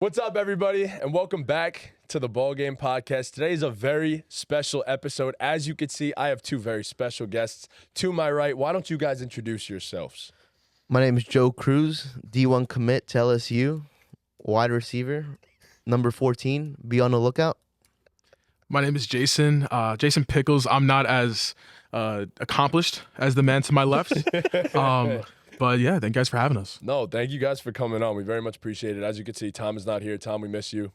What's up, everybody, and welcome back to the BallGame podcast. Today is a very special episode. As you can see, I have two very special guests to my right. Why don't you guys introduce yourselves? My name is Joe Cruz, D1 commit to LSU, wide receiver, number 14. Be on the lookout. My name is Jason. Jason Pickles. I'm not as accomplished as the man to my left. But yeah, thank you guys for having us. No, thank you guys for coming on. We very much appreciate it. As you can see, Tom is not here. Tom, we miss you.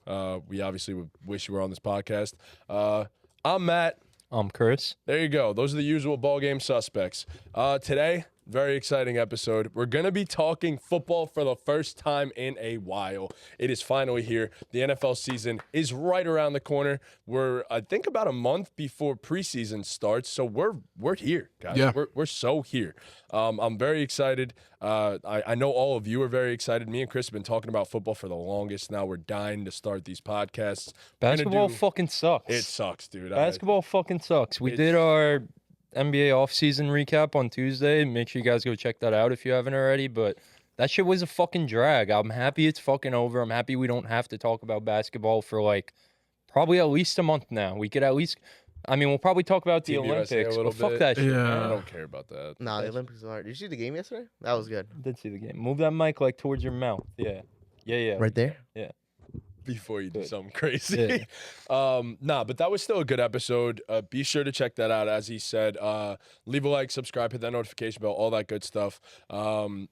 We obviously would wish you were on this podcast. I'm Matt. I'm Chris. There you go. Those are the usual BallGame suspects. Today, very exciting episode. We're going to be talking football for the first time in a while. It is finally here. The NFL season is right around the corner. We're, I think, about a month before preseason starts, so we're here, guys. Yeah. We're so here. I'm very excited. I know all of you are very excited. Me and Chris have been talking about football for the longest now. We're dying to start these podcasts. Basketball fucking sucks. It sucks, dude. Basketball fucking sucks. We did our NBA offseason recap on Tuesday. Make sure you guys go check that out if you haven't already. But that shit was a fucking drag. I'm happy it's fucking over. I'm happy we don't have to talk about basketball for like probably at least a month now. We could at least, I mean, we'll probably talk about the Team USA Olympics, a little but fuck bit. that shit. Yeah. man. I don't care about that. Nah, the Olympics are hard. Did you see the game yesterday? That was good. I did see the game. Move that mic like towards your mouth. Yeah. Right there? Before you do Good. something crazy. But that was still a good episode. Be sure to check that out. As he said, leave a like, subscribe, hit that notification bell, all that good stuff. I'm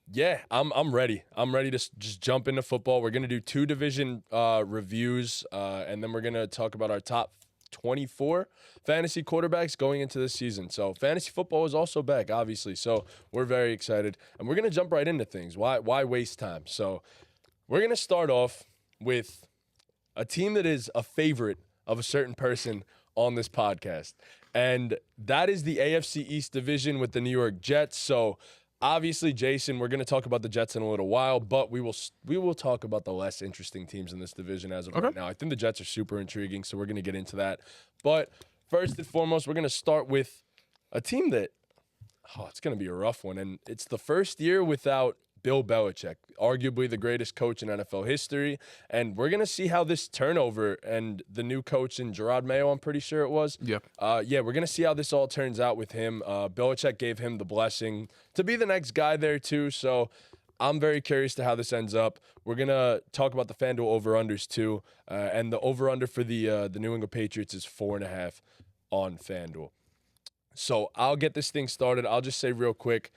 ready. I'm ready to just jump into football. We're going to do two division reviews, and then we're going to talk about our top 24 fantasy quarterbacks going into this season. So fantasy football is also back, obviously. So we're very excited, and we're going to jump right into things. Why waste time? So we're going to start off with a team that is a favorite of a certain person on this podcast. And that is the AFC East division with the New York Jets. So obviously, Jason, we're going to talk about the Jets in a little while, but we will talk about the less interesting teams in this division as of right now. I think the Jets are super intriguing, so we're going to get into that. But first and foremost, we're going to start with a team that, it's going to be a rough one. And it's the first year without Bill Belichick, arguably the greatest coach in NFL history. And we're going to see how this turnover and the new coach in Gerard Mayo, I'm pretty sure it was. Yeah. We're going to see how this all turns out with him. Belichick gave him the blessing to be the next guy there too. So I'm very curious to how this ends up. We're going to talk about the FanDuel over-unders too. And the over-under for the New England Patriots is 4.5 on FanDuel. So I'll get this thing started. I'll just say real quick,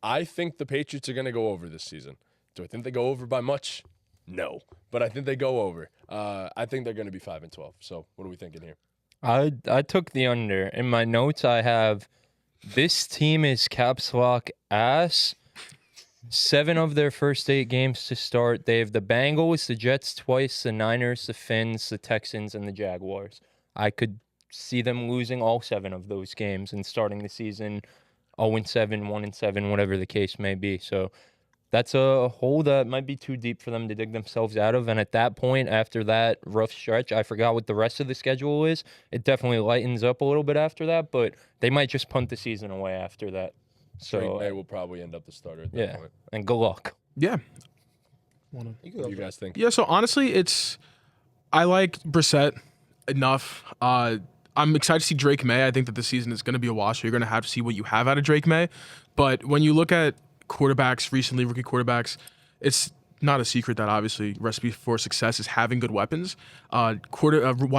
I think the Patriots are going to go over this season. Do I think they go over by much? No. But I think they go over. I think they're going to be 5-12. So what are we thinking here? I took the under. In my notes, I have this team is caps lock ass. 7 of their first 8 games to start. They have the Bengals, the Jets twice, the Niners, the Finns, the Texans, and the Jaguars. I could see them losing all 7 of those games and starting the season 0-7, 1-7, whatever the case may be. So that's a hole that might be too deep for them to dig themselves out of. And at that point, after that rough stretch, I forgot what the rest of the schedule is. It definitely lightens up a little bit after that, but they might just punt the season away after that. So May will probably end up the starter at that point. And good luck. Yeah. What do you guys think? Yeah, so honestly, I like Brissett enough. I'm excited to see Drake May. I think that the season is going to be a wash. So you're going to have to see what you have out of Drake May. But when you look at quarterbacks recently, rookie quarterbacks, it's not a secret that obviously recipe for success is having good weapons. Wide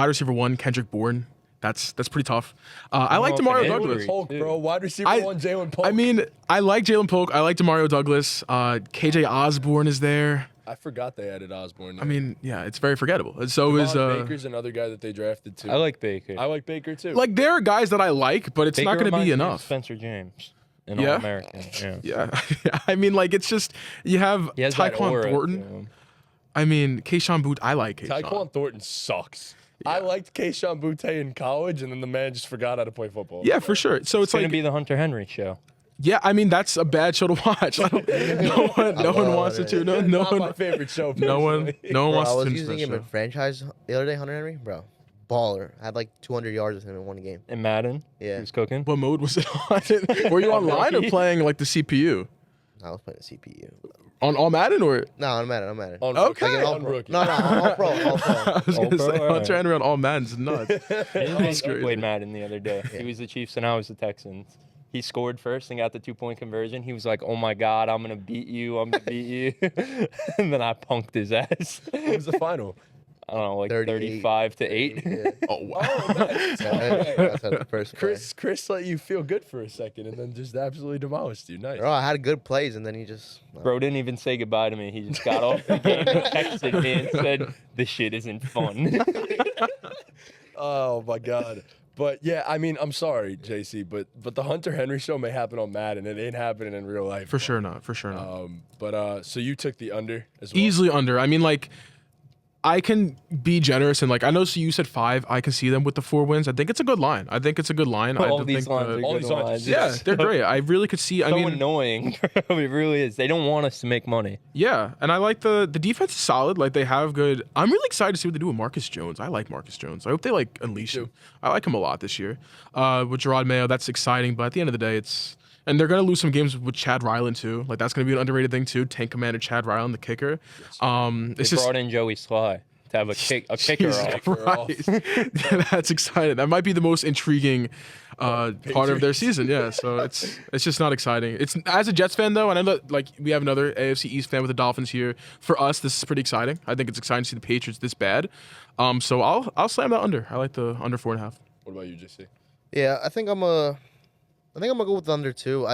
receiver 1, Kendrick Bourne. That's pretty tough. I like Demario Douglas. Polk, bro. Wide receiver 1, Jalen Polk. I mean, I like Jalen Polk. I like Demario Douglas. KJ Osborne is there. I forgot they added Osborne. I mean, yeah, it's very forgettable. And so is Baker's another guy that they drafted too. I like Baker. I like Baker too. like there are guys that I like, but it's Baker not going to reminds be me of enough. Spencer James, an Yeah. All-American. Yeah. Yeah, I mean, like it's just you have He has that aura Tyquan to Thornton. him. I mean, Keyshawn Booth. I like Keyshawn. Tyquan Thornton sucks. I liked Keyshawn Butte in college, and then the man just forgot how to play football. Yeah, for sure. So it's It's going like, to be the Hunter Henry show. yeah, I mean, that's a bad show to watch. I don't, no one wants it to. No Not my one. favorite show. No one Bro, I wants was to using finish him that in show. franchise the other day, Hunter Henry. Bro, baller. I had like 200 yards with him in one game. In Madden, Yeah. he was cooking. What mode was it on? Were you online or playing like the CPU? I was playing a CPU. On all Madden or? No, I'm at it. On Okay. rookie, All on pro. rookie. No, all pro. I was gonna All say pro, Hunter Henry on all Madden's nuts. He crazy. played Madden the other day. He was the Chiefs and I was the Texans. He scored first and got the 2-point conversion. He was like, "Oh my God, I'm gonna beat you! I'm gonna beat you!" And then I punked his ass. What was the final? I don't know, like 38, 35-8. Yeah. Oh wow. Nice. That's at the first play. Chris let you feel good for a second and then just absolutely demolished you. Nice. Bro, I had good plays, and then he just. Bro didn't even say goodbye to me. He just got off the game and texted me and said, "This shit isn't fun." Oh my God. But yeah, I mean, I'm sorry, JC, but the Hunter Henry show may happen on Madden. It ain't happening in real life. For sure not. But so you took the under as well. Easily under. I mean, like, I can be generous and like I know. So you said 5. I can see them with the 4 wins. I think it's a good line. I don't All these think lines are all good these lines are lines. sick. yeah, they're great. I really could see. I So mean, annoying. It really is. They don't want us to make money. yeah, and I like the defense is solid. Like they have good. I'm really excited to see what they do with Marcus Jones. I like Marcus Jones. I hope they like unleash him. I like him a lot this year. With Gerard Mayo, that's exciting. But at the end of the day, and they're gonna lose some games with Chad Ryland too. Like that's gonna be an underrated thing too. Tank Commander Chad Ryland, the kicker. They brought in Joey Sly to have a kicker off. Christ. Yeah, that's exciting. That might be the most intriguing part of their season. Yeah, so it's just not exciting. It's as a Jets fan though, and I know like we have another AFC East fan with the Dolphins here. For us, this is pretty exciting. I think it's exciting to see the Patriots this bad. So I'll slam that under. I like the under 4.5. What about you, JC? Yeah, I think I'm gonna go with the under too.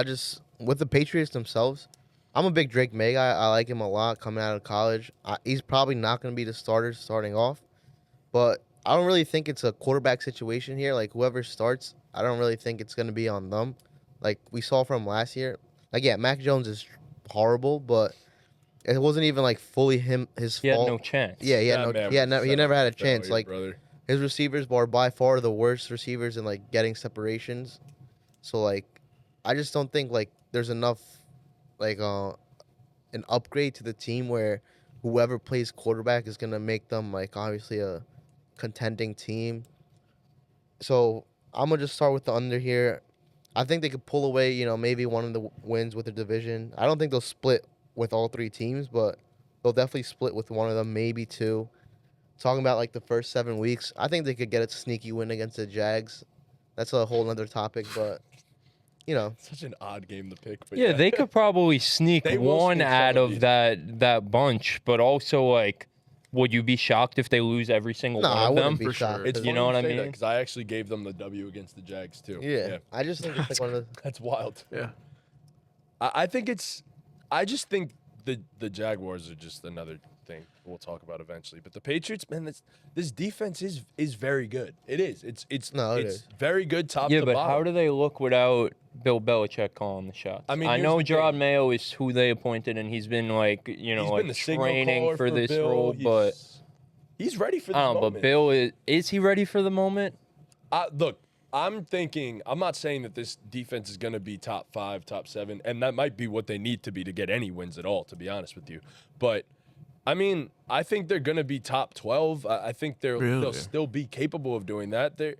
With the Patriots themselves, I'm a big Drake May guy. I like him a lot coming out of college. He's probably not going to be the starter starting off, but I don't really think it's a quarterback situation here. Like whoever starts, I don't really think it's going to be on them. Like we saw from last year. Like yeah, Mac Jones is horrible, but it wasn't even like fully his He had fault. no chance. Yeah, he never had a Failure, chance. Like brother. his receivers are by far the worst receivers in like getting separations. So like, I just don't think like there's enough like an upgrade to the team where whoever plays quarterback is gonna make them like obviously a contending team. So I'm gonna just start with the under here. I think they could pull away, maybe one of the wins with the division. I don't think they'll split with all 3 teams, but they'll definitely split with one of them, maybe 2. Talking about like the first 7 weeks, I think they could get a sneaky win against the Jags. That's a whole other topic, but Such an odd game to pick. But Yeah, they could probably sneak They will one sneak out some of of these. that bunch, but also like, would you be shocked if they lose every single no, one I of wouldn't them? be for sure. shocked. It's You know what I mean? Because I actually gave them the W against the Jags too. Yeah, I just think it's like one of the. That's wild. Yeah. I think I just think the Jaguars are just another thing we'll talk about eventually. But the Patriots, man, this defense is very good. It is. It's is. very good top Yeah, to but bottom. how do they look without Bill Belichick calling the shots? I mean, I here's know the Gerard thing. Mayo is who they appointed, and he's been like, He's been like the signal training caller for this Bill. role, but He's ready for this I don't know. moment. But Bill is he ready for the moment? Look, I'm not saying that this defense is going to be top 5, top 7, and that might be what they need to be to get any wins at all, to be honest with you. But, I mean, I think they're going to be top 12. I think they'll still be capable of doing that. They're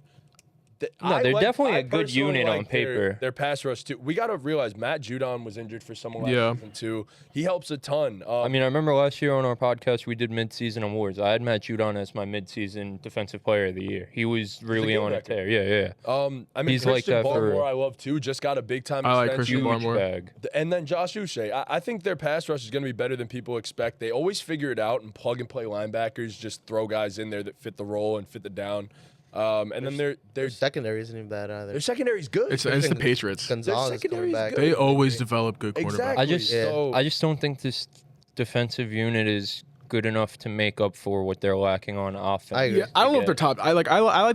definitely a good personally unit on like paper. Their pass rush, too. We got to realize Matt Judon was injured for some last season, too. He helps a ton. I mean, I remember last year on our podcast, we did mid-season awards. I had Matt Judon as my mid-season defensive player of the year. He was really good on a record. tear. Yeah. I mean, He's like Christian that for- Barmore I love, too. Just got a big-time I like extension. Christian Huge Barmore. bag. And then Josh Uche. I think their pass rush is going to be better than people expect. They always figure it out and plug-and-play linebackers, just throw guys in there that fit the role and fit the down. And then their Their secondary isn't even bad either. secondary's good. It's the Patriots. Gonzalez secondary coming is back. good. They always develop good quarterbacks. Exactly. I just don't think this defensive unit is good enough to make up for what they're lacking on offense. I agree. Yeah, I don't know if they're top. I like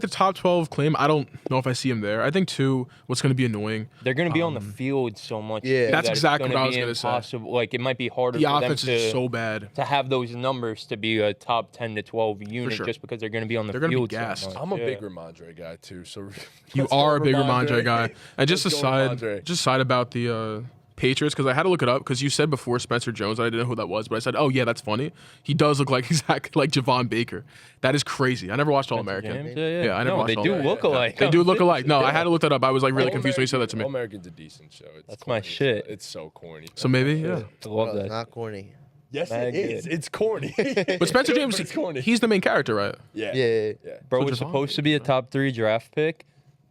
the top 12 claim. I don't know if I see them there. I think 2. What's going to be annoying? They're going to be on the field so much. Yeah. too, That's that it's exactly what I was be gonna say. impossible. Like it might be harder The for them offense to is so bad. to have those numbers to be a top 10 to 12 unit sure. just because they're going to be on the They're gonna be field. gassed. So much. I'm a Yeah. big Ramondre guy too. So You let's are go a big Ramondre. Ramondre guy. And just Let's go aside, Ramondre. just aside about the Patriots because I had to look it up because you said before Spencer Jones. I didn't know who that was, but I said, oh, yeah, that's funny. He does look like exactly like Javon Baker. That is crazy. I never watched All-American. James? Yeah, I never watched They do All-American. look alike. They do look alike. No, I had to look that up. I was like really confused when you said that to me. All-American's a decent show. It's That's my corny. shit. It's so corny. So maybe, yeah. I love Bro, that. it's not corny. Yes, Mad it is. good. It's corny. But Spencer James, It's corny. he's the main character, right? Yeah. Yeah. Bro So was Javon supposed to be a top 3 draft pick.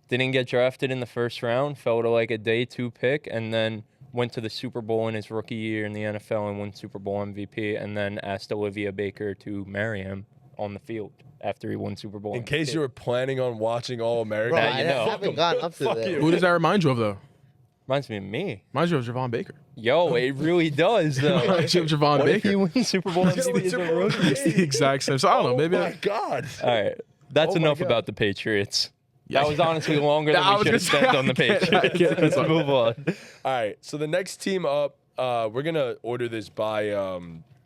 Didn't get drafted in the first round. Fell to like a day 2 pick, and then went to the Super Bowl in his rookie year in the NFL and won Super Bowl MVP. And then asked Olivia Baker to marry him on the field after he won Super Bowl. In case you were planning on watching All-American. Bro, Now I you know. haven't gotten up to Fuck that. you. Who does that remind you of, though? Reminds me of me. Reminds you of Javon Baker. Yo, it really does though. Reminds you of Javon What if Baker. he wins Super Bowl MVP as a rookie? It's the exact same. So I don't know. Maybe Oh my God. All right, that's Oh my enough God. about the Patriots. Yeah. That was honestly longer I than we was should have gonna spent say, on the I get it, Patriots. Let's that's move on. All right. So the next team up, we're gonna order this by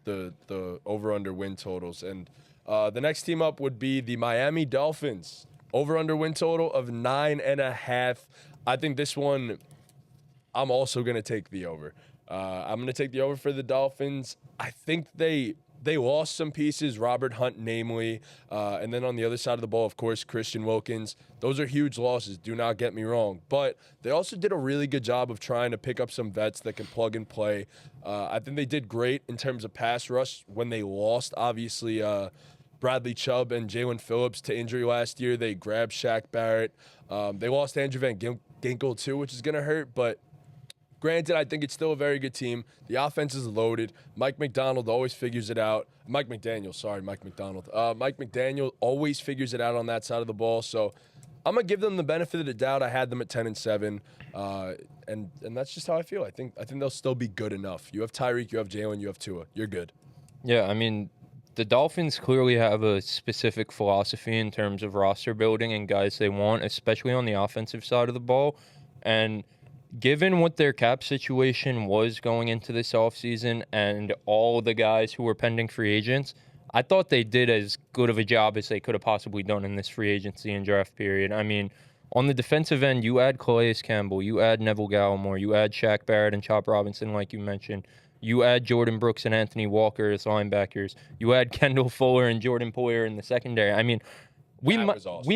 the over/under win totals, and the next team up would be the Miami Dolphins. Over/under win total of 9.5. I think this one, I'm also gonna take the over. I'm gonna take the over for the Dolphins. I think they lost some pieces, Robert Hunt namely, and then on the other side of the ball, of course, Christian Wilkins. Those are huge losses, do not get me wrong. But they also did a really good job of trying to pick up some vets that can plug and play. I think they did great in terms of pass rush when they lost, obviously, Bradley Chubb and Jalen Phillips to injury last year. They grabbed Shaq Barrett. They lost Andrew Van Ginkel too, which is going to hurt, but granted, I think it's still a very good team. The offense is loaded. Mike McDonald always figures it out. Mike McDaniel always figures it out on that side of the ball. So I'm gonna give them the benefit of the doubt. I had them at 10-7, and that's just how I feel. I think they'll still be good enough. You have Tyreek, you have Jalen, you have Tua. You're good. Yeah, I mean, the Dolphins clearly have a specific philosophy in terms of roster building and guys they want, especially on the offensive side of the ball. And given what their cap situation was going into this offseason and all the guys who were pending free agents, I thought they did as good of a job as they could have possibly done in this free agency and draft period. I mean, on the defensive end, you add Calais Campbell, you add Neville Gallimore, you add Shaq Barrett and Chop Robinson, like you mentioned. You add Jordan Brooks and Anthony Walker as linebackers. You add Kendall Fuller and Jordan Poyer in the secondary. I mean, we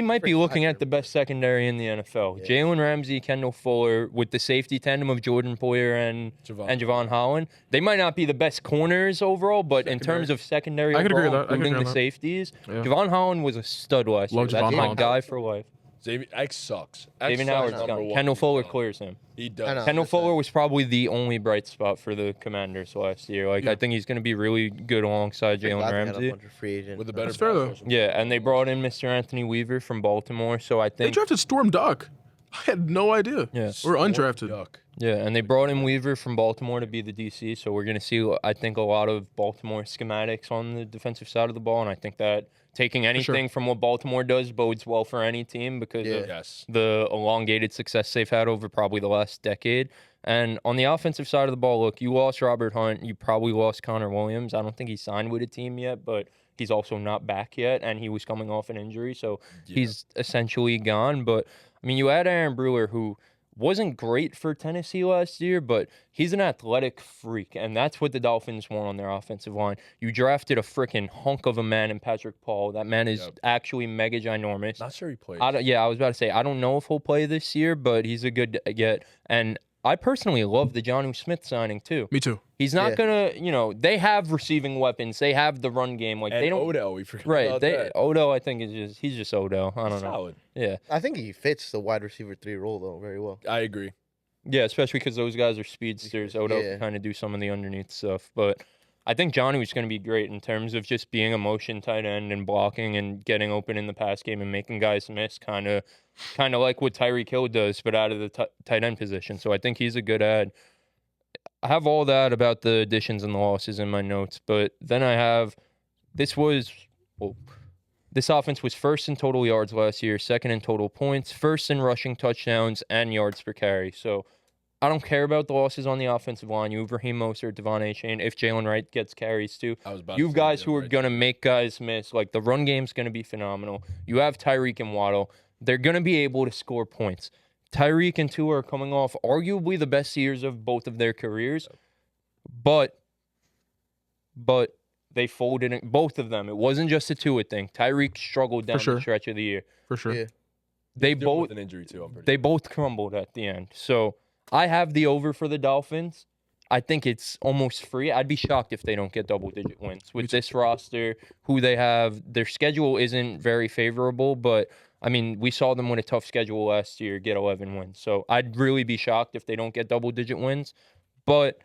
might be looking at the best secondary in the NFL. Yeah. Jalen Ramsey, Kendall Fuller, with the safety tandem of Jordan Poyer and Javon Holland. They might not be the best corners overall, but in terms of secondary I could agree with overall, that. I could including agree the on that. safeties, Yeah. Javon Holland was a stud last year. Love That's Javon my Holland. guy for life. Xavier X sucks. X David sucks Howard's number gone. one. Kendall He's Fuller done. clears him. He I does. know. Kendall 100%. Fuller was probably the only bright spot for the Commanders last year. Like, Yeah. I think he's going to be really good alongside Jalen Glad they had a Ramsey. bunch of free agents. With a better That's fair, though. pass rush. Yeah, and they brought in Mr. Anthony Weaver from Baltimore, so I They think drafted Storm Duck. I had no idea. Yeah. Or undrafted. Yuck. yeah, and they brought in Weaver from Baltimore to be the DC, so we're going to see, I think, a lot of Baltimore schematics on the defensive side of the ball, and I think that taking anything from what Baltimore does bodes well for any team because of Yes. the elongated success they've had over probably the last decade. And on the offensive side of the ball, look, you lost Robert Hunt. You probably lost Connor Williams. I don't think he signed with a team yet, but he's also not back yet, and he was coming off an injury, so he's essentially gone. But, I mean, you had Aaron Brewer, who wasn't great for Tennessee last year, but he's an athletic freak, and that's what the Dolphins want on their offensive line. You drafted a freaking hunk of a man in Patrick Paul. That man is actually mega ginormous. Not sure he played. I was about to say, I don't know if he'll play this year, but he's a good get. And I personally love the Jonnu Smith signing, too. Me too. He's not Yeah. gonna, they have receiving weapons. They have the run game. Like, And they don't. Odell, we forgot Right. about that. Odell, I think, he's just Odell. I don't know. Solid. Yeah. I think he fits the wide receiver 3 role though very well. I agree. Yeah, especially because those guys are speedsters. Odell Yeah. can kind of do some of the underneath stuff. But I think Johnny was going to be great in terms of just being a motion tight end and blocking and getting open in the pass game and making guys miss, kind of like what Tyreek Hill does, but out of the tight end position. So I think he's a good ad. I have all that about the additions and the losses in my notes, but then I have this offense was first in total yards last year, second in total points, first in rushing touchdowns and yards per carry. So I don't care about the losses on the offensive line. You have Raheem Mostert, Devon Achane. If Jalen Wright gets carries too, I was about you to have say guys Jalen who are Wright. going to make guys miss. Like, the run game's going to be phenomenal. You have Tyreek and Waddle. They're going to be able to score points. Tyreek and Tua are coming off arguably the best years of both of their careers, but they folded in both of them. It wasn't just a Tua thing. Tyreek struggled down the stretch of the year. For sure. Yeah. They both with an injury too. I'm pretty They both crumbled at the end. So I have the over for the Dolphins. I think it's almost free. I'd be shocked if they don't get double-digit wins with this roster, who they have. Their schedule isn't very favorable, but I mean, we saw them win a tough schedule last year, get 11 wins. So I'd really be shocked if they don't get double-digit wins. But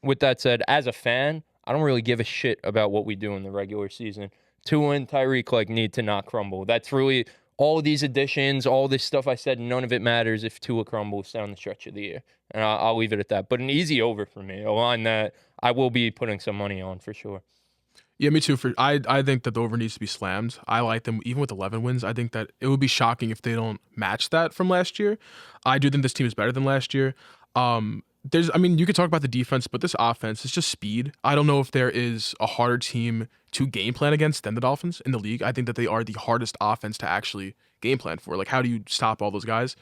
with that said, as a fan, I don't really give a shit about what we do in the regular season. Tua and Tyreek need to not crumble. That's really all these additions, all this stuff I said. None of it matters if Tua crumbles down the stretch of the year, and I'll leave it at that. But an easy over for me, a line that I will be putting some money on for sure. Yeah, me too. I think that the over needs to be slammed. I like them even with 11 wins. I think that it would be shocking if they don't match that from last year. I do think this team is better than last year. You could talk about the defense, but this offense is just speed. I don't know if there is a harder team to game plan against than the Dolphins in the league. I think that they are the hardest offense to actually game plan for. How do you stop all those guys?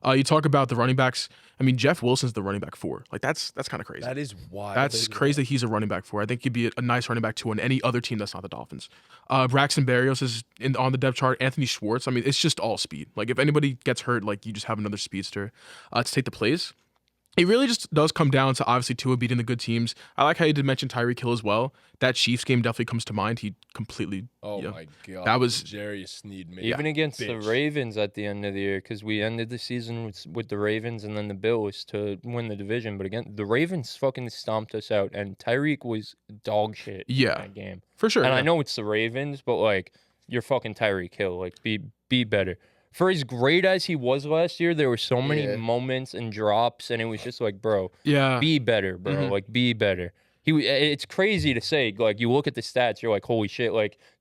You talk about the running backs. I mean, Jeff Wilson's the running back 4. That's kind of crazy. That is wild. That's crazy that he's a running back 4. I think he'd be a nice running back 2 on any other team that's not the Dolphins. Braxton Berrios is on the depth chart. Anthony Schwartz. I mean, it's just all speed. If anybody gets hurt, you just have another speedster to take the place. It really just does come down to obviously Tua beating the good teams. I like how you did mention Tyreek Hill as well. That Chiefs game definitely comes to mind. He completely. My God. That was Jerry Sneed, man. Even against the Ravens at the end of the year, because we ended the season with the Ravens and then the Bills to win the division. But again, the Ravens fucking stomped us out, and Tyreek was dog shit in that game. For sure. And I know it's the Ravens, but you're fucking Tyreek Hill. Be better. For as great as he was last year, there were so many moments and drops, and it was just bro, be better, bro. Mm-hmm. Be better. It's crazy to say. You look at the stats, you're like, holy shit!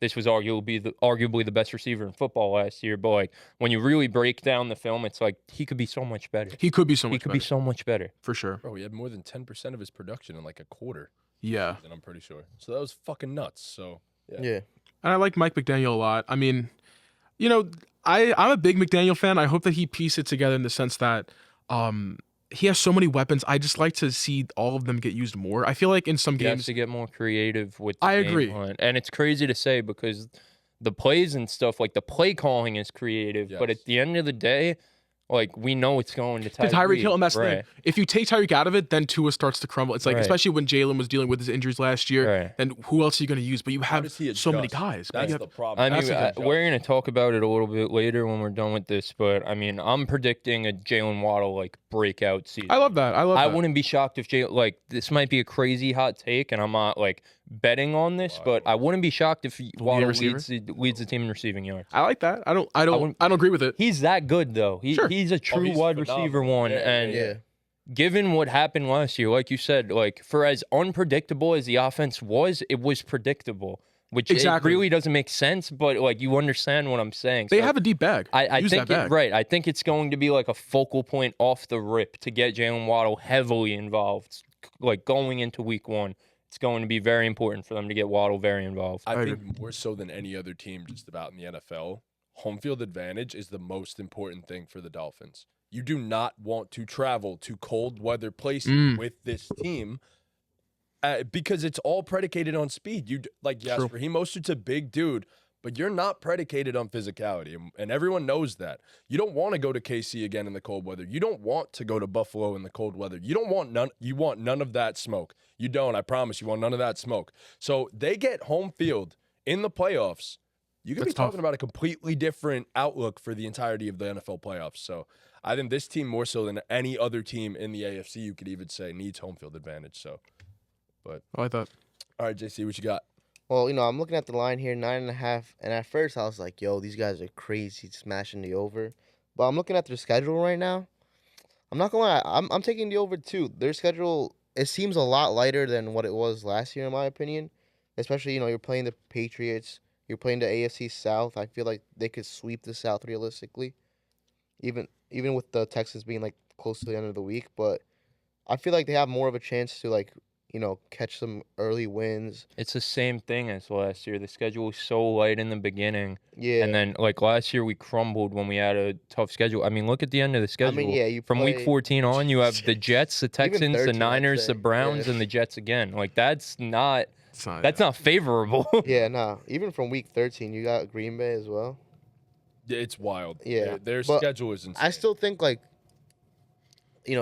This was arguably the best receiver in football last year. But when you really break down the film, it's he could be so much better. He could be so much. He could be so much better for sure. Bro, he had more than 10% of his production in a quarter. Yeah, and I'm pretty sure. So that was fucking nuts. So yeah. And I like Mike McDaniel a lot. I mean, I'm a big McDaniel fan. I hope that he pieced it together in the sense that he has so many weapons. I just like to see all of them get used more. I feel like in some He games has to get more creative with the I game agree. plan. And it's crazy to say because the plays and stuff, the play calling is creative, but at the end of the day, we know it's going to Tyreek Hill, and that's the thing. If you take Tyreek out of it, then Tua starts to crumble. It's especially when Jalen was dealing with his injuries last year, then who else are you going to use? But you have so many guys. That's the problem. I mean, we're going to talk about it a little bit later when we're done with this, but I mean, I'm predicting a Jalen Waddle breakout season. I love that. I wouldn't be shocked if Jalen, this might be a crazy hot take, and I'm not betting on this, but I wouldn't be shocked if Waddle leads the team in receiving yards. I like that. I don't agree with it. He's that good though. He's a true wide receiver one, and given what happened last year, like you said, for as unpredictable as the offense was, it was predictable. Which it really doesn't make sense, but you understand what I'm saying. They have a deep bag. I think I think it's going to be a focal point off the rip to get Jalen Waddle heavily involved, going into week 1. It's going to be very important for them to get Waddle very involved. I think more so than any other team just about in the NFL, home field advantage is the most important thing for the Dolphins. You do not want to travel to cold weather places with this team because it's all predicated on speed. Raheem Mostert's a big dude, but you're not predicated on physicality, and everyone knows that. You don't want to go to KC again in the cold weather. You don't want to go to Buffalo in the cold weather. You want none of that smoke. You don't, I promise you want none of that smoke. So they get home field in the playoffs. You could be talking about a completely different outlook for the entirety of the NFL playoffs. So I think this team, more so than any other team in the AFC, you could even say, needs home field advantage. So, but I like that. All right, JC, what you got? Well, I'm looking at the line here, 9.5, and at first I was like, yo, these guys are crazy smashing the over. But I'm looking at their schedule right now. I'm not gonna lie, I'm taking the over too. Their schedule, it seems a lot lighter than what it was last year, in my opinion. Especially, you're playing the Patriots, you're playing the AFC South. I feel like they could sweep the South realistically, even with the Texans being close to the end of the week. But I feel like they have more of a chance to catch some early wins. It's the same thing as last year. The schedule was so light in the beginning. Yeah. And then, like, last year, we crumbled when we had a tough schedule. I mean, look at the end of the schedule. You From week play- 14 on, you have the Jets, the Texans, the 13, I'd Niners, say. the Browns, Yeah. and the Jets again. Like, that's not That's not favorable. Yeah, nah. Even from week 13, you got Green Bay as well. Yeah, it's wild. Yeah, Their but schedule is insane. I still think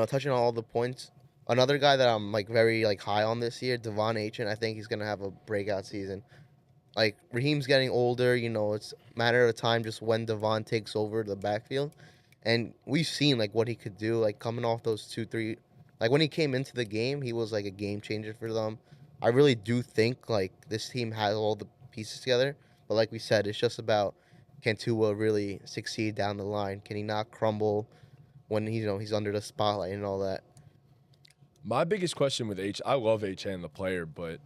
touching on all the points. Another guy that I'm very high on this year, Devon Achane. I think he's gonna have a breakout season. Like Raheem's getting older, it's a matter of time just when Devon takes over the backfield, and we've seen what he could do. Coming off those 2-3, when he came into the game, he was a game changer for them. I really do think this team has all the pieces together, but like we said, it's just about can Tua really succeed down the line? Can he not crumble when he's under the spotlight and all that? My biggest question with I love H.A. the player, but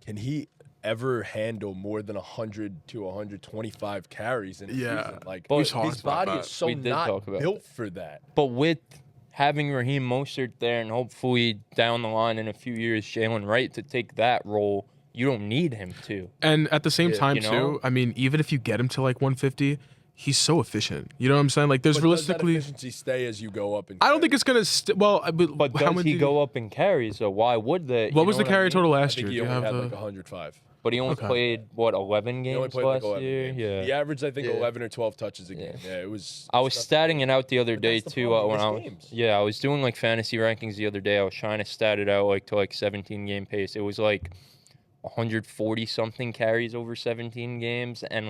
can he ever handle more than 100 to 125 carries in a season? But his talked body about is so We did not talk about built for that. But with having Raheem Mostert there and hopefully down the line in a few years, Jalen Wright to take that role, you don't need him to. And at the same time, you know? too, I mean, even if you get him to 150, he's so efficient. You know what I'm saying? There's But realistically. does that efficiency stay as you go up? I don't think it's gonna. But how does many he go up in carries? So why would they? What was the carry total I last think year? he Do you only have had the? 105. But he only Okay. played 11 He only games played last 11 year. games. Yeah. He averaged, I think, Yeah. 11 or 12 touches a game. Yeah, it was. I was statting it out the other But day that's the too. problem, When he I missed was games. I was doing fantasy rankings the other day. I was trying to stat it out to 17 game pace. It was 140 something carries over 17 games, and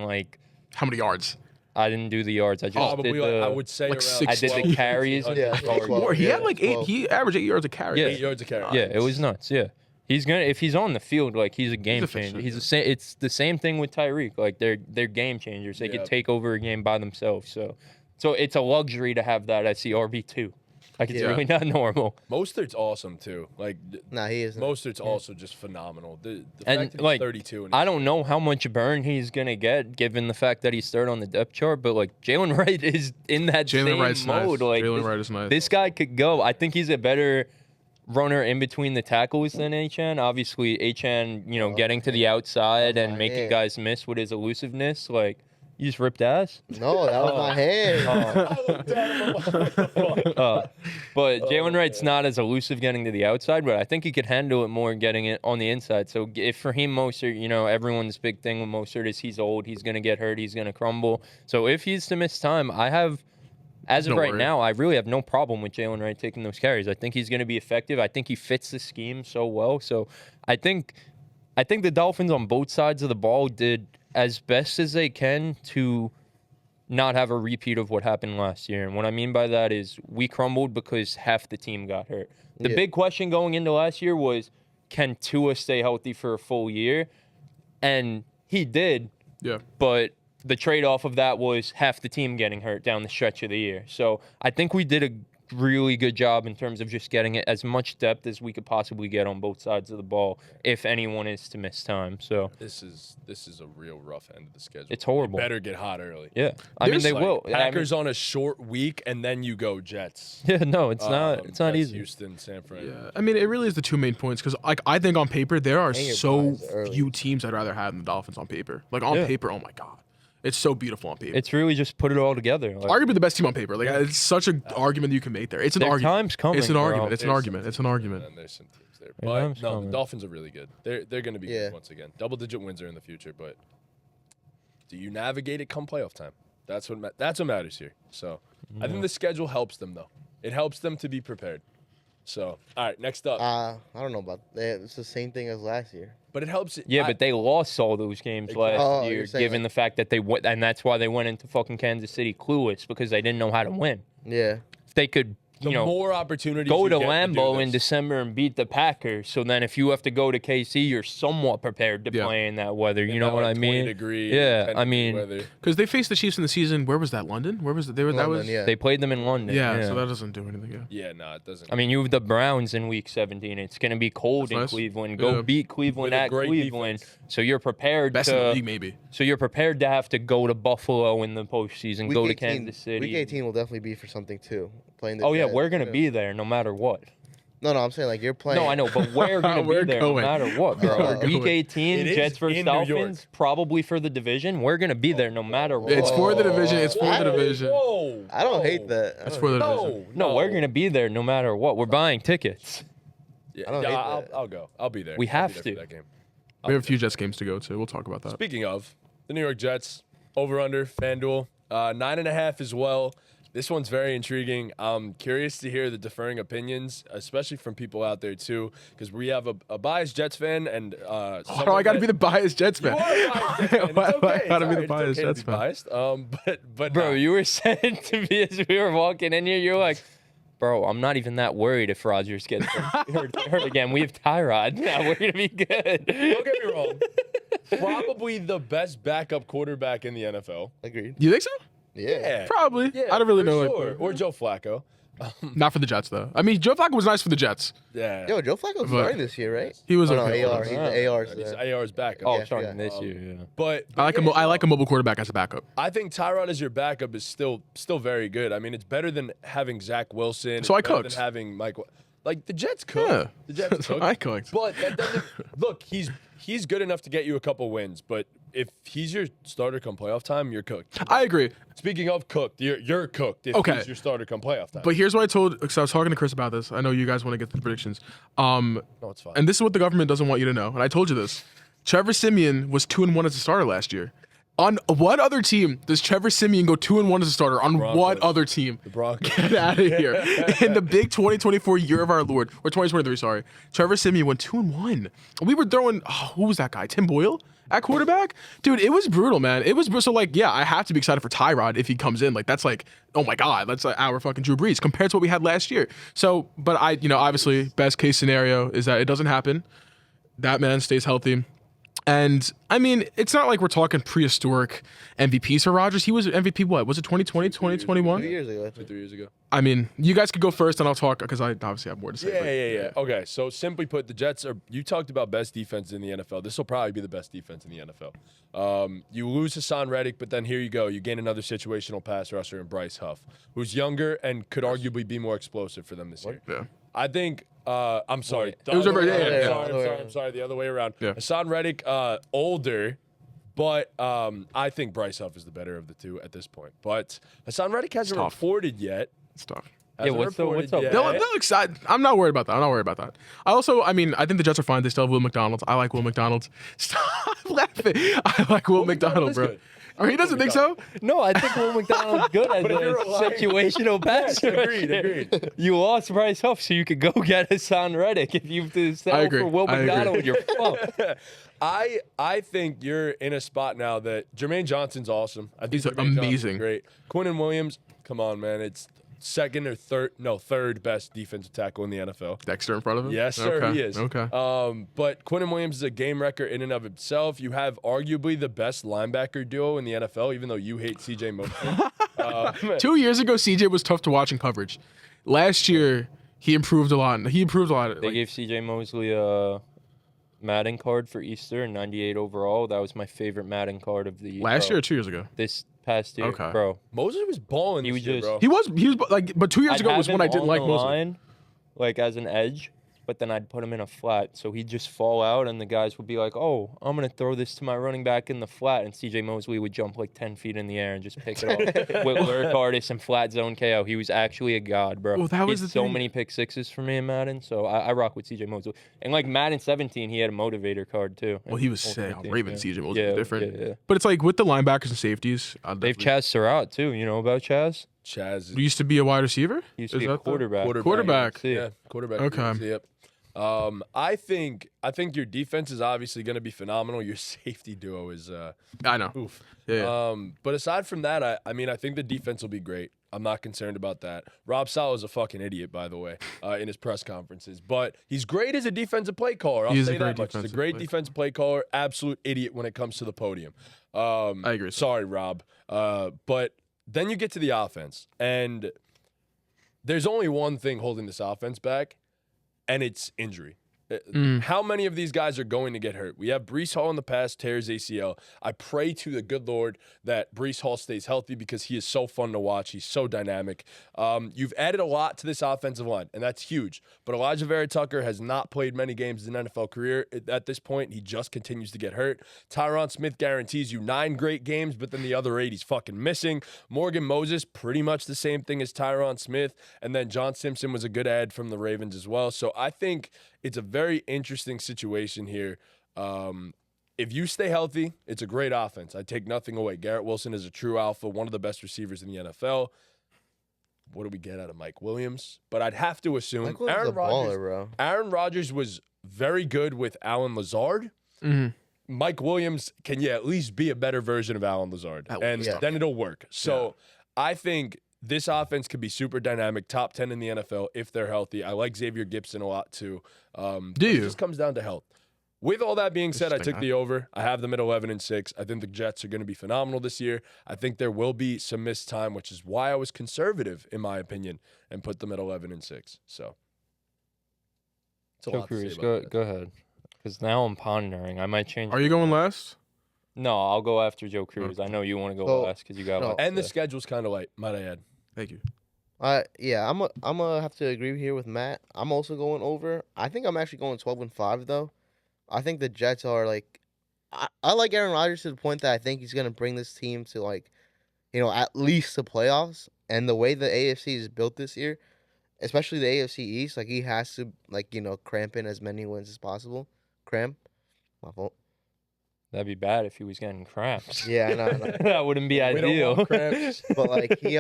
How many yards? I didn't do the yards. I just Probably, did the. I would say like around six- I did the 12, carries. 1,500 Yeah, yards. 12. Or he had Yeah, 8. 12. He averaged 8 yards a carry. Yeah. 8 yards a carry. Yeah, it was nuts. Yeah, he's gonna if he's on the field, he's a game efficient, changer. It's the same thing with Tyreek. They're game changers. They Yeah. could take over a game by themselves. So it's a luxury to have that as the RB2. It's Yeah. really not normal. Mostert's awesome too. Nah, he isn't. Mostert's also just phenomenal. The And, fact that he's 32 and I don't know how much burn he's gonna get given the fact that he's third on the depth chart, but Jalen Wright is in that Jalen same Wright's nice. mode. Jalen this, Wright is nice. this guy could go. I think he's a better runner in between the tackles than Achan. Obviously, Achan, getting to the outside and my making hand. guys miss with his elusiveness. You just ripped ass. No, that was my hand. But Jalen Wright's not as elusive getting to the outside, but I think he could handle it more getting it on the inside. So if Raheem Mostert, everyone's big thing with Mostert is he's old, he's going to get hurt, he's going to crumble. So if he's to miss time, as of No right worry. now, I really have no problem with Jalen Wright taking those carries. I think he's going to be effective. I think he fits the scheme so well. So I think the Dolphins on both sides of the ball did as best as they can to not have a repeat of what happened last year. And what I mean by that is we crumbled because half the team got hurt. The Yeah. big question going into last year was, can Tua stay healthy for a full year? And he did, Yeah. but the trade-off of that was half the team getting hurt down the stretch of the year. So I think we did a really good job in terms of just getting it as much depth as we could possibly get on both sides of the ball if anyone is to miss time. So This is a real rough end of the schedule. it's horrible. They better get hot early. Yeah. I mean, There's they like will. Packers on a short week, and then you go Jets. Yeah, no, it's not Jets, easy. Houston, San Fran. Yeah, I mean, it really is the two main points because, I think on paper there are And your so buys early. few teams I'd rather have than the Dolphins on paper. On Yeah. paper, oh my god, it's so beautiful on paper. It's really just put it all together. Arguably the best team on paper. It's such an argument you can make there. It's an Their argument. time's coming, It's an bro. argument. It's an There's argument. some It's an argument. And there's some teams there. Yeah, But I'm no, the sorry. Dolphins are really good. They're going to be Yeah. good once again. Double-digit wins are in the future, but do you navigate it come playoff time? That's what matters here. So I think the schedule helps them, though. It helps them to be prepared. So, all right, next up. I don't know about that. It's the same thing as last year. But it helps. Yeah, but they lost all those games Exactly. last Oh, year, you're saying given the fact that they went, and that's why they went into fucking Kansas City clueless because they didn't know how to win. Yeah. If they could, the more opportunities go you to get Lambeau do in this. December and beat the Packers. So then, if you have to go to KC, you're somewhat prepared to Yeah. play in that weather. You know That, what I 20 mean? degree, Yeah, 10 I degree mean, weather. Because they faced the Chiefs in the season. Where was that? London? Where was it? That was. London, yeah. They played them in London. Yeah, so that doesn't do anything. Yeah. Yeah, no, it doesn't. I mean, you have the Browns in Week 17. It's going to be cold That's in nice. Cleveland. Go Yeah. beat Cleveland With a at great Cleveland. defense. So you're prepared Best in the to. league, maybe. So you're prepared to have to go to Buffalo in the postseason. Go to Kansas City. Week 18 will definitely be for something too. Playing the Oh yeah, Jets, we're gonna yeah. be there no matter what. No, I'm saying like you're playing. No, I know, but we're gonna be We're there going. no matter what, bro. We're Week going. 18, It is Jets versus in New York. Dolphins, probably for the division. We're gonna be there no matter what. It's for the division. It's for the division. Whoa. I don't hate that. It's for the division. No, No, we're gonna be there no matter what. We're buying tickets. Yeah, I don't hate that. I'll go. I'll be there. We I'll have be there to. for that game. We have a few Jets games to go to. We'll talk about that. Speaking of the New York Jets, over under FanDuel 9.5 as well. This one's very intriguing. I'm curious to hear the differing opinions, especially from people out there too, because we have a biased Jets fan and. Oh, no, I got to be the biased Jets fan. You are a biased Jets fan. It's Why okay. I gotta be the It's biased okay to Jets be fan? biased. But Bro, nah. you were saying to me as we were walking in here, you're like, bro, I'm not even that worried if Rodgers gets hurt again. We have Tyrod now. We're gonna be good. Don't get me wrong. Probably the best backup quarterback in the NFL. Agreed. You think so? Yeah. Probably. Yeah, I don't really for know. sure. Like, Or Joe Flacco. not for the Jets though. I mean, Joe Flacco was nice for the Jets. Yeah. Yo, Joe Flacco's starting this year, right? He was Oh, no, okay. for AR. us. He's the AR's He's there. AR's backup. Oh, Yeah, starting yeah. this year, yeah. But I like I like a mobile quarterback as a backup. I think Tyrod as your backup is still very good. I mean, it's better than having Zach Wilson. So It's I better cooked. Than having Michael. Like the Jets cooked. Yeah. The Jets So cooked. I cooked. But that doesn't look. He's good enough to get you a couple wins. But if he's your starter come playoff time, you're cooked. I agree. Speaking of cooked, you're cooked if Okay. he's your starter come playoff time. But here's what I told, because I was talking to Chris about this. I know you guys want to get the predictions. no, it's fine. And this is what the government doesn't want you to know. And I told you this. Trevor Siemian was 2-1 as a starter last year. On what other team does Trevor Siemian go 2-1 as a starter? On Broncos. what other team? The Broncos. Get out of here. In the big 2024 year of our Lord, or 2023, sorry, Trevor Siemian went 2-1. We were throwing, who was that guy? Tim Boyle at quarterback? Dude, it was brutal, man. It was brutal. So, like, yeah, I have to be excited for Tyrod if he comes in. Like, that's like, oh my God, that's like our fucking Drew Brees compared to what we had last year. So, but obviously, best case scenario is that it doesn't happen. That man stays healthy. And I mean, it's not like we're talking prehistoric MVPs for Rodgers. He was MVP, what? Was it 2020, 2021? 2 years ago. I think. 3 years ago. I mean, you guys could go first and I'll talk because I obviously have more to say. Yeah. Okay, so simply put, the Jets are. You talked about best defense in the NFL. This will probably be the best defense in the NFL. You lose Hassan Reddick, but then here you go. You gain another situational pass rusher in Bryce Huff, who's younger and could arguably be more explosive for them this year. Yeah. I think. I'm sorry. It was over- yeah, I'm sorry. The other way around. Yeah. Hassan Reddick, older, but I think Bryce Huff is the better of the two at this point. But Hassan Reddick hasn't tough. reported yet. It's tough. Hasn't what's reported up? yet. They'll excite. I'm not worried about that. I'm not worried about that. I mean, I think the Jets are fine. They still have Will McDonald. I like Will McDonald. Stop laughing. I like Will McDonald, is bro. good. Or he doesn't think so? No, I think Will McDonald's good as a you're lying. situational pass Agreed. rusher. You lost Bryce Huff, so you could go get Hassan Reddick. If you have to settle agree. for Will I agree. McDonald, you're fucked. I think you're in a spot now that Jermaine Johnson's awesome. I think He's Jermaine Johnson's amazing. great. Quinnen Williams, come on, man. It's second or third best defensive tackle in the NFL. Dexter in front of him? Yes, sir, Okay. he is. Okay. But Quinnen Williams is a game wrecker in and of himself. You have arguably the best linebacker duo in the NFL, even though you hate CJ Mosley. 2 years ago, CJ was tough to watch in coverage. Last year, he improved a lot. They gave CJ Mosley a Madden card for Easter in 98 overall. That was my favorite Madden card of the year. Last year or 2 years ago? This past year, Okay. bro. Mosley was balling He this was year, just- bro. He was like, but 2 years I'd ago have was when him I didn't on like the Mosley. line, like as an edge, but then I'd put him in a flat. So he'd just fall out, and the guys would be like, oh, I'm going to throw this to my running back in the flat. And CJ Mosley would jump like 10 feet in the air and just pick it off with lurk artist and flat zone KO. He was actually a god, bro. Well, that He was had the so thing. many pick sixes for me in Madden. So I rock with CJ Mosley. And like Madden 17, he had a motivator card too. Well, he was Ultimate sick. Team, Raven yeah. CJ was Yeah, different. yeah. But it's like with the linebackers and safeties, They've Chaz Surratt too. You know about Chaz? Chaz we used to be a wide receiver. He used to Is be a that the- quarterback. Quarterback. Yeah, quarterback. Okay. Yep. I think your defense is obviously going to be phenomenal. Your safety duo is I know. oof. Yeah. But aside from that, I mean, I think the defense will be great. I'm not concerned about that. Rob Saleh is a fucking idiot, by the way, in his press conferences. But he's great as a defensive play caller. I'll He is say a that great much. He's a defensive great play defensive play caller. Absolute idiot when it comes to the podium. I agree. Sorry, Rob. But then you get to the offense, and there's only one thing holding this offense back, and it's injury. How many of these guys are going to get hurt? We have Breece Hall in the past, tears ACL. I pray to the good Lord that Breece Hall stays healthy because he is so fun to watch. He's so dynamic. You've added a lot to this offensive line, and that's huge. But Elijah Vera Tucker has not played many games in an NFL career. At this point, he just continues to get hurt. Tyron Smith guarantees you 9 great games, but then the other 8 he's fucking missing. Morgan Moses, pretty much the same thing as Tyron Smith. And then John Simpson was a good add from the Ravens as well. So I think it's a very interesting situation here. If you stay healthy, it's a great offense. I take nothing away. Garrett Wilson is a true alpha, one of the best receivers in the NFL. What do we get out of Mike Williams? But I'd have to assume Aaron Rodgers was very good with Alan Lazard. Mike Williams can at least be a better version of Alan Lazard, and then it'll work. So I think this offense could be super dynamic, top 10 in the NFL if they're healthy. I like Xavier Gibson a lot too. It just comes down to health. With all that being said, I took the over. I have them at 11-6. I think the Jets are going to be phenomenal this year. I think there will be some missed time, which is why I was conservative, in my opinion, and put them at 11-6. So, Joe Cruz, go ahead. Because now I'm pondering. I might change. Are you going last? No, I'll go after Joe Cruz. I know you want to go last because you got. And the schedule's kind of light, might I add. Thank you. Yeah, I'm gonna have to agree here with Matt. I'm also going over. I think I'm actually going 12-5 though. I think the Jets are like, I like Aaron Rodgers to the point that I think he's gonna bring this team to like, at least the playoffs. And the way the AFC is built this year, especially the AFC East, like he has to cramp in as many wins as possible. My fault. That'd be bad if he was getting cramps. Yeah, I know. That wouldn't be ideal. We don't want cramps. But like he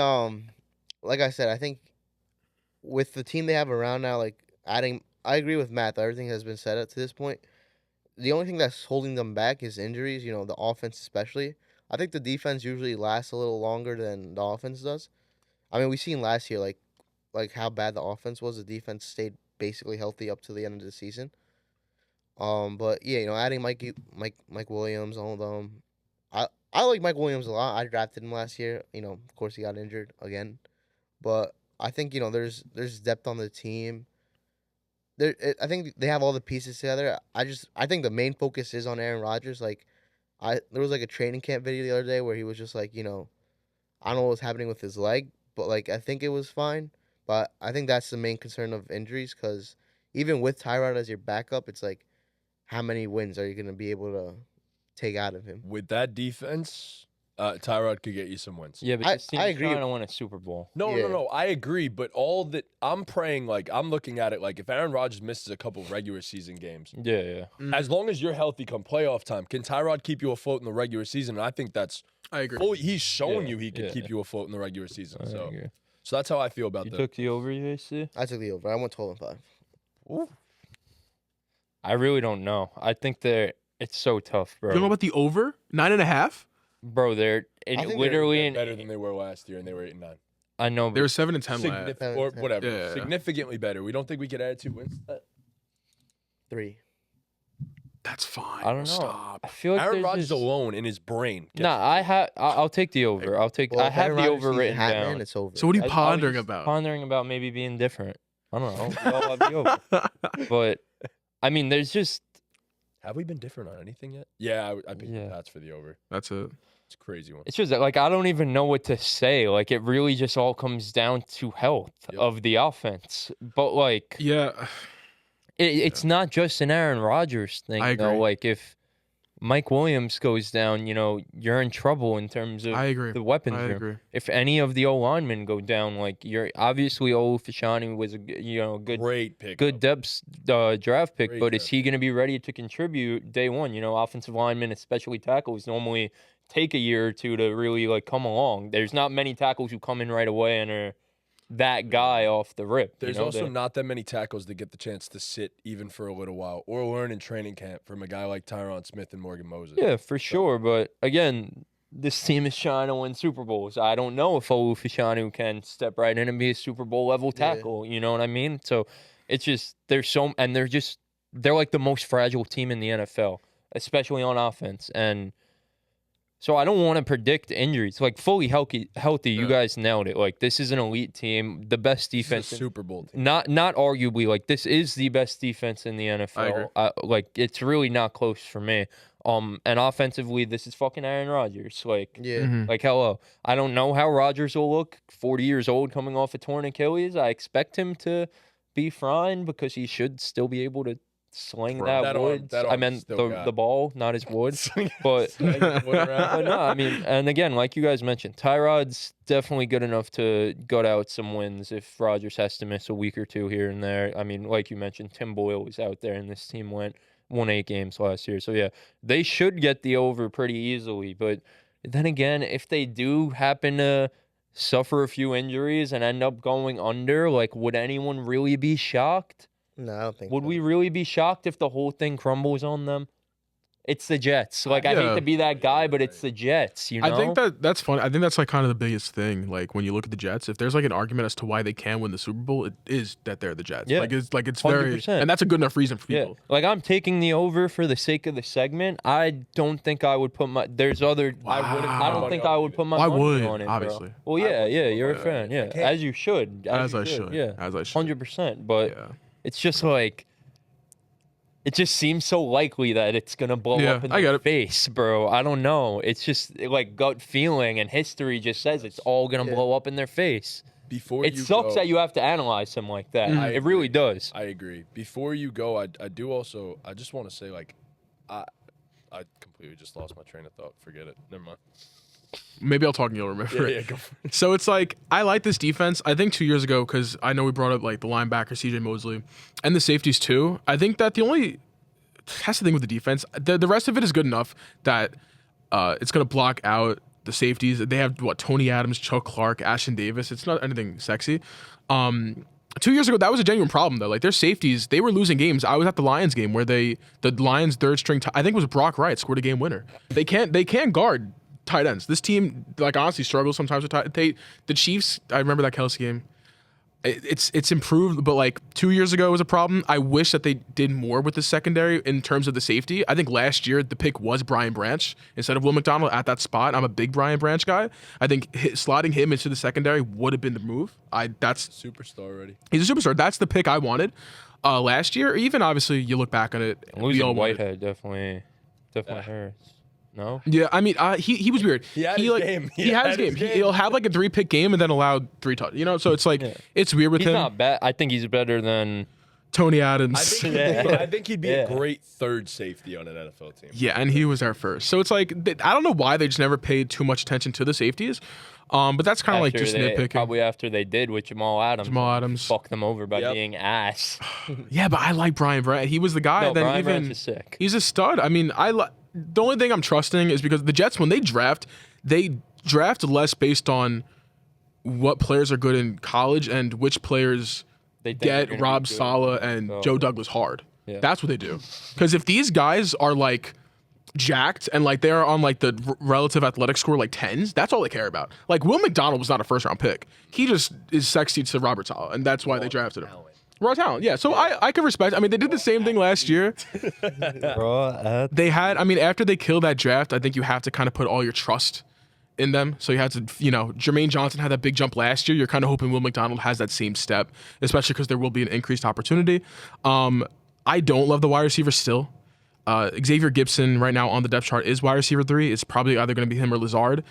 like I said, I think with the team they have around now, like adding, I agree with Matt that everything has been set up to this point. The only thing that's holding them back is injuries, the offense especially. I think the defense usually lasts a little longer than the offense does. I mean, we seen last year like how bad the offense was. The defense stayed basically healthy up to the end of the season. But yeah, adding Mike Williams, all of them. I like Mike Williams a lot. I drafted him last year. Of course he got injured again. But I think there's depth on the team. I think they have all the pieces together. I think the main focus is on Aaron Rodgers. Like, there was like a training camp video the other day where he was just like, I don't know what was happening with his leg, but like I think it was fine. But I think that's the main concern of injuries because even with Tyrod as your backup, it's like, how many wins are you gonna be able to take out of him? With that defense, Tyrod could get you some wins. Yeah, but this team's trying to win a Super Bowl. No, I agree. But all that I'm praying, like I'm looking at it, like if Aaron Rodgers misses a couple regular season games, as long as you're healthy come playoff time, can Tyrod keep you afloat in the regular season? And I think that's. I agree. He's shown you he can keep you afloat in the regular season. So that's how I feel about that. You took the over, JC? I took the over. I went 12-5. Ooh. I really don't know. I think it's so tough, bro. You know about the over? 9.5? Bro, they're literally better than they were last year, and they were 8-9. I know, but they were 7-10 last. Or whatever. Yeah. Significantly better. We don't think we could add 2 wins. 3. That's fine. I don't know. Stop. I feel like Aaron Rodgers alone in his brain. I'll take the over. I have the over written down. It's over. So what are you pondering about? Pondering about maybe being different. I don't know. We all have the over. But I mean, there's just. Have we been different on anything yet? Yeah, I picked the Pats for the over. That's it. It's a crazy one. It's just like I don't even know what to say. Like it really just all comes down to health of the offense. But like, it's not just an Aaron Rodgers thing. I agree. Though. Like if Mike Williams goes down, you're in trouble in terms of the weapons room. Agree. If any of the O linemen go down, like you're obviously Fashanu was a good great pick, good depth draft pick, but draft. Is he going to be ready to contribute day one? Offensive linemen, especially tackles, normally take a year or two to really like come along. There's not many tackles who come in right away and are that guy off the rip. There's also not that many tackles that get the chance to sit even for a little while or learn in training camp from a guy like Tyron Smith and Morgan Moses. Yeah, for sure. But again, this team is trying to win Super Bowls. I don't know if Fashanu can step right in and be a Super Bowl level tackle. You know what I mean? So it's just they're like the most fragile team in the NFL, especially on offense. And So I don't want to predict injuries. Like fully healthy, you guys nailed it. Like this is an elite team, the best defense. Super Bowl team. Not arguably, like this is the best defense in the NFL. Like it's really not close for me. And offensively, this is fucking Aaron Rodgers. Like, like hello. I don't know how Rodgers will look. 40 years old, coming off a torn Achilles. I expect him to be fine because he should still be able to sling that wood. I meant the ball, not his wood. But no, I mean, and again, like you guys mentioned, Tyrod's definitely good enough to gut out some wins if Rodgers has to miss a week or two here and there. I mean, like you mentioned, Tim Boyle was out there and this team won 8 games last year. So yeah, they should get the over pretty easily. But then again, if they do happen to suffer a few injuries and end up going under, like, would anyone really be shocked? No, I don't think Would so. we really be shocked if the whole thing crumbles on them? It's the Jets. Like, I hate to be that guy, but it's the Jets, you know? I think that's fun. I think that's like kind of the biggest thing. Like when you look at the Jets, if there's like an argument as to why they can win the Super Bowl, it is that they're the Jets. Yeah. Like it's very, 100%. and that's a good enough reason for people. Like I'm taking the over for the sake of the segment. I don't think I would put my. There's other. I don't think I would put my money on it. Obviously. Bro. Well, yeah, you're a fan. Yeah, as you should. As I should. Yeah, as I should. 100%. But it's just like. It just seems so likely that it's going to blow up in their face, bro. I don't know. It's just like gut feeling, and history just says it's all going to blow up in their face. It sucks that you have to analyze him like that. It really does. I agree. Before you go, I just want to say, like, I completely just lost my train of thought. Forget it. Never mind. Maybe I'll talk and you'll remember it. Yeah, go for it. So it's like, I like this defense. I think 2 years ago, because I know we brought up like the linebacker, CJ Mosley, and the safeties too. I think that that's the thing with the defense. The rest of it is good enough that it's going to block out the safeties. They have, Tony Adams, Chuck Clark, Ashton Davis. It's not anything sexy. 2 years ago, that was a genuine problem, though. Like, their safeties, they were losing games. I was at the Lions game where the Lions' third string, I think it was Brock Wright, scored a game winner. They can't guard tight ends. This team, like, honestly struggles sometimes with the Chiefs. I remember that Kelsey game. It's improved, but like 2 years ago was a problem. I wish that they did more with the secondary in terms of the safety. I think last year the pick was Brian Branch instead of Will McDonald at that spot. I'm a big Brian Branch guy. I think slotting him into the secondary would have been the move. That's superstar already. He's a superstar. That's the pick I wanted last year. Even obviously you look back on it. Losing Whitehead definitely hurts. No. Yeah, I mean, he was weird. He had his game. He had his game. He'll have like a 3-pick game and then allowed 3 touchdowns. You know, so it's like it's weird with him. He's not bad. I think he's better than Tony Adams. I think he'd be a great third safety on an NFL team. Yeah, and he was our first. So it's like I don't know why they just never paid too much attention to the safeties. But that's kind of like just nitpicking. Probably after they did with Jamal Adams. Jamal Adams fucked them over by being ass. Yeah, but I like Brian Branch. He was the guy. No, Brian Branch is sick. He's a stud. I mean, the only thing I'm trusting is because the Jets, when they draft less based on what players are good in college and which players get Rob Saleh and Joe Douglas hard. Yeah. That's what they do. Because if these guys are like jacked and like they're on like the relative athletic score like 10s, that's all they care about. Like Will McDonald was not a first round pick. He just is sexy to Robert Saleh, and that's why they drafted him. Raw talent, yeah. So I can respect. I mean, they did the same thing last year. They had. I mean, after they killed that draft, I think you have to kind of put all your trust in them. So you had to, Jermaine Johnson had that big jump last year. You're kind of hoping Will McDonald has that same step, especially because there will be an increased opportunity. I don't love the wide receiver still. Xavier Gibson right now on the depth chart is wide receiver 3. It's probably either going to be him or Lazard.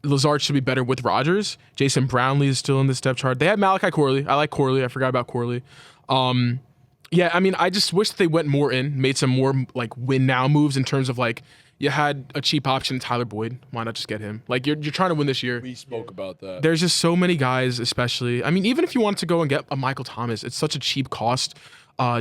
Lazard should be better with Rodgers. Jason Brownlee is still in this depth chart. They had Malachi Corley. I like Corley. I forgot about Corley. Yeah, I mean, I just wish they went more made some more like win now moves in terms of like you had a cheap option, Tyler Boyd. Why not just get him? Like you're trying to win this year. We spoke about that. There's just so many guys, especially. I mean, even if you wanted to go and get a Michael Thomas, it's such a cheap cost.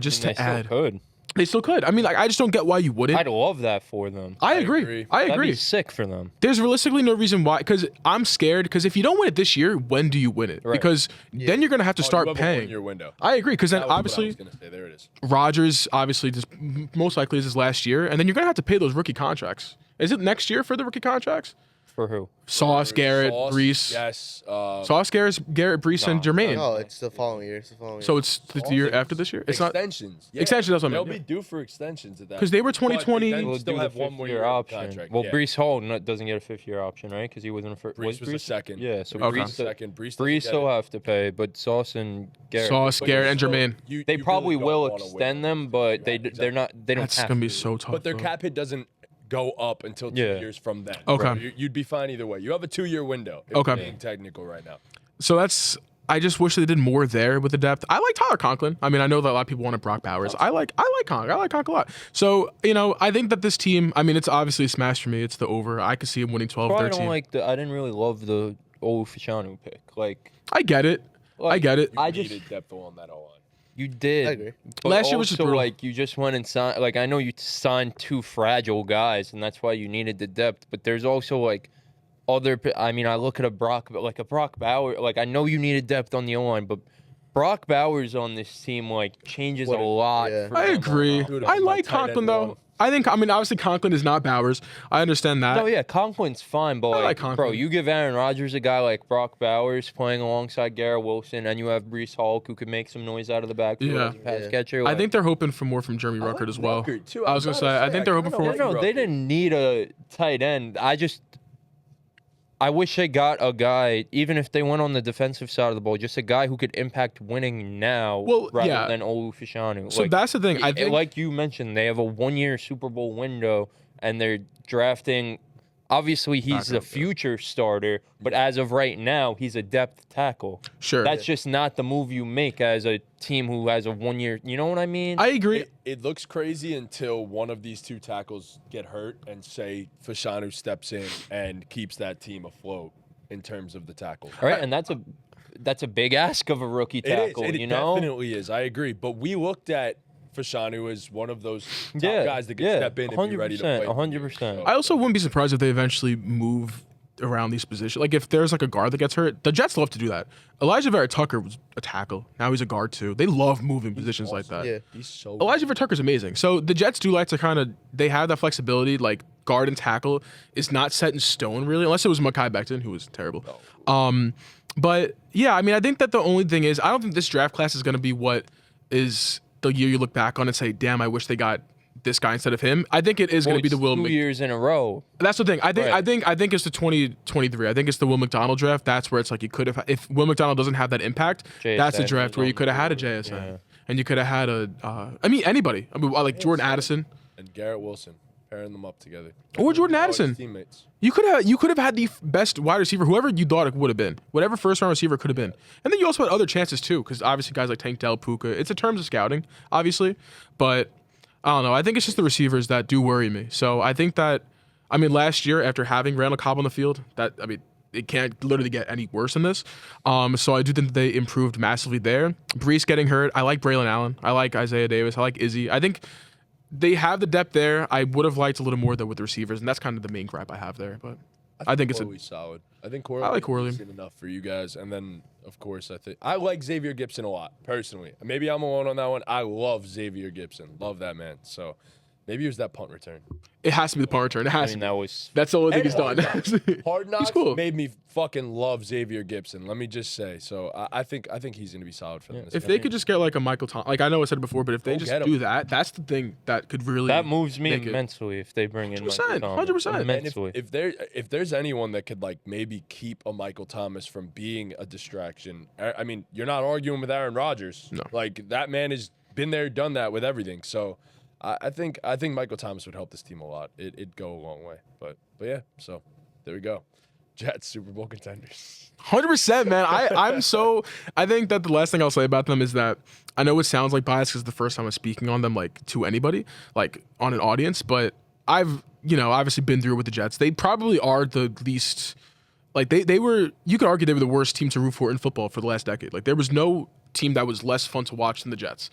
Just to add. They still could. I mean, like, I just don't get why you wouldn't. I'd love that for them. I agree. That'd be sick for them. There's realistically no reason why. Because I'm scared. Because if you don't win it this year, when do you win it? Right. Because then you're going to have to start paying. Your window. I agree. Because then obviously, I was gonna say. There it is. Rodgers obviously just most likely is his last year, and then you're going to have to pay those rookie contracts. Is it next year for the rookie contracts? For who? Sauce, Garrett, Sauce, Brees. Yes. Sauce, Garrett, Brees, and Jermaine. No, it's the following year. It's the following year. So it's the year after this year. It's not extensions. Yeah. extension. That's what I They'll meant. be due for extensions at that. Because they were But they 2020. then We'll still do the have one more 5th-year year of option. contract. Well, yeah. Brees Hall doesn't get a 5th-year option, right? Because he wasn't a Brees was the second. Yeah, so Okay. Brees, Second. Brees Brees doesn't still get it. have to pay, but Sauce and Garrett. Sauce, But Garrett, you and still- Jermaine. They you probably really will don't wanna extend win. them, but Yeah, they're exactly. not. They don't That's have gonna be to. so tough. But their bro. cap hit doesn't go up until 2 Yeah. years from then. Okay. bro. You'd be fine either way. You have a 2-year window. If Okay. we're being technical right now. So that's. I just wish they did more there with the depth. I like Tyler Conklin. I mean, I know that a lot of people wanted Brock Bowers. I like Conk. I like Conk a lot. So, I think that this team, I mean, it's obviously a smash for me. It's the over. I could see him winning 12, Probably 13. don't like I didn't really love the Fashanu pick. Like, I get it. I get it. You I needed just depth on that O-line. you did. I agree. But Last year was just also, brutal. like, you just went and signed. Like, I know you signed 2 fragile guys, and that's why you needed the depth. But there's also like other. I mean, I look at a Brock Bowers. Like, I know you needed depth on the O-line, but Brock Bowers on this team like changes a lot. Yeah. for I them. agree. Dude, I my like tight end Conklin, though. one. I mean, obviously, Conklin is not Bowers. I understand that. No, yeah, Conklin's fine, but I like like, Conklin. bro, you give Aaron Rodgers a guy like Brock Bowers playing alongside Garrett Wilson, and you have Brees Hall who could make some noise out of the backfield Yeah. as a pass Yeah. catcher. I like- think they're hoping for more from Jeremy I like Ruckert as well. Ruckert, too. I was going to say, I think they're hoping for more. No, they didn't need a tight end. I wish they got a guy, even if they went on the defensive side of the ball, just a guy who could impact winning now Well, rather yeah. than Olu Fashanu. So that's the thing. I think like you mentioned, they have a 1-year Super Bowl window, and they're drafting. Obviously, he's the future starter, but as of right now, he's a depth tackle. sure. That's just not the move you make as a team who has a 1-year. You know what I mean? I agree. It looks crazy until one of these 2 tackles get hurt and say Fashanu steps in and keeps that team afloat in terms of the tackle. All right, and that's a big ask of a rookie tackle. It you know, definitely is. I agree. But we looked at Fashanu as one of those top yeah, guys that could yeah, step in and be ready to play. 100%. I also wouldn't be surprised if they eventually move around these positions. Like if there's like a guard that gets hurt, the Jets love to do that. Elijah Vera Tucker was a tackle. Now he's a guard too. They love moving positions like that. Yeah. He's so Elijah Vera Tucker's amazing. So the Jets do like to they have that flexibility. Like guard and tackle is not set in stone really, unless it was Mekhi Becton, who was terrible. But yeah, I mean, I think that the only thing is, I don't think this draft class is going to be what is the year you look back on and say, damn, I wish they got this guy instead of him. I think it is going to be the Will 2 years in a row. That's the thing. I think Right. I think it's the 2023. I think it's the Will McDonald draft. That's where it's like you could have, if Will McDonald doesn't have that impact, that's the JSN draft was where you on could have had a board. JSN Yeah. and you could have had I mean anybody. I mean like Jordan Addison and Garrett Wilson pairing them up together. or Jordan All his Addison. teammates. You could have had the best wide receiver, whoever you thought it would have been, whatever first round receiver could have been, and then you also had other chances too, because obviously guys like Tank Dell, Puka. It's in terms of scouting, obviously, but I don't know. I think it's just the receivers that do worry me. So I think that, I mean, last year after having Randall Cobb on the field, it can't literally get any worse than this. So I do think that they improved massively there. Brees getting hurt. I like Braylon Allen. I like Isaiah Davis. I like Izzy. I think they have the depth there. I would have liked a little more though with the receivers, and that's kind of the main gripe I have there. But I think it's Corley's solid. I think Corley. I like Corley. is enough for you guys, and then of course I like Xavier Gibson a lot personally. Maybe I'm alone on that one. I love Xavier Gibson. Love that man. So maybe it was that punt return. it has to be the punt return. It has I to mean, be. that was That's the only thing And he's done. Hard Knocks He's cool. made me fucking love Xavier Gibson. Let me just say. So I think he's gonna be solid for them. If they could just get like a Michael Thomas, like I know I said it before, but if they Go just get him. do that, that's the thing that could really that moves me make it. immensely if they bring in 100%, 100%. And immensely. if there's anyone that could like maybe keep a Michael Thomas from being a distraction, I mean, you're not arguing with Aaron Rodgers. No. Like that man has been there, done that with everything. So I think Michael Thomas would help this team a lot. It'd go a long way. But yeah, so there we go. Jets Super Bowl contenders. 100%, man. I think that the last thing I'll say about them is that I know it sounds like bias because it's the first time I'm speaking on them like to anybody, like on an audience, but I've, obviously been through it with the Jets. They probably are the least, like they were, you could argue they were the worst team to root for in football for the last decade. Like there was no team that was less fun to watch than the Jets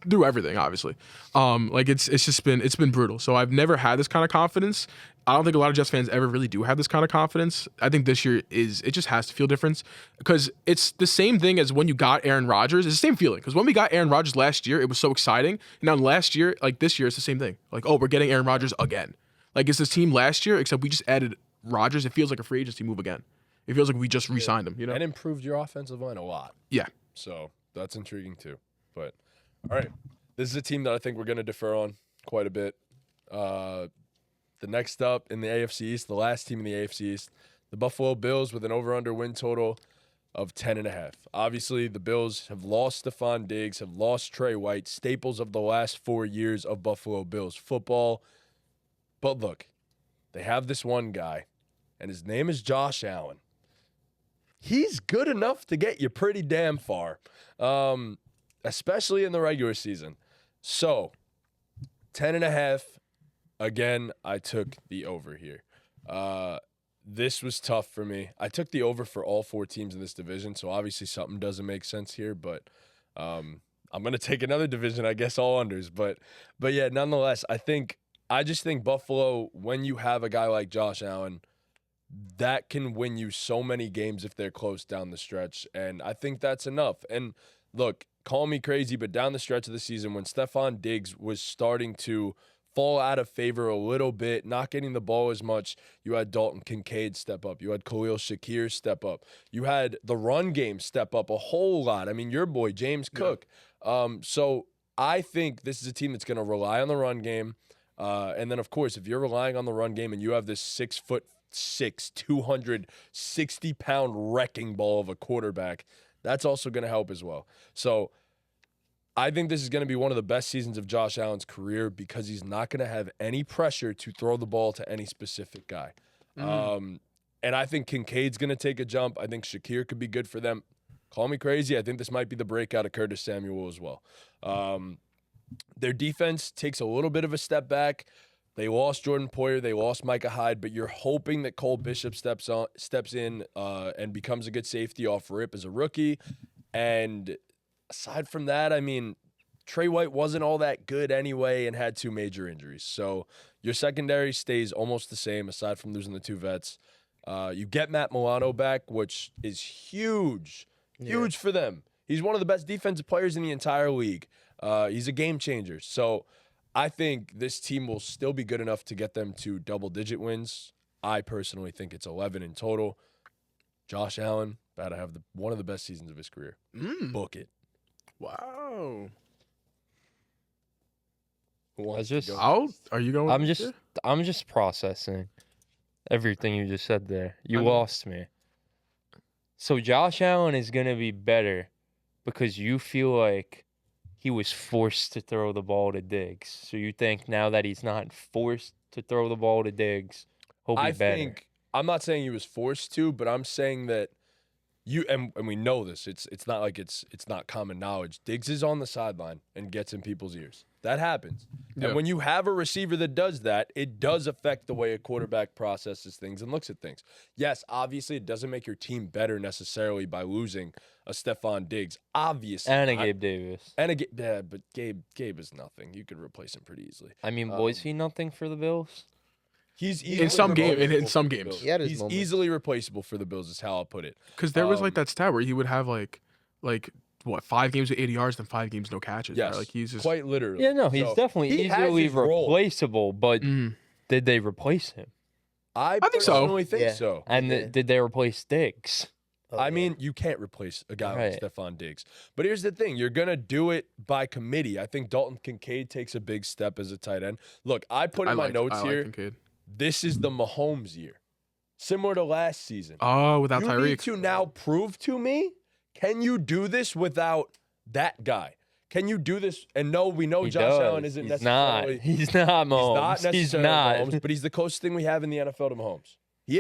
through everything, obviously. Like it's been brutal. So I've never had this kind of confidence. I don't think a lot of Jets fans ever really do have this kind of confidence. I think this year it just has to feel different because it's the same thing as when you got Aaron Rodgers. It's the same feeling because when we got Aaron Rodgers last year, it was so exciting. Now last year, like this year, it's the same thing. Like, oh, we're getting Aaron Rodgers again. Like it's this team last year, except we just added Rodgers, it feels like a free agency move again. It feels like we just re-signed him, you know? And improved your offensive line a lot. Yeah. So that's intriguing too. But all right, this is a team that I think we're going to defer on quite a bit. The next up in the AFC East, the last team in the AFC East, the Buffalo Bills with an over/under win total of 10.5. Obviously, the Bills have lost Stephon Diggs, have lost Trey White, staples of the last 4 years of Buffalo Bills football. But look, they have this one guy, and his name is Josh Allen. He's good enough to get you pretty damn far, especially in the regular season. So, 10.5. Again, I took the over here. This was tough for me. I took the over for all 4 teams in this division, so obviously something doesn't make sense here, but I'm going to take another division, I guess all unders. But yeah, nonetheless, I just think Buffalo, when you have a guy like Josh Allen, that can win you so many games if they're close down the stretch, and I think that's enough. And look, call me crazy, but down the stretch of the season when Stephon Diggs was starting to fall out of favor a little bit, not getting the ball as much, you had Dalton Kincaid step up. You had Khalil Shakir step up. You had the run game step up a whole lot. I mean, your boy, James Cook. So I think this is a team that's going to rely on the run game. And then, of course, if you're relying on the run game and you have this 6'6", 260-pound wrecking ball of a quarterback, that's also going to help as well. So I think this is going to be one of the best seasons of Josh Allen's career because he's not going to have any pressure to throw the ball to any specific guy. And I think Kincaid's going to take a jump. I think Shakir could be good for them. Call me crazy. I think this might be the breakout of Curtis Samuel as well. Their defense takes a little bit of a step back. They lost Jordan Poyer. They lost Micah Hyde, but you're hoping that Cole Bishop steps in and becomes a good safety off rip as a rookie. And aside from that, I mean, Trey White wasn't all that good anyway and had 2 major injuries. So your secondary stays almost the same aside from losing the 2 vets. You get Matt Milano back, which is huge for them. He's one of the best defensive players in the entire league. He's a game changer. So I think this team will still be good enough to get them to double-digit wins. I personally think it's 11 in total. Josh Allen, about to have one of the best seasons of his career. Book it. Wow. Who I just, Are you going? I'm just processing everything you just said there. You lost me. So Josh Allen is going to be better because you feel like he was forced to throw the ball to Diggs. So you think now that he's not forced to throw the ball to Diggs, he'll be better. I'm not saying he was forced to, but I'm saying that and we know this. It's not like it's not common knowledge. Diggs is on the sideline and gets in people's ears. That happens. Yeah. And when you have a receiver that does that, it does affect the way a quarterback processes things and looks at things. Yes, obviously it doesn't make your team better necessarily by losing a Stephon Diggs. Obviously. And a Gabe Davis. But Gabe is nothing. You could replace him pretty easily. I mean, was he nothing for the Bills? He's in some games. He's easily replaceable for the Bills is how I'll put it. Because there was like that stat where he would have like what 5 games with 80 yards, then 5 games no catches. Yes, right? Like he's just quite literally. Yeah, no, he's definitely easily replaceable. But did they replace him? I think so. And did they replace Diggs? I mean, you can't replace a guy like Stephon Diggs. But here's the thing. You're going to do it by committee. I think Dalton Kincaid takes a big step as a tight end. Look, I put in my notes here, this is the Mahomes year. Similar to last season. Oh, without Tyreek. You need to now prove to me, can you do this without that guy? Can you do this? And no, we know Josh Allen isn't necessarily. He's not Mahomes. He's not Mahomes, but he's the closest thing we have in the NFL to Mahomes. He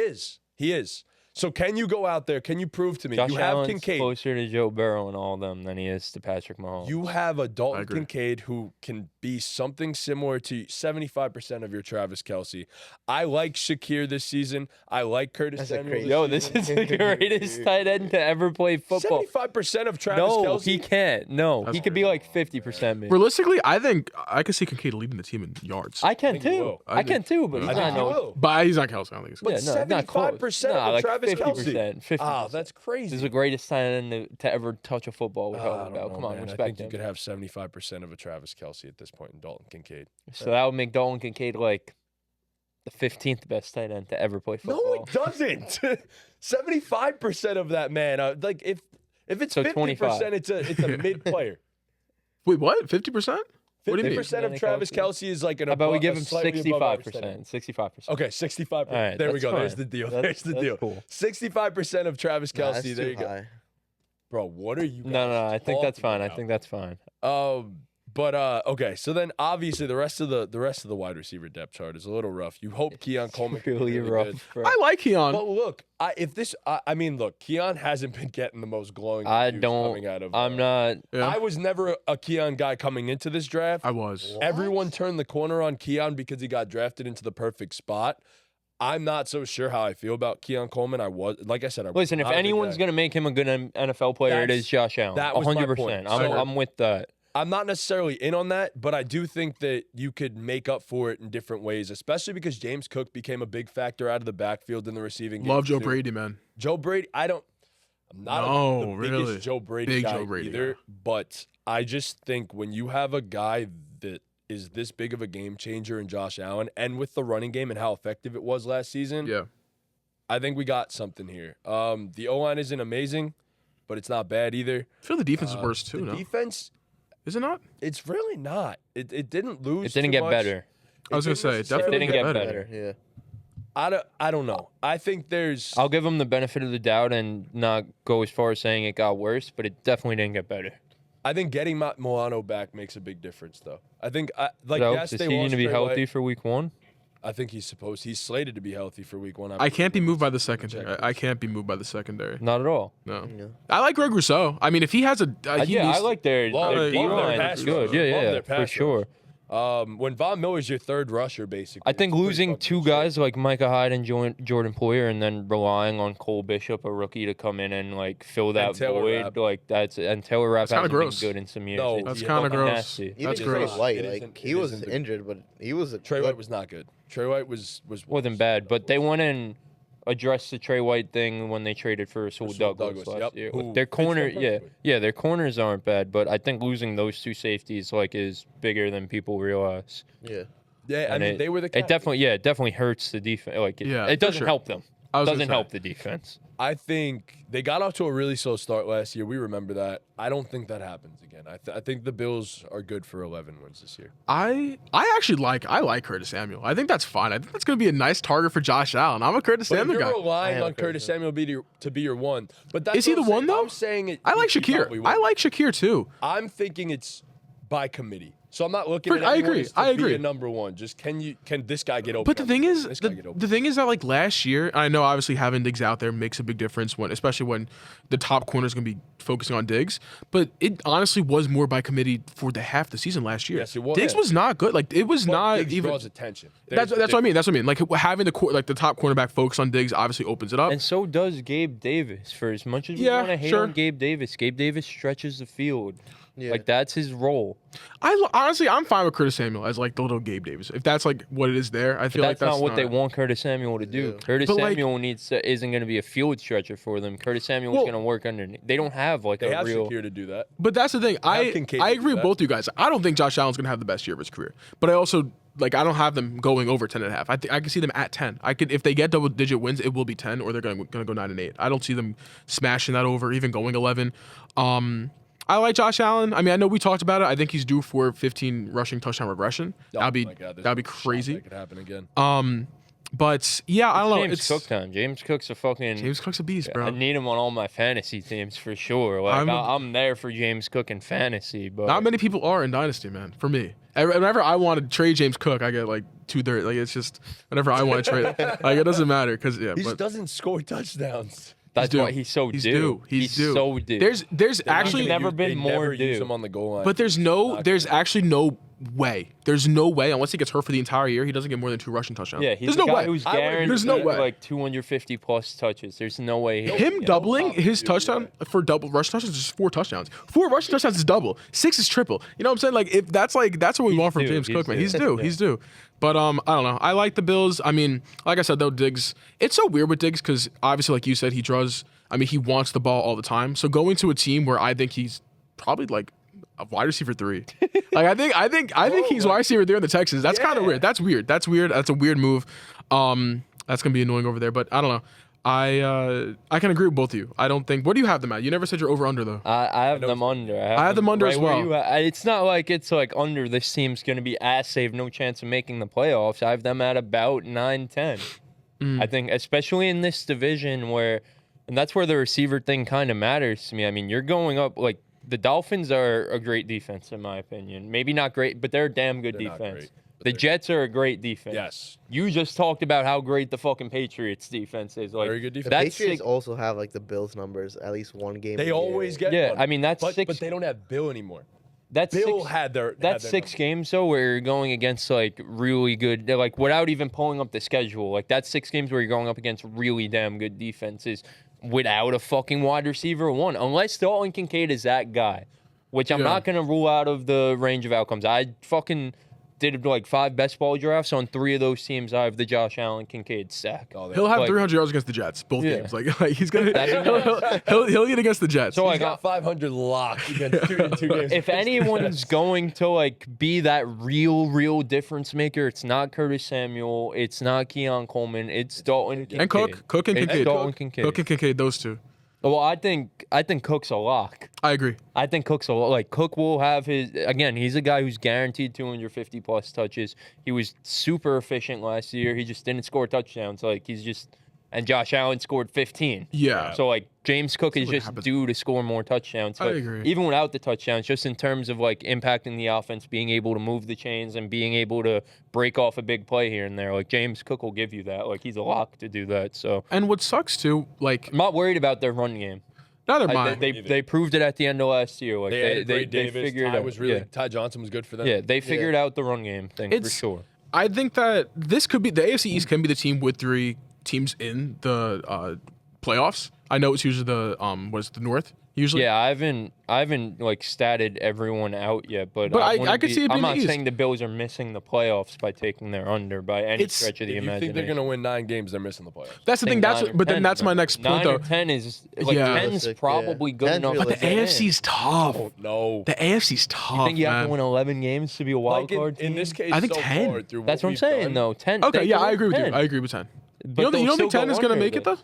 is. So can you go out there? Can you prove to me? Josh you have Allen's Kincaid closer to Joe Burrow and all of them than he is to Patrick Mahomes. You have a Dalton Kincaid who can be something similar to 75% of your Travis Kelce. I like Shakir this season. I like Curtis Samuel. This is the greatest tight end to ever play football. 75% of Travis Kelce? No, he can't. No, he could be like 50% maybe. Realistically, I think I could see Kincaid leading the team in yards. I can too. I can too, but he's not Kelce. I don't think but 75% of Travis 50%. 50%. That's crazy. This is the greatest tight end to ever touch a football. We're talking about. Come on, respect him. I think you could have 75% of a Travis Kelce at this point in Dalton Kincaid. So that would make Dalton Kincaid like the 15th best tight end to ever play football. No, it doesn't. 75% of that, man. Like if it's So 50%, 25. it's a mid player. Wait, what? 50%? What do you mean? 50% of Travis Kelce is like an. How about we give him slightly above average tight 65%? end. 65%. Okay, 65%. All right, there we that's go. fine. There's the deal. That's There's the deal. cool. 65% of Travis Nah, Kelce. that's There too you go. high. Bro, what are you guys No, I think that's talking fine. I about? think that's fine. But okay, so then obviously the rest of the wide receiver depth chart is a little rough. You hope Keon Coleman can be Really really rough. good. Bro. I like Keon. But look, I mean, look, Keon hasn't been getting the most glowing. I reviews coming don't. out of. I'm not. Yeah. I was never a Keon guy coming into this draft. I was. Everyone turned the corner on Keon because he got drafted into the perfect spot. I'm not so sure how I feel about Keon Coleman. Like I said, Listen, if anyone's gonna make him a good NFL player, it is Josh Allen. that was my 100%. point. I'm with that. I'm not necessarily in on that, but I do think that you could make up for it in different ways, especially because James Cook became a big factor out of the backfield in the receiving game. Love Joe too. Brady, man. Joe Brady, I'm not No, the biggest really. Joe Brady Big guy Joe Brady, either, yeah. but I just think when you have a guy that is this big of a game changer in Josh Allen, and with the running game and how effective it was last season, Yeah. I think we got something here. The O-line isn't amazing, but it's not bad either. I feel the defense is worse too, The no? defense, Is it not? it's really not. It didn't lose. It didn't too get much. better. I was gonna say, it definitely didn't get better. Yeah. I don't know. I think there's. I'll give him the benefit of the doubt and not go as far as saying it got worse, but it definitely didn't get better. I think getting Matt Milano back makes a big difference, though. I think like So, yes, is they he going lost to be Trey healthy White. for week 1? I think he's slated to be healthy for week 1. I can't be moved by the secondary. I can't be moved by the secondary. Not at all. No. Yeah. I like Greg Rousseau. I mean, if he has a, he Yeah, needs, I like their Love their D-line. pass It's good. rush. Yeah, Love yeah, their for pass sure. rush. When Von Miller's your third rusher, basically. I think it's pretty losing fucking two shit. guys like Micah Hyde and Jordan Poyer, and then relying on Cole Bishop, a rookie, to come in and like fill that Taylor void, Rapp. like and Taylor Rapp kinda hasn't been gross. good in some years. No, It's That's yeah, kind of fucking gross. nasty. Even That's Trey gross. White, It like isn't- he it was isn't the- injured, but he was a Trey good- White was not good. Trey White was Wasn't bad, but they went and addressed the Trey White thing when they traded for Rasul Douglas last yep, year. who Their fits them corner, perfectly. yeah, their corners aren't bad, but I think losing those two safeties like is bigger than people realize. Yeah. Yeah, I And mean they were the. It definitely hurts the defense. Like Yeah, it for doesn't sure. help them. I was gonna Doesn't say. help the defense. I think they got off to a really slow start last year. We remember that. I don't think that happens again. I think the Bills are good for 11 wins this year. I actually like Curtis Samuel. I think that's fine. I think that's gonna be a nice target for Josh Allen. I'm a Curtis But if Samuel you're guy. relying I am on a Curtis Curtis Samuel to be your one, but that's Is he what the I'm one, saying. though? I'm saying it. I like he probably Shakir. won't. I like Shakir too. I'm thinking it's by committee. So I'm not looking at I anyone agree. as to I be agree. a number one. Just can this guy get open? But the thing is, This guy get open. the thing is that like last year, I know obviously having Diggs out there makes a big difference especially when the top corner is going to be focusing on Diggs. But it honestly was more by committee for the half the season last year. Yes, it was. Diggs was not good. Like it was But not Diggs even. draws attention. That's what I mean. That's what I mean. Like having the top cornerback focus on Diggs obviously opens it up. And so does Gabe Davis. For as much as we Yeah, want to hate sure. on Gabe Davis stretches the field. Yeah. Like that's his role. Honestly, I'm fine with Curtis Samuel as like the little Gabe Davis. If that's like what it is there, I feel That's, like that's not what they want Curtis Samuel to do. Yeah. Curtis But, like- Samuel isn't going to be a field stretcher for them. Curtis Samuel's Well- going to work underneath. They don't have like They a have real. Shakir to do that. But that's the thing. I Kincaid I do agree with that. both you guys. I don't think Josh Allen's gonna have the best year of his career. But I also like I don't have them going over 10.5. I can see them at 10. I could if they get double digit wins, it will be 10 or they're gonna go 9-8. I don't see them smashing that over, even going 11. I like Josh Allen. I mean, I know we talked about it. I think he's due for 15 rushing touchdown regression. Oh that'd be my God, there's that'd be no shot crazy. That could happen again. But yeah, I don't know. James It's Cook time. James Cook's a fucking. James Cook's a beast, bro. I need him on all my fantasy teams for sure. Like I'm there for James Cook in fantasy, but Not many people are in Dynasty, man. For me, whenever I want to trade James Cook, I get like 2/3. Like it's just whenever I want to trade, like it doesn't matter because yeah. He but just doesn't score touchdowns. that's due. why he's so He's due. due. He's due. so due. There's actually never been they more never use due. him on the goal line. But there's actually no way. There's no way unless he gets hurt for the entire year, he doesn't get more than 2 rushing touchdowns. yeah, he's there's a no guy way. who's I would- guaranteed There's no way. like 250 plus touches. There's no way. Him Yeah, doubling probably his do, touchdown for double rush touchdowns is just 4 touchdowns. 4 rushing touchdowns is double. 6 is triple. You know what I'm saying? Like if that's what we want from due. James He's Cook, man. due. He's due. He's due. But I don't know. I like the Bills. I mean, like I said though, Diggs. It's so weird with Diggs because obviously, like you said, he draws. I mean, he wants the ball all the time. So going to a team where I think he's probably like a wide receiver 3. Like I think he's wide receiver 3 on the Texans. That's kind of Yeah. weird. That's weird. That's a weird move. That's gonna be annoying over there, but I don't know. I can agree with both of you. I don't think. What do you have them at? You never said you're over under though. I have them under. I have them under as where well. It's not like it's like under. This team's going to be ass safe, no chance of making the playoffs. I have them at about 9-10. I think, especially in this division and that's where the receiver thing kind of matters to me. I mean, you're going up like the Dolphins are a great defense in my opinion. Maybe not great, but they're a damn good defense. The Jets are a great defense. Yes. You just talked about how great the fucking Patriots defense is. Like, Very good defense. The Patriots also have like the Bills numbers at least one game. They a always year. get Yeah, one. I mean, that's but, 6. But they don't have Bill anymore. That's Bill 6, had their. That's had their 6 games though, where you're going against like really good, like without even pulling up the schedule. Like that's 6 games where you're going up against really damn good defenses without a fucking wide receiver one, unless Dalton Kincaid is that guy, which I'm not gonna rule out of the range of outcomes. I fucking did like 5 best ball drafts on 3 of those teams. I have the Josh Allen Kincaid stack. He'll have 300 yards against the Jets, both games. Like he's gonna he'll get against the Jets. So He's got 500 locked against 2 games. If anyone's going to like be that real difference maker, it's not Curtis Samuel, it's not Keon Coleman, it's Dalton Kincaid. And Cook and It's Kincaid. Dalton Kincaid. Cook and Kincaid, those two. Well, I think Cook's a lock. I agree. I think Cook's Cook will have his again. He's a guy who's guaranteed 250 plus touches. He was super efficient last year. He just didn't score touchdowns. And Josh Allen scored 15. Yeah. So James Cook is just due to score more touchdowns. But I agree. even without the touchdowns, just in terms of impacting the offense, being able to move the chains and being able to break off a big play here and there, James Cook will give you that. He's a lock to do that. So And what sucks too, I'm not worried about their run game. neither mind. They proved it at the end of last year. They figured Ty out. was really Ty Johnson was good for them. Yeah, they figured out the run game thing for sure. I think that this could be the AFC East can be the team with 3 teams in the playoffs. I know it's usually the the North usually. Yeah, I haven't statted everyone out yet, but I could see it being I'm not the East. saying the Bills are missing the playoffs by taking their under by any It's- stretch of the If you think imagination. they're gonna win 9 games, they're missing the playoffs. That's the thing. That's my next point 9 or though. 10 is Yeah. 10's probably good 10's enough. But the to get in. AFC's tough. No. The AFC's tough. I think you have man. to win 11 games to be a wild card team. in this case, I think so 10. far, through That's what I'm we've saying, done, though. 10. Okay, they yeah, can I win agree with 10. you. I agree with 10. But You don't they'll think still 10 is go gonna under, make it though?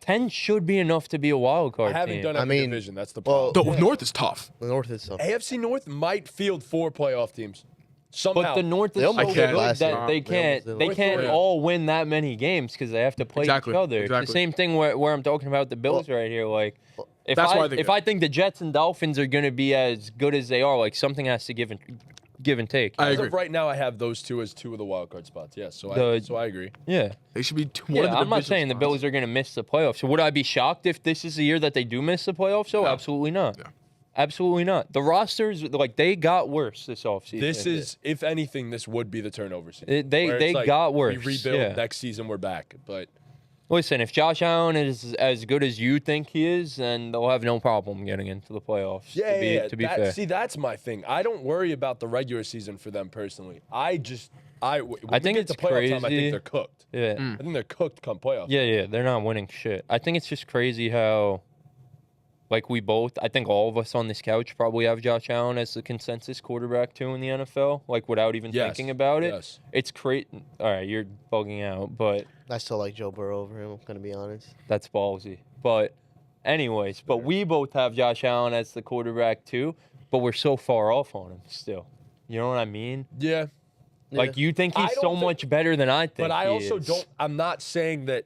10 should be enough to be a wild card I haven't team. done I every mean, division. That's the well, problem. The North is tough. The North is tough. AFC North might field 4 playoff teams. Somehow. But the North is They so almost did good last that year. they They almost did can't last year. all win that many games because they have to play Exactly, each other. It's exactly. the same thing where I'm talking about the Bills right here. If That's why I think if I think the Jets and Dolphins are going to be as good as they are, something has to give and take. I As agree. of right now, I have those 2 as 2 of the wild card spots. Yes, so I agree. Yeah. They should be one of the I'm not division saying the spots. Bills are going to miss the playoffs. So would I be shocked if this is the year that they do miss the playoffs? So absolutely not. No. Absolutely not. The rosters, they got worse this offseason. This is, if anything, this would be the turnover season. They where it's got worse. We rebuild yeah. next season. We're back, but Listen, if Josh Allen is as good as you think he is, then they'll have no problem getting into the playoffs. To be fair. See, that's my thing. I don't worry about the regular season for them personally. When we think get to it's playoff time, I crazy. think they're cooked. Yeah. I think they're cooked come playoff. Yeah, they're not winning shit. I think it's just crazy how, I think all of us on this couch probably have Josh Allen as the consensus quarterback too in the NFL, without even Yes, thinking about it. yes. It's crazy. All right, you're bugging out, but I still like Joe Burrow over him. I'm gonna be honest. that's ballsy. But anyways, we both have Josh Allen as the quarterback too, but we're so far off on him still. You know what I mean? Yeah. You think I he's don't so think- much better than I think. But I he also is. don't. I'm not saying that.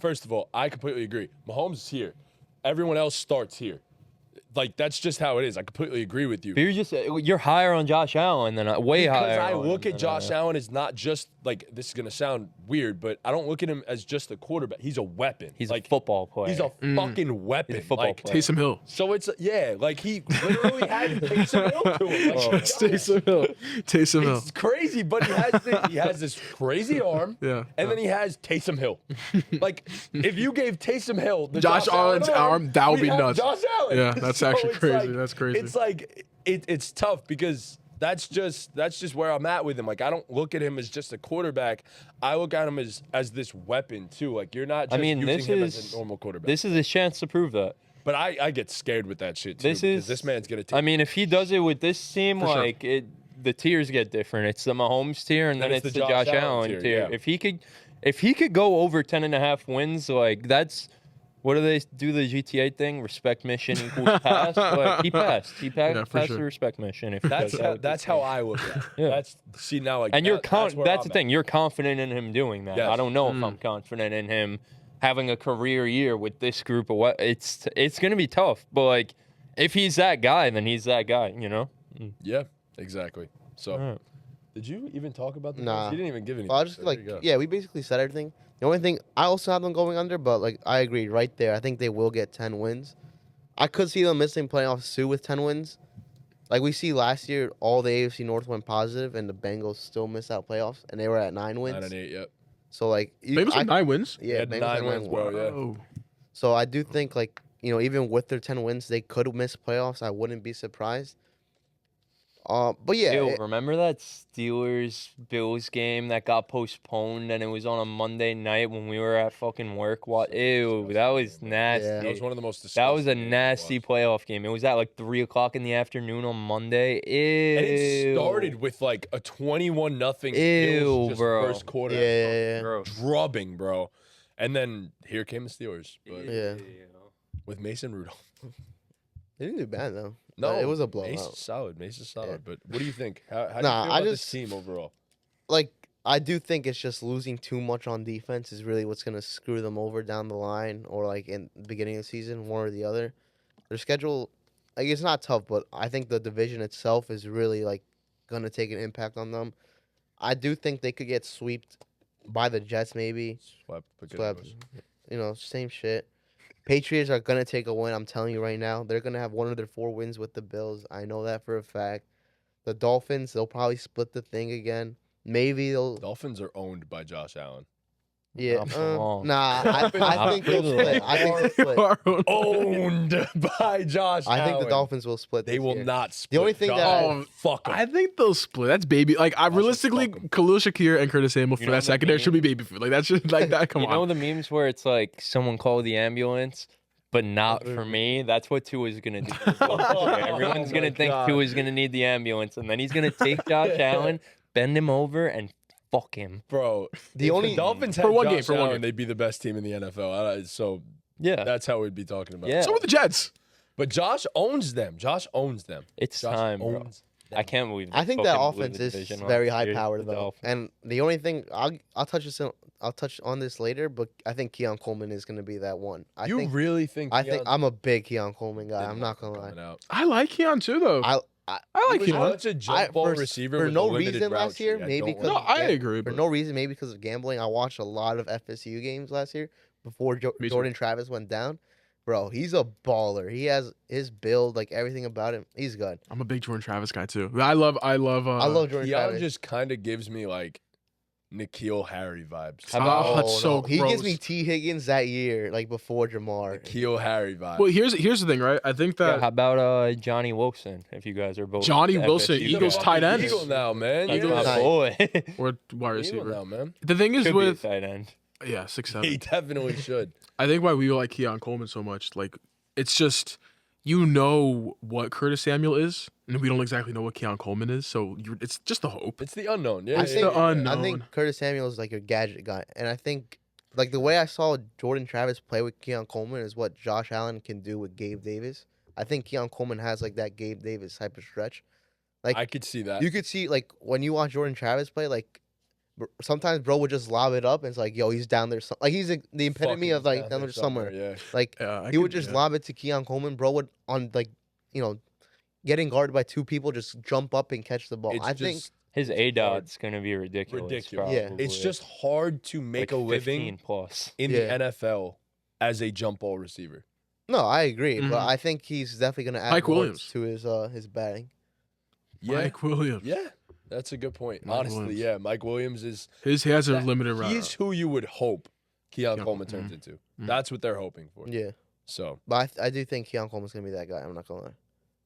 First of all, I completely agree. Mahomes is here. Everyone else starts here. That's just how it is. I completely agree with you. But you're higher on Josh Allen than way Because higher. I on look him at than I Josh am. Allen as not just this is gonna sound weird, but I don't look at him as just a quarterback. He's a weapon. He's a football player. He's a fucking weapon. He's a football player. Taysom Hill. So it's he literally had Taysom Hill to him. Taysom Hill. Taysom Hill. It's crazy, but he has this crazy arm. Yeah. And then he has Taysom Hill. If you gave Taysom Hill the Josh Allen's arm, that would we'd be have nuts. Josh Allen. Yeah, that's actually it's crazy. That's crazy. It's it's tough because that's just where I'm at with him. I don't look at him as just a quarterback. I look at him as this weapon too. You're not just using him as a normal quarterback. This is a chance to prove that. But I get scared with that shit too. This man's gonna take. I mean, if he does it with this team, For sure. the tiers get different. It's the Mahomes tier, and then it's the Josh Allen tier. Yeah. if he could go over 10.5 wins, like that's what do they do the GTA thing? Respect mission equals pass. Like he passed. He Yeah, for passed sure. the respect mission. If he does that. That's how I look at it. Yeah. That's see now like And that's where that's I'm the thing. You're confident in him doing that. Yes. I don't know if I'm confident in him having a career year with this group of what it's gonna be tough. But like if he's that guy, then he's that guy, you know? Yeah, exactly. So Alright. did you even talk about the Nah. You didn't even give anything. Well, I just so like there you go. yeah, we basically said everything. The only thing I also have them going under, but like I agree right there. I think they will get 10 wins. I could see them missing playoffs too with 10 wins. Like we see last year, all the AFC North went positive, and the Bengals still missed out playoffs, and they were at 9 wins. 9 and 8, yep. So like, Bengals had 9 wins. yeah, had Bengals 9 had wins, bro. Yeah. Oh. So I do think like even with their 10 wins, they could miss playoffs. I wouldn't be surprised. But yeah, Ew, remember that Steelers Bills game that got postponed and it was on a Monday night when we were at fucking work? What? Ew, that was nasty. Yeah. That was one of the most That was a disgusting games to nasty watch. playoff game. It was at like 3:00 in the afternoon on Monday. Ew. And it started with like a 21-0 Ew, just bro. first quarter. yeah. Bro. Drubbing, bro. And then here came the Steelers, but Yeah. with Mason Rudolph. They didn't do bad though. No, It was a Mace blowout. is solid. Mace is solid. Yeah. But what do you think? How do you Nah, feel I about this just- team overall? Like I do think it's just losing too much on defense is really what's gonna screw them over down the line, or like in the beginning of the season, one or the other. Their schedule, like it's not tough, but I think the division itself is really like gonna take an impact on them. I do think they could get swept by the Jets, maybe. Swept. Swept. Same shit. Patriots are gonna take a win. I'm telling you right now, they're gonna have one of their 4 wins with the Bills. I know that for a fact. The Dolphins, they'll probably split the thing again. Maybe they'll. Dolphins are owned by Josh Allen. Yeah. Not for long. Nah, I think they'll split. I think they'll split. Owned by Josh I think Allen. the Dolphins will split. They this will year. not split. only thing Josh that I- Allen, fuck 'em. I think they'll split. That's baby. Like I should realistically, fuck 'em. Khalil Shakir and Curtis Samuel for know that the secondary meme? should be baby food. Like that should like that. Come You on. know the memes where it's like someone called the ambulance, but not for me. That's what Tua's gonna do. Everyone's Oh gonna my think God. Tua's gonna need the ambulance, and then he's gonna take Josh Allen, bend him over, and fuck him. Bro, The if only- the Dolphins had For one Josh game, for one Allen, game. they'd be the best team in the NFL. So Yeah, that's how we'd be talking about. Yeah. So with the Jets. But Josh owns them. Josh owns them. it's Josh time, bro. owns them. I can't believe. I they think that fucking blew offense the is division very last high year, powered the though. Dolphins. And the only thing I'll touch on this later, but I think Keon Coleman is gonna be that one. I You think really think? I think Keon I'm a big Keon Coleman guy. didn't I'm not have gonna lie. coming out? I like Keon too though. I I like He was Keon. such a jump ball receiver for with no a limited reason route last year, tree. I maybe don't because No, like I yeah, agree. for But no reason, maybe because of gambling. I watched a lot of FSU games last year before Me too. Jordan Travis went down. Bro, he's a baller. He has his build, like everything about him. He's good. I'm a big Jordan Travis guy too. I love. I love Jordan Keon Travis. just kind of gives me like Nikhil Harry vibes. How about- Oh, that's so He gives gross. me T. Higgins that year, like before Jamar. Nikhil Harry vibes. Well, here's the thing, right? I think Yeah, that how about Johnny Wilson? If you guys are both Johnny Wilson, FSU Eagles guys. tight ends. Eagle now, man. That's You're my Nice. boy. or wide Eagle receiver. now, man. The thing is Could be a with tight end. yeah 6'7". He definitely should. I think why we like Keon Coleman so much, like it's just you know what Curtis Samuel is, and we don't exactly know what Keon Coleman is, so it's just the hope. It's the unknown. Yeah, I yeah, think, the yeah, yeah. unknown. I think Curtis Samuel is like a gadget guy, and I think like the way I saw Jordan Travis play with Keon Coleman is what Josh Allen can do with Gabe Davis. I think Keon Coleman has like that Gabe Davis type of stretch. Like I could see that. you could see like when you watch Jordan Travis play, like sometimes bro would just lob it up and it's like, yo, he's down there. Like he's the epitome Fucking of like down there somewhere. Yeah. Like Yeah, he would just lob it to Keon Coleman. Bro would on like getting guarded by 2 people, just jump up and catch the ball. It's I think just His ADOT's gonna be ridiculous. ridiculous. Yeah. probably. It's just hard to make like a living 15 plus. in Yeah. the NFL as a jump ball receiver. no, I agree, but Mhm. I think he's definitely gonna add Mike more Williams. to his batting. Yeah. Mike Williams. Yeah. That's a good point. Mike Honestly, Williams. yeah. Mike Williams is He has a that- limited route. he's who you would hope Keon Keon Coleman Coleman. turns into. Mhm. That's what they're hoping for. Yeah, So but I do think Keon Coleman's gonna be that guy. I'm not gonna lie.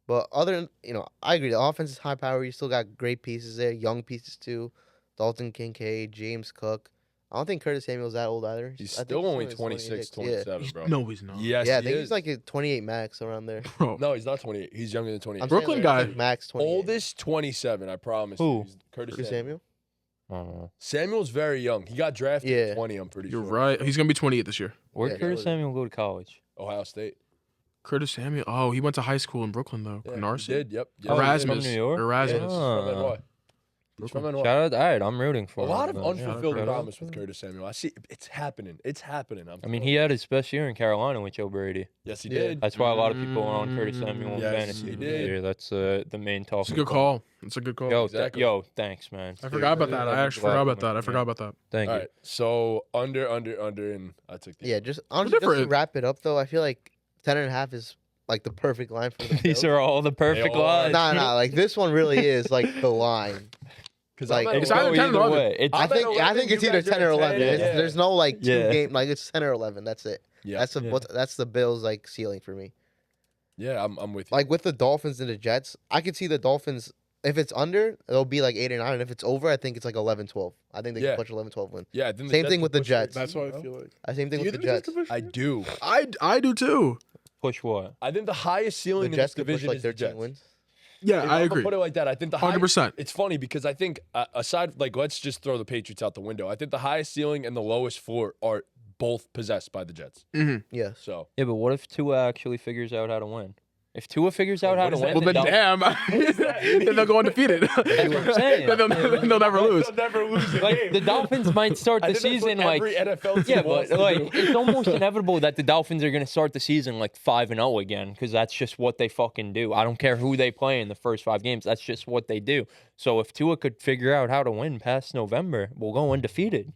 But other than I agree. The offense is high power. You still got great pieces there, young pieces too. Dalton Kincaid, James Cook. I don't think Curtis Samuel's that old either. he's I think still only in his 26, 26. 27, bro. No, he's not. Yes, Yeah, I he think is. he's like a 28 max around there. Bro. No, he's not 28. He's younger than 28. I'm Brooklyn saying, like, guy. max 28. Oldest 27, I promise. Who? You. He's Curtis Curtis Samuel. Samuel. I don't know. Samuel's very young. He got drafted Yeah. at 20, I'm pretty You're sure. right. He's gonna be 28 this year. Where Yeah, did Curtis that was- Samuel go to college? Ohio State. Curtis Samuel. Oh, he went to high school in Brooklyn though. Yeah, Canarsie. he did, yep. Oh, he's Erasmus. from New York? Erasmus. Yeah, he's Ah. from NY. He's from NY. Shout out. All right, I'm rooting for A him. lot of man. unfulfilled Shout out. promise with Curtis Samuel. I see it's happening. It's happening. I mean, he had his best year in Carolina with Joe Brady. Yes, he Yeah. did. That's why a lot of people are on Curtis Samuel in Yes, fantasy he this did. year. That's the main talk. It's a good call. It's a good call. Yo, Exactly. yo, thanks, man. I forgot about that. I actually forgot about that. I Yeah. forgot about that. Thank All you. right. So under, and I took the Yeah, just honestly, just to different. wrap it up though, I feel like 10.5 is like the perfect line for the These Bills. are all the perfect all are. lines. Nah, like this one really is like the line. because like, It It's can either go 10 or either 11. way. I I'm at think 11, it's you either guys are 10 or at 11. 10, yeah. There's no like two Yeah. game, like it's 10 or 11. That's it. Yeah. That's the Bills like ceiling for me. Yeah, I'm with you. Like with the Dolphins and the Jets, I could see the Dolphins. If it's under, it'll be like 8 or 9. And if it's over, I think it's like 11-12. I think they Yeah. can push 11-12 win. Yeah, I think Same Jets thing could with the push Jets. 13, That's what I bro. feel like. Same thing Do you with the think Jets. they could push I do. I do too. Push what? I think the highest The ceiling in Jets this could push division like is the 13 Jets. wins. Yeah, If I I'm gonna agree. Put it like that. I think the 100%. It's funny because I think aside, like, let's just throw the Patriots out the window. I think the highest ceiling and the lowest floor are both possessed by the Jets. Yes. So Yeah, but what if Tua actually figures out how to win? If Tua figures out how what to is win, that? Well, then damn. Then they'll go undefeated. That's what I'm saying. then they'll never lose. never lose a Like the Dolphins might start the season like every NFL team yeah, wants but to like do. it's almost inevitable that the Dolphins are going to start the season like 5-0 again because that's just what they fucking do. I don't care who they play in the first 5 games. That's just what they do. So if Tua could figure out how to win past November, we'll go undefeated.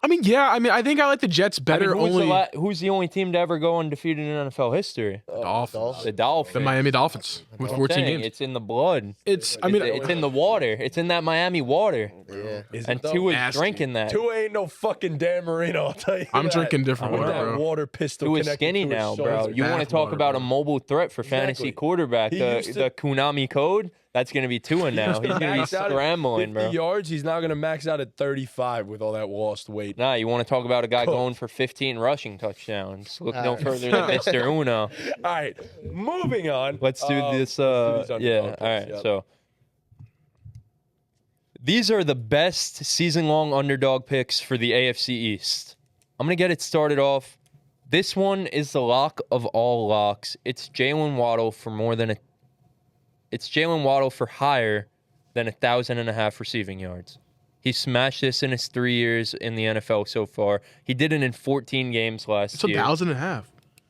I mean, yeah. I mean, I think I like the Jets better. Who's the only team to ever go undefeated in NFL history? Dolphins. The Dolphins. The Miami Dolphins with I'm 14 saying, games. It's in the blood. It's. I mean, It's in the water. It's in that Miami water. Yeah. Is And it though? Tua's Nasty. drinking that. Tua ain't no fucking Dan Marino. I'll tell you. I'm that. drinking different With water, that bro. water pistol. Tua's connected skinny to his now, bro. shoulder. You want to Bath talk water, about bro. a mobile threat for fantasy Exactly. quarterback? He The used to- the Konami code. That's gonna be Tua now. He's gonna be Max out at scrambling, 50 bro. yards. He's not gonna max out at 35 with all that lost weight. Nah, you want to talk about a guy Cooked. going for 15 rushing touchdowns? Look no Alright. further than Mr. Uno. All right, moving on. Let's do this. let's do these Yeah. underdog All right. picks, yep. So these are the best season-long underdog picks for the AFC East. I'm gonna get it started off. This one is the lock of all locks. It's Jalen Waddle for higher than 1,500 receiving yards. He smashed this in his 3 years in the NFL so far. He did it in 14 games last It's 1,500. year.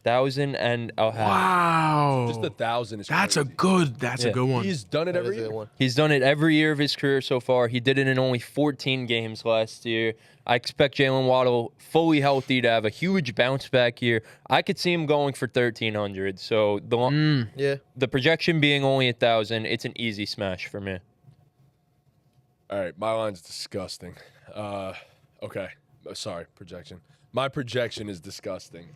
1,500. Wow. Just 1,000 is That's a crazy. good. That's a Yeah. good one. He's done it That every is a year. good one. He's done it every year of his career so far. He did it in only 14 games last year. I expect Jalen Waddle fully healthy to have a huge bounce back year. I could see him going for 1,300. So Yeah. the projection being only 1,000, it's an easy smash for me. All right, my line's disgusting. Okay, sorry, projection. My projection is disgusting.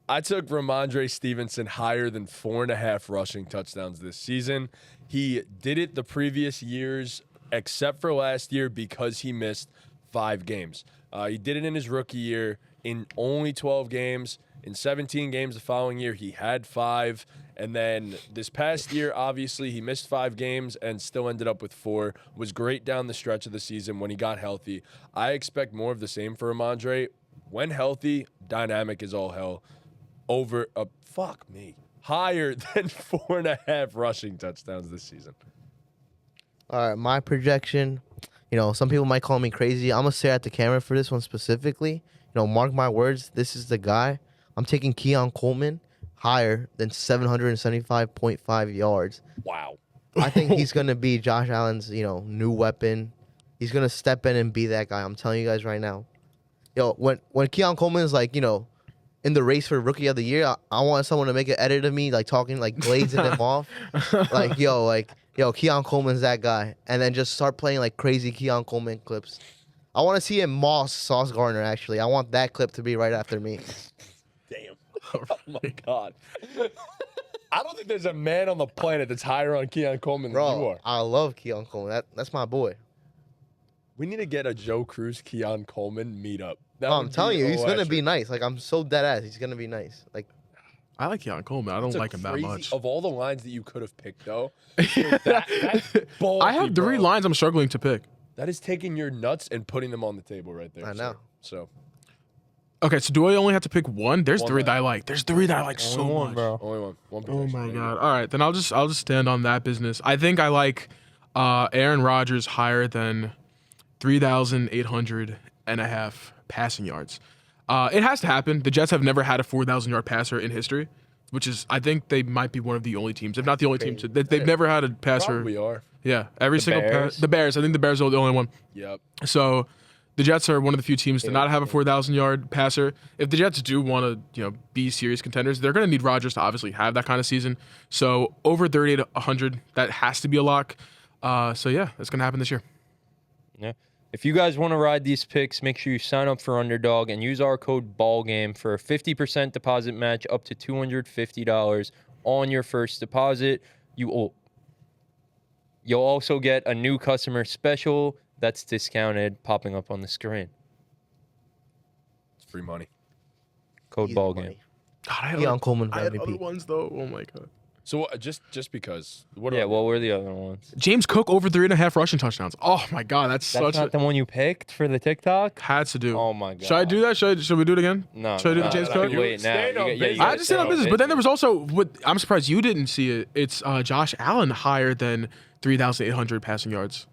I took Ramondre Stevenson higher than 4.5 rushing touchdowns this season. He did it the previous years, except for last year because he missed 5 games. He did it in his rookie year in only 12 games. In 17 games the following year, he had 5. And then this past year, obviously, he missed 5 games and still ended up with 4. Was great down the stretch of the season when he got healthy. I expect more of the same for Ramondre. When healthy, dynamic as all hell. Higher than 4.5 rushing touchdowns this season. All right, my projection. You know, some people might call me crazy. I'm gonna stare at the camera for this one specifically. You know, mark my words. This is the guy. I'm taking Keon Coleman higher than 775.5 yards. Wow. I think he's gonna be Josh Allen's, new weapon. He's gonna step in and be that guy. I'm telling you guys right now. Yo, when Keon Coleman is like, in the race for Rookie of the Year, I want someone to make an edit of me, like talking, like glazing him off. Yo, Keon Coleman's that guy. And then just start playing like crazy Keon Coleman clips. I want to see him moss Sauce Gardner, actually. I want that clip to be right after me. Damn. Oh my God. I don't think there's a man on the planet that's higher on Keon Coleman than you Bro, are. I love Keon Coleman. That's my boy. We need to get a Joe Cruz Keon Coleman meetup. That I'm would telling you, he's going to electric. be nice. Like, I'm so dead ass. He's going to be nice. Like, I like Keon Coleman. I don't It's a like him that crazy- much. Of all the lines that you could have picked, though, that's ballsy, I have 3 bro. lines I'm struggling to pick. That is taking your nuts and putting them on the table right there. I know. Sir. So Okay, so do I only have to pick one? There's One three left. that I like. There's three that I like so Only one, much. bro. only one. One Oh prediction. my There you god. All right, then I'll just stand on that business. I think I like Aaron Rodgers higher than 3,800.5 passing yards. It has to happen. The Jets have never had a 4,000-yard passer in history, which is I think they might be one of the only teams, if not the only team. They've never had a passer. Probably are. Yeah, every single Bears? the Bears. I think the Bears are the only one. Yep. So the Jets are one of the few teams to not have a 4,000-yard passer. If the Jets do want to, be serious contenders, they're going to need Rodgers to obviously have that kind of season. So over 3,800, that has to be a lock. So yeah, that's going to happen this year. Yeah. If you guys want to ride these picks, make sure you sign up for Underdog and use our code BallGame for a 50% deposit match up to $250 on your first deposit. You'll also get a new customer special that's discounted popping up on the screen. It's free money. Code Easy BallGame. money. God, I had Deion Coleman for I had MVP. other ones though. Oh my god. So just because. What Yeah, are what were the other ones? James Cook over 3.5 rushing touchdowns. Oh my god, that's That's such not a the one you picked for the TikTok? had to do. Oh my god. Should I do that? Should we do it again? No. Should I do no, the James no, Cook? you Wait, now. Stand on business. I just said on business, but then there was also what I'm surprised you didn't see it. It's Josh Allen higher than 3,800 passing yards.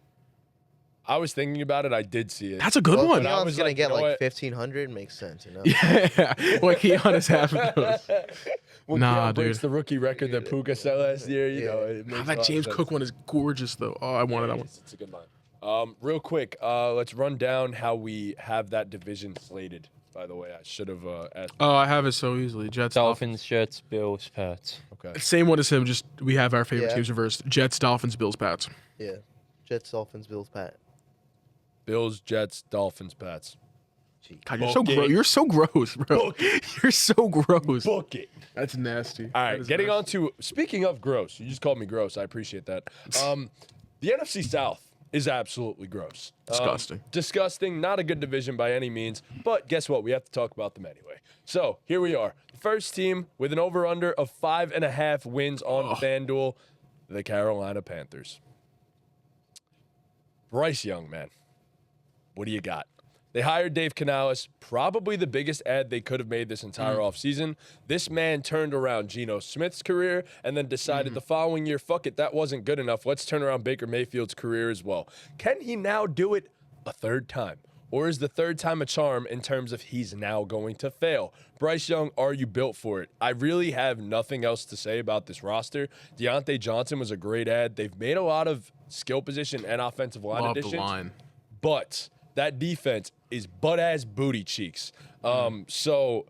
I was thinking about it. I did see it. That's a good Well, one. I Deion's was gonna like, get you know like what? 1,500. Makes sense, Yeah, like he on his half of those. When Nah, Keon breaks dude. the rookie record that Puka set last year, it makes a lot That of James sense. Cook one is gorgeous though. Oh, I wanted that one. It's a good line. Real quick, let's run down how we have that division slated. By the way, I should have asked. Oh, I have it so easily. Jets, Dolphins, Jets, Bills, Pats. Okay. Same one as him. Just we have our favorite Yeah. teams reversed. Jets, Dolphins, Bills, Pats. Yeah. Jets, Dolphins, Bills, Pat. Bills, Jets, Dolphins, Pats. God, you're so Book gross. it. You're so gross, bro. Book You're so gross. Book it. That's nasty. All That right, is getting nasty. on to speaking of gross. You just called me gross. I appreciate that. The NFC South is absolutely gross. Disgusting. Disgusting. Not a good division by any means. But guess what? We have to talk about them anyway. So here we are. First team with an over/under of 5.5 wins on FanDuel, the Carolina Panthers. Bryce Young, man. What do you got? They hired Dave Canales, probably the biggest ad they could have made this entire offseason. This man turned around Geno Smith's career and then decided the following year, fuck it, that wasn't good enough. Let's turn around Baker Mayfield's career as well. Can he now do it a third time? Or is the third time a charm in terms of he's now going to fail? Bryce Young, are you built for it? I really have nothing else to say about this roster. Deontay Johnson was a great ad. They've made a lot of skill position and offensive line Love the additions. line. But that defense is butt-ass booty cheeks. So,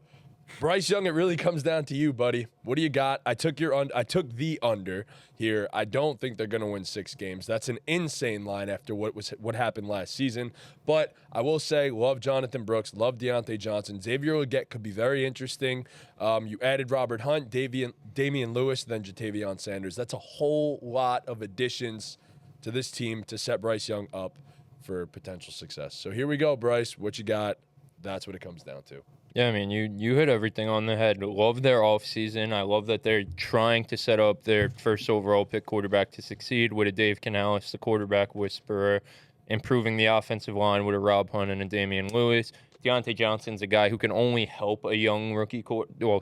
Bryce Young, it really comes down to you, buddy. What do you got? I took the under here. I don't think they're going to win 6 games. That's an insane line after what happened last season. But I will say, love Jonathan Brooks, love Deontay Johnson. Xavier Legette could be very interesting. You added Robert Hunt, Damian Lewis, then Jatavion Sanders. That's a whole lot of additions to this team to set Bryce Young up for potential success. So here we go, Bryce. What you got? That's what it comes down to. Yeah, I mean, you hit everything on the head. Love their offseason. I love that they're trying to set up their first overall pick quarterback to succeed with a Dave Canales, the quarterback whisperer, improving the offensive line with a Rob Hunt and a Damian Lewis. Deontay Johnson's a guy who can only help a young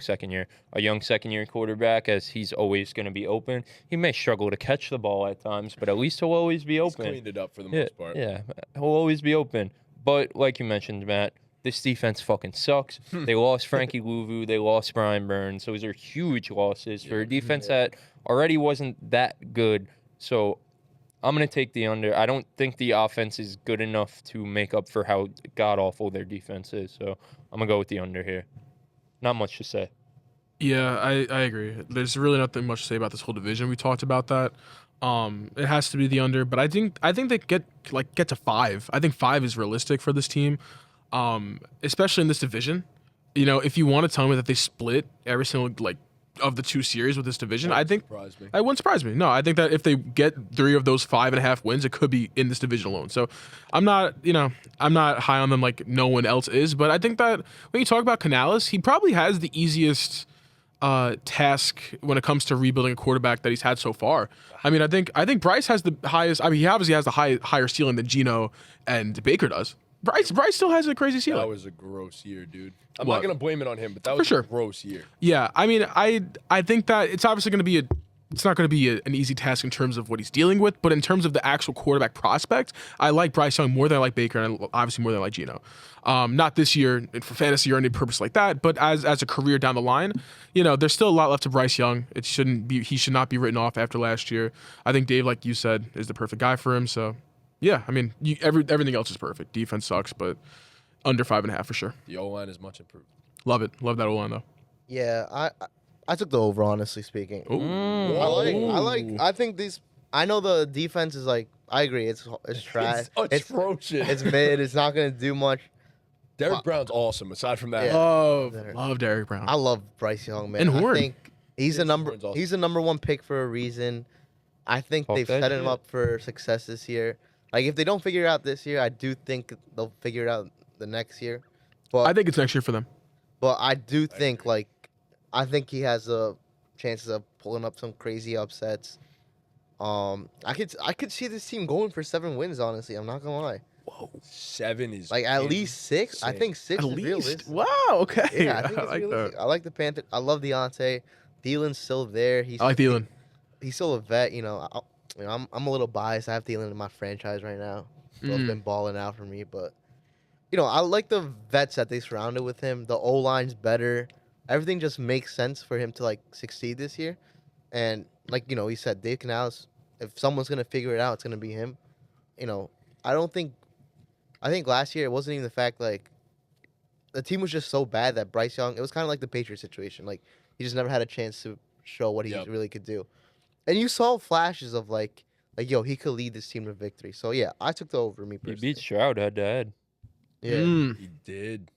second year quarterback, as he's always going to be open. He may struggle to catch the ball at times, but at least he'll always be open. He's cleaned it up for the most part. Yeah, he'll always be open. But like you mentioned, Matt, this defense fucking sucks. They lost Frankie Louvu. They lost Brian Burns. Those are huge losses for a defense that already wasn't that good. So I'm going to take the under. I don't think the offense is good enough to make up for how god-awful their defense is. So I'm going to go with the under here. Not much to say. Yeah, I agree. There's really nothing much to say about this whole division. We talked about that. It has to be the under, but I think they get to 5. I think 5 is realistic for this team, especially in this division. If you want to tell me that they split every single of the 2 series with this division, I think Surprise me. that wouldn't surprise me. No, I think that if they get 3 of those 5.5 wins, it could be in this division alone. So I'm not high on them like no one else is, but I think that when you talk about Canales, he probably has the easiest task when it comes to rebuilding a quarterback that he's had so far. I mean, I think Bryce has the highest. I mean, he obviously has the higher ceiling than Geno and Baker does. Bryce still has a crazy ceiling. That was a gross year, dude. I'm What? not gonna blame it on him, but that For was sure. a gross year. Yeah, I mean, I think that it's obviously going to be it's not going to be an easy task in terms of what he's dealing with, but in terms of the actual quarterback prospect, I like Bryce Young more than I like Baker, and obviously more than I like Geno. Not this year for fantasy or any purpose like that, but as a career down the line, there's still a lot left to Bryce Young. He should not be written off after last year. I think Dave, like you said, is the perfect guy for him. So, yeah, I mean, everything else is perfect. Defense sucks, but under 5.5 for sure. The O-line is much improved. Love it. Love that O-line though. Yeah, I took the over, honestly speaking. I think these. I know the defense is like. I agree. It's trash. It's atrocious. It's mid. It's not gonna do much. Derek Brown's awesome. Aside from that, Yeah. Love Derrick Brown. I love Bryce Young, man. And I Horn. think he's Yeah, a number. Horn's awesome. He's a number one pick for a reason. I think Talk they've that set him shit. up for success this year. Like if they don't figure it out this year, I do think they'll figure it out the next year. I think it's next year for them. But I do think I think he has a chances of pulling up some crazy upsets. I could see this team going for 7 wins. Honestly, I'm not gonna lie. Whoa, 7 is Like at least 6. I insane. think 6 At is least. realistic. Wow. Okay. Yeah, I think it's like realistic. that. I like the Panthers. I love Deontay. Thielen's still there. I like Thielen. He's still a vet. I'm a little biased. I have Thielen in my franchise right now. So it's been balling out for me, but I like the vets that they surrounded with him. The O line's better. Everything just makes sense for him to succeed this year. And he said, Dave Canales, if someone's gonna figure it out, it's gonna be him. I think last year it wasn't even the fact the team was just so bad that Bryce Young. It was kind of like the Patriots situation. He just never had a chance to show what he really could do. And you saw flashes of he could lead this team to victory. So yeah, I took the over. Me He personally. beat Stroud head to head. Yeah. He did.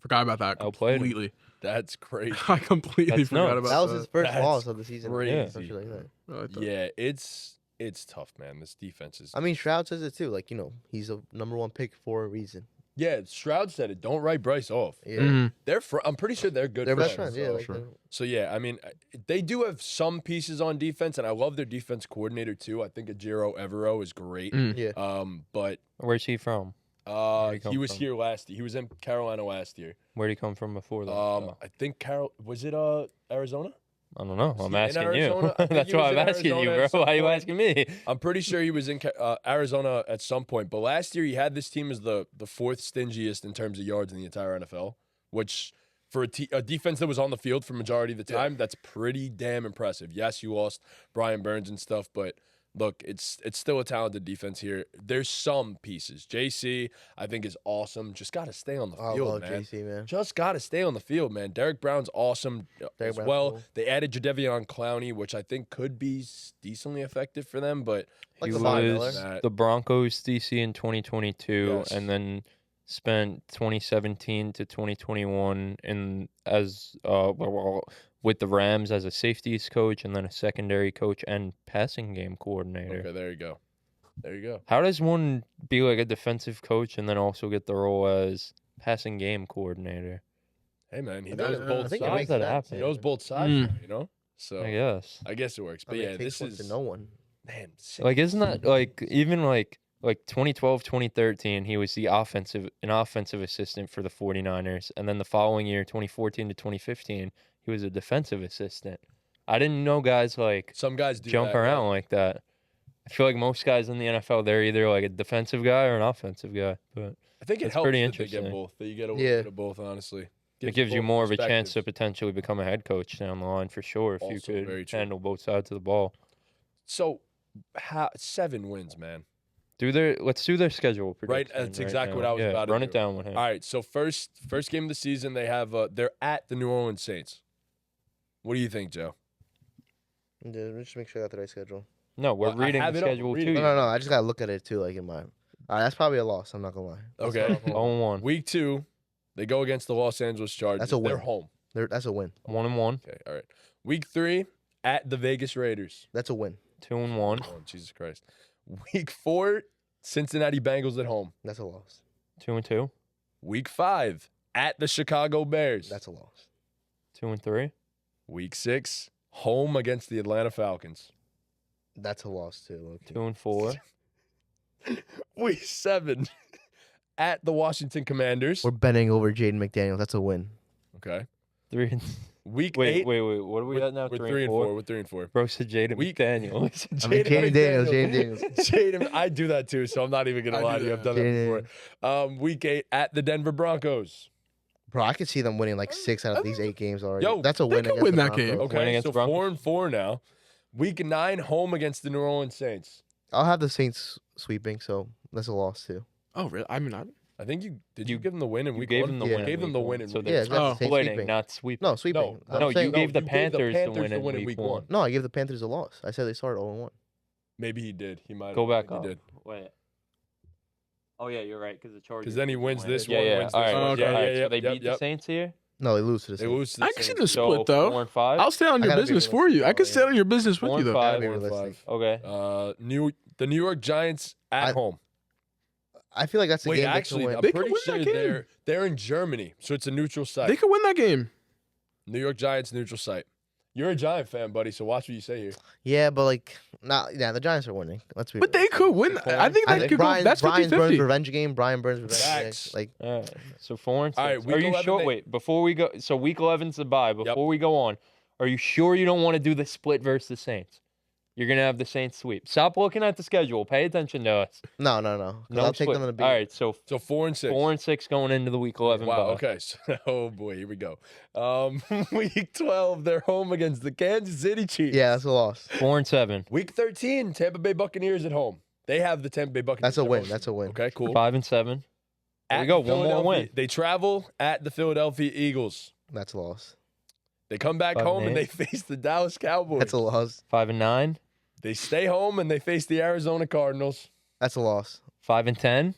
Forgot about that Outplayed him. completely. That's crazy. I completely That's forgot nuts. about That was his first That's loss of the season. crazy. Something like that. I thought- Yeah, it's tough, man. This defense is. I mean, Shroud says it too. He's a number one pick for a reason. Yeah, Stroud said it. Don't write Bryce off. Yeah. Mhm. I'm pretty sure they're good. They're friends. best friends. Yeah. sure. So yeah, I mean, they do have some pieces on defense, and I love their defense coordinator too. I think Ejiro Evero is great. Mm. Yeah. But Where's he from? Where'd he come he was from? here last year. He was in Carolina last year. Where'd he come from before that? I think was it Arizona? I don't know. he I'm in asking you. Arizona? I think That's he why was I'm in asking you, Arizona bro. at some Why are you point. asking me? I'm pretty sure he was in Arizona at some point. But last year he had this team as the 4th stingiest in terms of yards in the entire NFL, which for a defense that was on the field for majority of the time, that's pretty damn impressive. Yes, you lost Brian Burns and stuff, but look, it's still a talented defense here. There's some pieces. JC, I think, is awesome. Just got to stay on the I field, love man. JC, man. Just got to stay on the field, man. Derek Brown's awesome Derrick as Brown's well. cool. They added Jadeveon Clowney, which I think could be decently effective for them, but Like He the Von was Miller. the Broncos DC in 2022, Yes. and then spent 2017 to 2021 with the Rams as a safeties coach, and then a secondary coach and passing game coordinator. okay, there you go. There you go. How does one be like a defensive coach and then also get the role as passing game coordinator? Hey, man, he I knows think- both I think it sides. makes that sense, happen. He knows both sides, Mm. you know? So I guess. I guess it works. I But mean, yeah, it takes this one is to know one. man. Like, isn't that like even like 2012, 2013, he was an offensive assistant for the 49ers, and then the following year, 2014 to 2015, he was a defensive assistant. I didn't know guys like some guys do jump that, around right? like that. I feel like most guys in the NFL, they're either like a defensive guy or an offensive guy, but I think it It's helps pretty that they get interesting. both. That you get a little Yeah. bit of both, honestly. it gives you both more of a chance to perspectives. potentially become a head coach down the line for sure if you Also very could true. handle both sides of the ball. So, 7 wins, man. Let's do their schedule Right, prediction that's exactly what now. I was Yeah, about to run do. it down with him. All right, so first game of the season, they have they're at the New Orleans Saints. What do you think, Joe? Yeah, let me just make sure I got the right schedule. No, we're Well, I reading have the it up, schedule read too. it. No. I just gotta look at it too, in my. That's probably a loss. I'm not gonna lie. That's Okay. not a home. 0-1. Week 2, they go against the Los Angeles Chargers. That's a They're win. home. That's a win. 1-1, Okay, all right. Week 3, at the Vegas Raiders. That's a win. 2-1, Oh, Jesus Christ. Week 4, Cincinnati Bengals at home. That's a loss. 2-2, Week 5, at the Chicago Bears. That's a loss. 2-3, Week 6, home against the Atlanta Falcons. That's a loss too. Okay. 2-4. Week 7, at the Washington Commanders. We're bending over Jaden McDaniels. That's a win. Okay. 3. Week Wait, 8. wait. What are we at now? We're 3 3 and and 4. 4. We're 3 and 4. Bro said Jaden Week- McDaniels. I mean, Jaden Daniels. Jaden, I do that too, so I'm not even gonna I lie do to you. I've that. done that Jaden. before. Week 8 at the Denver Broncos. Bro, I could see them winning like 6 out of these 8 games already. Yo, That's a they win. could against win the that game. Broncos. Win Okay, against so the Broncos. 4 and 4 now. Week 9, home against the New Orleans Saints. I'll have the Saints sweeping, so that's a loss too. Oh, really? I mean, I think you did. You You- give them the win in You week gave 1. them the Yeah. win. Gave in them the week win one, in so week they're Yeah, exactly. Oh. Saints splitting, sweeping. not sweeping. No, sweeping. No, I'm No, saying, you gave the you Panthers the win in in week week 1. 1. No, I gave the Panthers a loss. I said they started 0-1. Maybe he did. He might Go back He up. did. Wait. Oh yeah, you're right. Because the Chargers. Because then he wins this yeah, one. Yeah, Wins All this right. one. Oh, okay. Yeah, All right, yeah, so they yep, beat yep. the Saints here. No, they lose to the They Saints. lose to the I can see Saints. the split though. 4 and 5. I'll stay on I your gotta be business for realistic. you. I can Yeah. stay on your business with 4 you and though. 5. Be 4 and realistic. 5. Okay. The New York Giants at home. I feel like that's a Wait, game actually, they I'm can They win. could pretty win sure that game. they're in Germany, so it's a neutral site. They could win that game. New York Giants neutral site. You're a Giant fan, buddy, so watch what you say here. Yeah, but like, yeah, the Giants are winning. Let's be. But they realistic. could win. I think I that think could go. That's Brian 50-50. Burns revenge game. Brian Burns revenge Facts. game. Like, All right. So 4 and 6. All right, week Are you 11 sure? they- Wait, before we go. So week 11's the bye. Before we go on, are you sure you don't want to do the split versus the Saints? You're gonna have the Saints sweep. Stop looking at the schedule. Pay attention to us. no. 'Cause I'll take split. them to beat. All right. So So 4 and 6. 4 and 6 going into the week 11 Wow. bye. Okay. So, oh boy, here we go. Week 12, they're home against the Kansas City Chiefs. Yeah, that's a loss. 4 and 7. Week 13, Tampa Bay Buccaneers at home. They have the Tampa Bay Buccaneers. That's a at win. home. That's a win. Okay. Cool. 5 and 7. There we At go. One more Philadelphia- win. They travel at the Philadelphia Eagles. That's a loss. They come back 5 and home and they 8. face the Dallas Cowboys. That's a loss. 5 and 9. They stay home and they face the Arizona Cardinals. That's a loss. 5 and 10.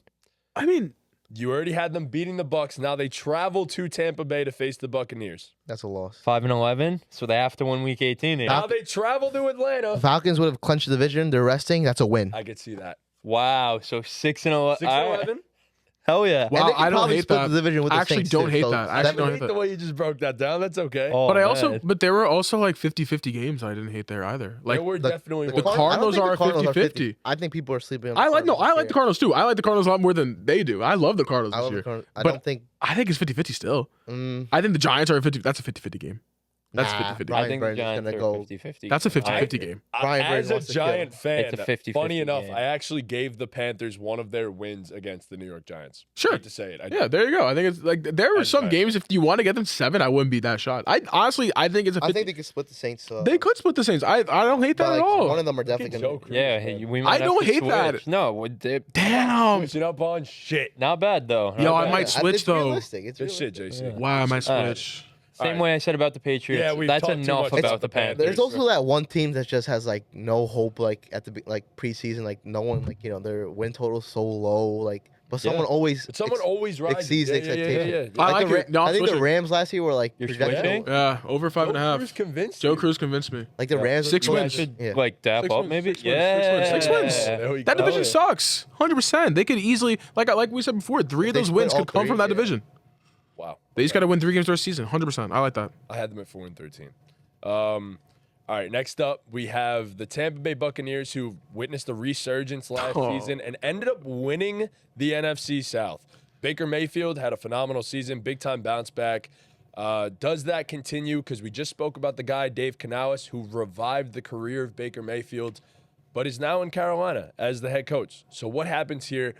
I mean, You already had them beating the Bucks. Now they travel to Tampa Bay to face the Buccaneers. That's a loss. 5 and 11. So they have to win week 18 here. Now they travel to Atlanta. Falcons would have clinched the division. They're resting. That's a win. I could see that. Wow. So 6 and 11. 6 and 11. Hell yeah. Wow, And they could I don't probably hate split that. the division with I the actually Saints, don't too. hate So that. I I actually don't hate hate the that. way you just broke that down. That's okay. Oh, But I man. also, but there were also like 50-50 games I didn't hate there either. Like there were definitely the ones. Cardinals I don't are think the Cardinals 50-50. I think people are sleeping on the I like Cardinals I this like the year. Cardinals too. I like the Cardinals a lot more than they do. I love the Cardinals I this love the year. Cardinals. I But don't think. I think it's 50-50 still. Mm, I think the Giants are a 50. That's a 50-50 game. That's nah, 50-50. Brian I think Burns the is Giants gonna are go. 50-50. That's a 50-50 I- game. Brian Burns As a wants to kill. Giant fan, It's a 50-50 funny enough, game. I actually gave the Panthers one of their wins against the New York Giants. Sure. Hate to say it. I Yeah, there you go. I think it's like there were That's some right. games if you want to get them 7, I wouldn't be that shot. I honestly I think it's a 50. I think they could split the Saints. They could split the Saints. I don't hate that but, at like, all. one of them are definitely Joe gonna. Cruz, Yeah, man. we might I have don't to hate that. switch. No, Damn. Switching up on shit. not bad though. Not Yo, I bad. might switch It's though. realistic. It's Good shit, realistic. JC. Wow, I might All right. switch. Same Alright. way I said about the Patriots. Yeah, we've That's talked too enough much about the Panthers. There's also that one team that just has like no hope. Like at the like preseason, like no one like their win total so low. Like, but Yeah. someone always. But someone always rides. exceeds yeah, the yeah, yeah, expectation. yeah, yeah. I Like like it. No, I I'm think the switching. Rams last year were like You're projected. switching? Yeah, over 5.5. Joe Cruz convinced Joe you. Cruz convinced me. Like the Yeah. Rams. 6 were wins. should Yeah. like dap 6 up wins, maybe. 6 wins, Yeah, 6 wins. There we That go. division sucks. 100%. They could easily like we said before, 3 of they those split wins all could come three, from that yeah. division. Wow. They just got to win 3 games the rest of the season. 100%. I like that. I had them at 4 and 13. All right, next up we have the Tampa Bay Buccaneers, who witnessed a resurgence last Oh. season and ended up winning the NFC South. Baker Mayfield had a phenomenal season, big time bounce back. Does that continue? Because we just spoke about the guy Dave Canales, who revived the career of Baker Mayfield, but is now in Carolina as the head coach. So what happens here?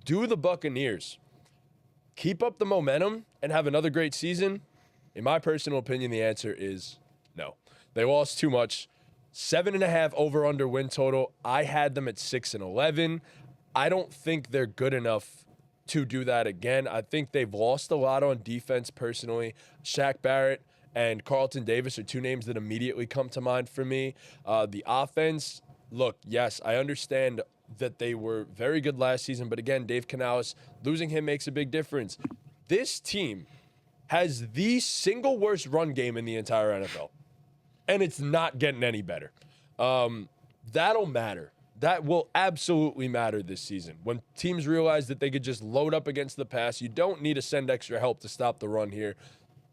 Do the Buccaneers keep up the momentum and have another great season? In my personal opinion, the answer is no. They lost too much. 7.5 over/under win total. I had them at 6 and 11. I don't think they're good enough to do that again. I think they've lost a lot on defense personally. Shaq Barrett and Carlton Davis are two names that immediately come to mind for me. The offense, look, yes, I understand that they were very good last season, but again, Dave Canales, losing him makes a big difference. This team has the single worst run game in the entire NFL, and it's not getting any better. That'll matter. That will absolutely matter this season. When teams realize that they could just load up against the pass, you don't need to send extra help to stop the run here.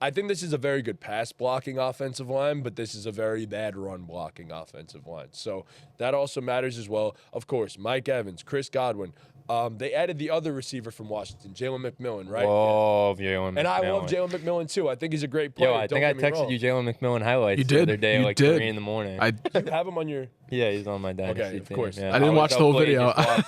I think this is a very good pass blocking offensive line, but this is a very bad run blocking offensive line. So that also matters as well. Of course, Mike Evans, Chris Godwin. They added the other receiver from Washington, Jalen McMillan, right? Love Jalen McMillan. And I love Jalen McMillan too. I think he's a great player. Yo, I think I texted you Jalen McMillan highlights You the did. other day, You like did. 3 in the morning. I You have him on your. Yeah, he's on my dynasty Okay, of team. course. Yeah. I didn't watch the whole video. I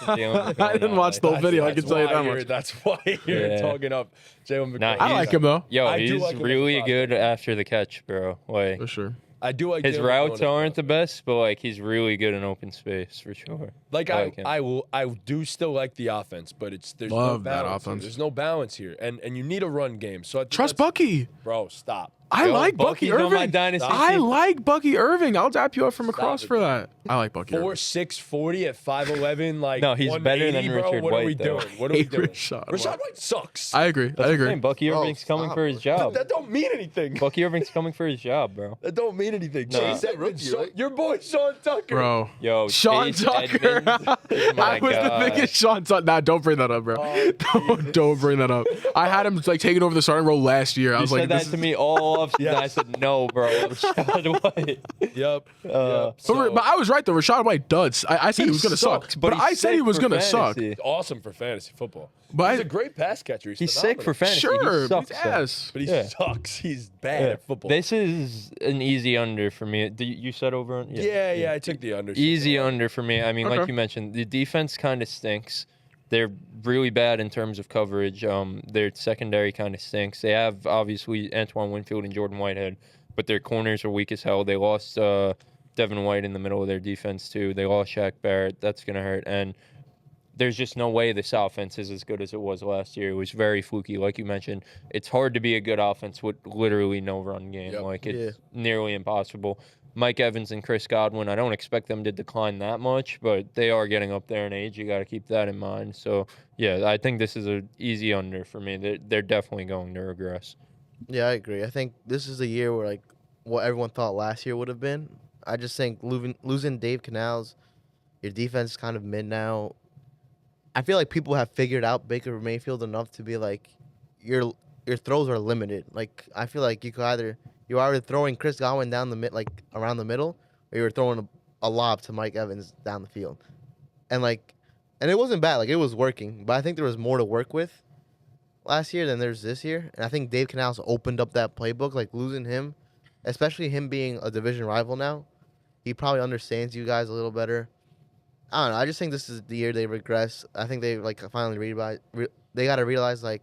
I didn't watch the whole video. I can tell you that much. That's why you're Yeah. talking up Jalen McMillan. Nah, I like him though. Yo, I do he's like him as a really prospect. good after the catch, bro. Like For sure. I do like his Jalen routes McMillan. aren't the best, but like he's really good in open space for sure. Like I like him. I do still like the offense, but there's Love no that balance. Here. offense. There's no balance here, and you need a run game. So I think Trust that's- Bucky. bro. Stop. I Yo, like Bucky Bucky's on my Irving. dynasty I team. like Bucky Irving. I'll dap you up from across it, for that. I like Bucky Irving. 4'6", 40 at 5'11", like No, he's better than 180, bro. Richard What are we White, though. doing? What are we Hey, doing? Rashad Rashad White. White sucks. I agree. I agree. Bucky Bro, Irving's coming stop. for his job. That don't mean anything. Bucky Irving's coming for his job, bro. That don't mean anything. No. Chase Edmonds, your boy Sean Tucker. Bro. Yo, Sean Chase Tucker. Edmonds, oh my I was God. the biggest Sean Tucker. Nah, don't bring that up, bro. Don't bring that up. I had him like taking over the starting role last year. I You was said like, that this to is- me all off season. I said no, bro. Rashad White. Yep. But I was right though. Rashad White duds. I said he was gonna sucks, suck, but but he's I said he sick was for gonna suck. fantasy. Awesome for fantasy football. But He's I- a great pass catcher. He's sick for fantasy. Sure, he but sucks. he's though. ass. But he Yeah. sucks. He's bad Yeah. at football. This is an easy under for me. You said over? yeah, I took the under. Easy under for me. I mean, like Okay. you mentioned, the defense kind of stinks. They're really bad in terms of coverage. Their secondary kind of stinks. They have obviously Antoine Winfield and Jordan Whitehead, but their corners are weak as hell. They lost Devin White in the middle of their defense too. They lost Shaq Barrett. That's gonna hurt. And there's just no way this offense is as good as it was last year. It was very fluky, like you mentioned. It's hard to be a good offense with literally no run game. Yep. Like it's nearly impossible. Mike Evans and Chris Godwin, I don't expect them to decline that much, but they are getting up there in age. You got to keep that in mind. So, yeah, I think this is an easy under for me. They're definitely going to regress. Yeah, I agree. I think this is the year where like what everyone thought last year would have been. I just think losing Dave Canals, your defense is kind of mid now. I feel like people have figured out Baker Mayfield enough to be like your throws are limited. Like I feel like you're either throwing Chris Godwin down the like around the middle, or you're throwing a lob to Mike Evans down the field, and it wasn't bad. Like it was working, but I think there was more to work with last year than there's this year. And I think Dave Canals opened up that playbook. Like losing him, especially him being a division rival now, he probably understands you guys a little better. I don't know. I just think this is the year they regress. I think they like finally they got to realize like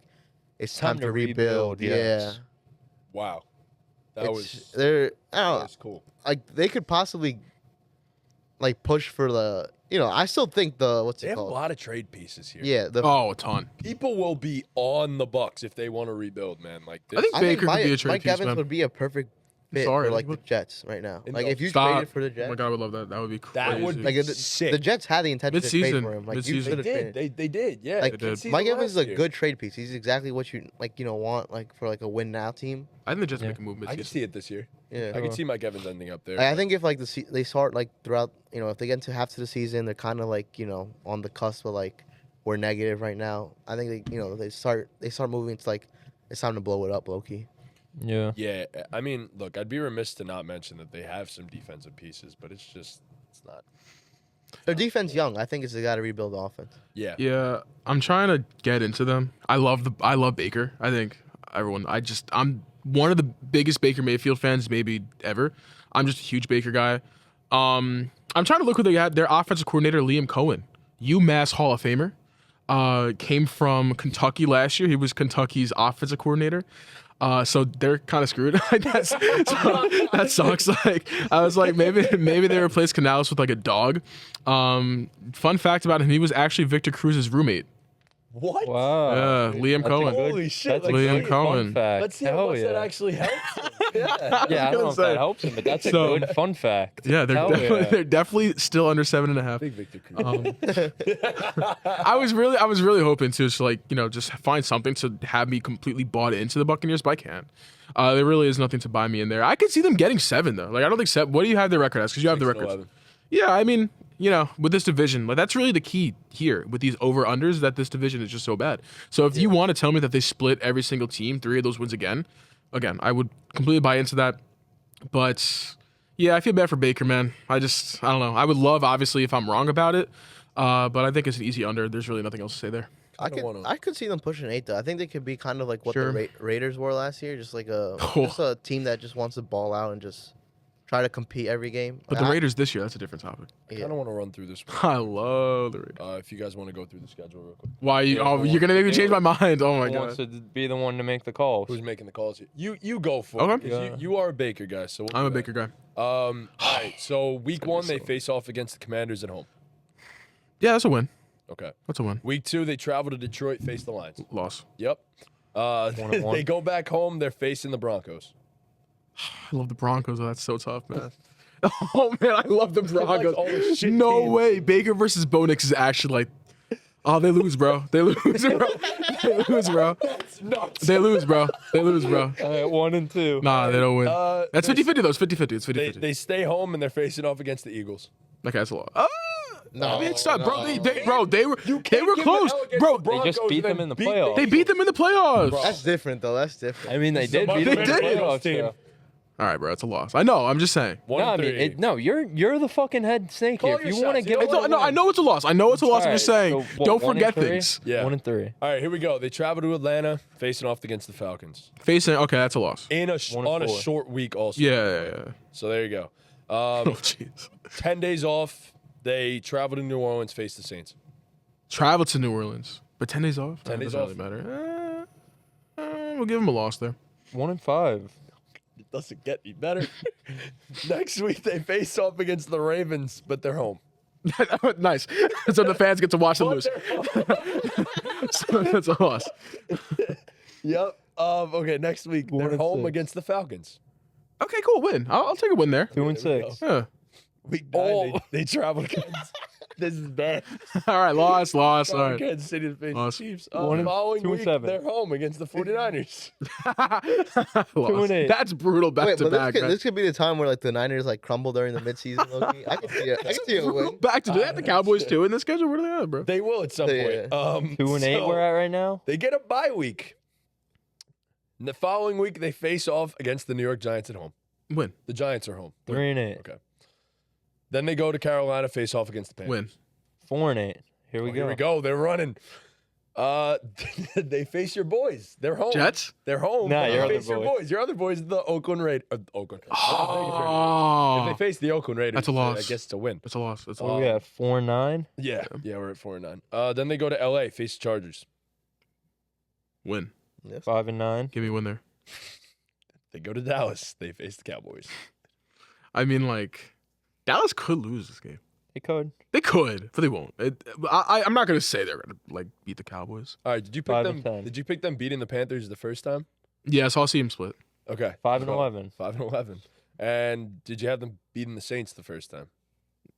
it's time to rebuild. yes. Yeah. Wow. That was they're I don't know, cool. like they could possibly like push for the I still think what's They it have a called? lot of trade pieces here. Yeah, Oh, a ton. People will be on the Bucks if they want to rebuild, man. Like this. I think I Baker think could be a trade Mike piece, Evans man. would be a perfect fit Sorry, for like the what- Jets right now. And Like if you Stop. traded for the Oh Jets, my god, I would love that. That would be crazy. That would be like sick. the Jets had the intention to trade Mid-season. for him. Like Mid-season. you They should have did. traded. They did. Yeah. Like They did. Mid-season Mike Evans is a last year. good trade piece. He's exactly what you want like for like a win now team. I think the Jets Yeah. make a move I can mid-season. see it this year. Yeah. I can see Mike Evans ending up there. Like, I think if like they start like throughout, if they get into half to the season, they're kind of like on the cusp of like we're negative right now. I think they start moving to like it's time to blow it up, low key. Yeah. Yeah, I mean, look, I'd be remiss to not mention that they have some defensive pieces, but it's not. Their defense young. I think it's they got to rebuild the offense. Yeah. Yeah, I'm trying to get into them. I love Baker. I think I'm one of the biggest Baker Mayfield fans maybe ever. I'm just a huge Baker guy. I'm trying to look what they had. Their offensive coordinator Liam Cohen, UMass Hall of Famer, came from Kentucky last year. He was Kentucky's offensive coordinator. So they're kind of screwed. That sucks. Like I was like, maybe they replaced Canales with like a dog. Fun fact about him: he was actually Victor Cruz's roommate. What? Wow. Yeah, Liam That's a Cohen. good- Holy shit, That's a Liam good Cohen. fun fact. Let's see how Hell much yeah. that actually helps. Yeah, I don't know if say. that helps him, but that's a So- good fun fact. Yeah, Hell they're definitely still under 7.5. Big Victor Cruz. I was really hoping to just find something to have me completely bought into the Buccaneers, but I can't. There really is nothing to buy me in there. I could see them getting 7 though. Like I don't think 7. What do you have their record as? Because you have the records. 6-11. Yeah, I mean, with this division, like that's really the key here with these over-unders, that this division is just so bad. So if you want to tell me that they split every single team, 3 of those wins again, again, I would completely buy into that. But yeah, I feel bad for Baker, man. I don't know. I would love, obviously, if I'm wrong about it. But I think it's an easy under. There's really nothing else to say there. I could see them pushing 8 though. I think they could be kind of like what Sure. the Raiders were last year, just like Oh. just a team that just wants to ball out and just try to compete every game. But the Raiders this year, that's a different topic. I kind of want to run through this one. I love the Raiders. If you guys want to go through the schedule real quick. Why you? Yeah, Oh, who you're gonna make me wants to change do my mind. Oh my Who wants god. to be the one to make the calls? Who's making the calls? You go for Okay. it. 'Cause you are a Baker guy, so we'll I'm do a that. Baker guy. All right, so week gonna be 1 they so- face off against the Commanders at home. Yeah, that's a win. Okay. That's a win. Week 2 they travel to Detroit, face the Lions. Loss. Yep. and one. They go back home. They're facing the Broncos. I love the Broncos. Oh, that's so tough, man. Oh man, I love the Broncos. all the shit No teams. way. Baker versus Bo Nix is actually like, oh, they lose, bro. They lose, bro. They lose, bro. They lose, bro. They lose, bro. 1 and 2. Nah, they don't win. That's they- 50-50 though. It's 50-50. It's 50-50. They stay home and they're facing off against the Eagles. Okay, that's a lot. No, I mean, it's not, bro. no. They were close, bro. They just beat them in the playoffs. They beat them in the playoffs. That's different though. That's different. I mean, they did Somebody beat them in the did. playoffs. Team. though. All right, bro. It's a loss. I know. I'm just saying. One No, I and mean, three. no, you're the fucking head snake here. Call If your you want to shots. give You it, don't wanna No, I know it's a loss. I know it's a loss. I'm just saying. Alright, so what, Don't 1 and forget 3? things. Yeah. 1 and 3. All right, here we go. They travel to Atlanta, facing off against the Falcons Facing. Okay, that's a loss. in a 1 and on a 4. short week. Also, Yeah. So there you go. Oh, jeez. 10 days off. They travel to New Orleans, face the Saints. Travel to New Orleans, but 10 days off. 10 days doesn't really matter. We'll give them a loss there. 1 and 5. It doesn't get any better. Next week they face off against the Ravens, but they're home. Nice. So the fans get to watch them lose. So that's a loss. Yep. Okay, next week 1 they're and home 6. against the Falcons. Okay, cool. Win. I'll take a win there. 2 and There we 6. Yeah. Week 9 they travel against. This is bad. All right, loss. All right. Kansas City to face the Loss. Chiefs. 1 and- Following 2 and week 7. they're home against the 49ers. Loss. and 8. That's brutal back Wait, to but back. this could be the time where like the Niners like crumble during the midseason. Low-key. I can see it. I can see it win. Back to do they have the Cowboys too in the schedule. Where are they at, bro? They will at some Yeah. point. 2 and 8 so we're at right now. They get a bye week. And the following week they face off against the New York Giants at home. Win. The Giants are home. 3 and 8. Okay. Then they go to Carolina, face off against the Panthers. Win. 4 and 8. Here we go. Here we go. They're running. They face your boys. They're home. Jets. They're home. Nah, They your other face your boys. boys. Your other boys, the Oakland Raiders. Oakland. If Oh, they face the Oakland Raiders, That's a loss. I guess it's a win. that's a loss. That's a What loss. we got? 4 and 9. Yeah, we're at 4-9. Then they go to LA, face the Chargers. Win. Yes. 5 and 9. Give me a win there. They go to Dallas. They face the Cowboys. I mean, like, Dallas could lose this game. It could. They could, but they won't. I'm not gonna say they're gonna like beat the Cowboys. All right, did you pick 5 them? and 10. Did you pick them beating the Panthers the first time? Yeah, so I'll see him split. Okay. 5 and 11. 5-11. And did you have them beating the Saints the first time?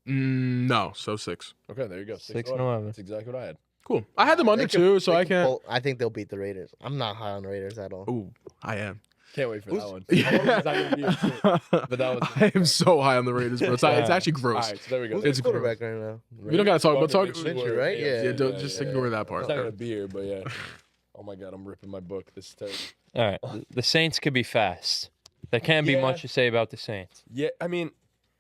No, so 6. Okay, there you go. 6 and 11. That's exactly what I had. Cool. I had them under They could- too, so they I could can't. pull- I think they'll beat the Raiders. I'm not high on the Raiders at all. Ooh, I am. Can't wait for that one. Yeah. But that was. I am so high on the Raiders, bro. It's actually All gross. right, so there we go. Who's It's the quarterback right now? We don't gotta talk. We'll talk. Mitchell, right? Yeah. Yeah, don't just ignore that part. It's not gonna be here, but yeah. Oh my God, I'm ripping my book. This is terrible. All right. The Saints could be fast. There can't be Yeah. much to say about the Saints. Yeah, I mean,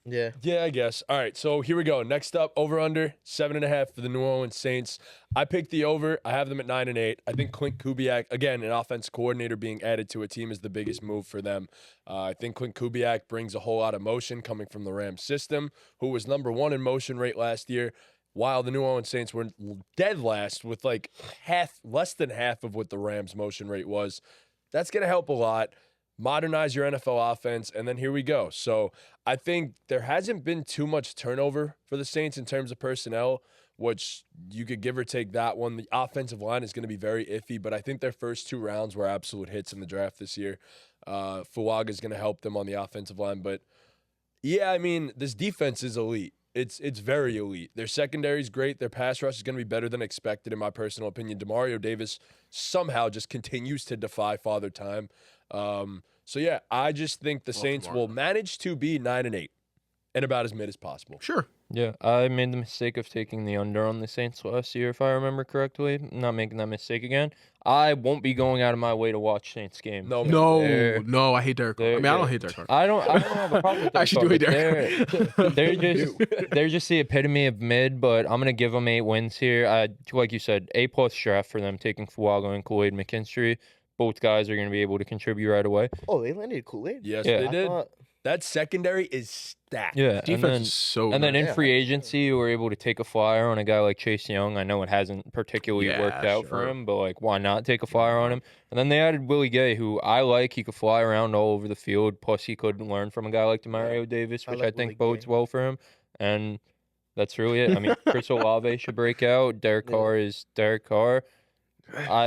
Yeah. yeah, I guess. All right, so here we go. Next up, over under 7.5 for the New Orleans Saints. I picked the over. I have them at 9 and 8. I think Clint Kubiak, again, an offense coordinator being added to a team is the biggest move for them. I think Clint Kubiak brings a whole lot of motion coming from the Rams system, who was number 1 in motion rate last year, while the New Orleans Saints were dead last with like less than half of what the Rams motion rate was. That's going to help a lot. Modernize your NFL offense, and then here we go. So I think there hasn't been too much turnover for the Saints in terms of personnel, which you could give or take that one. The offensive line is going to be very iffy, but I think their first 2 rounds were absolute hits in the draft this year. Fuaga is going to help them on the offensive line, but yeah, I mean, this defense is elite. It's very elite. Their secondary is great. Their pass rush is going to be better than expected, in my personal opinion. Demario Davis somehow just continues to defy Father Time. So yeah, I just think the Saints will manage to be 9 and 8, and about as mid as possible. Sure. Yeah, I made the mistake of taking the under on the Saints last year, if I remember correctly. I'm not making that mistake again. I won't be going out of my way to watch Saints games. No, man. No, I hate Derek Carr. I mean, I don't hate Derek Carr. I don't have a problem with Derek I actually do hate Carr, Derek but they're just the epitome of mid, but I'm gonna give them 8 wins here. Like you said, A+ draft for them, taking Fuaga and Kool-Aid McKinstry. Both guys are gonna be able to contribute right away. Oh, they landed Kool-Aid? Yes, Yeah. they I did. thought- That secondary is stacked. Yeah, Defense is so and then good. in Yeah. free agency, we're able to take a flyer on a guy like Chase Young. I know it hasn't particularly Yeah, worked out for sure. him, but like, why not take a flyer on him? And then they added Willie Gay, who I like. He could fly around all over the field. Plus, he could learn from a guy like Demario Davis, I which like I think Willie bodes Gay. well for him. And that's really it. I mean, Chris Olave should break out. Derek Yeah. Carr is Derek Carr. I'm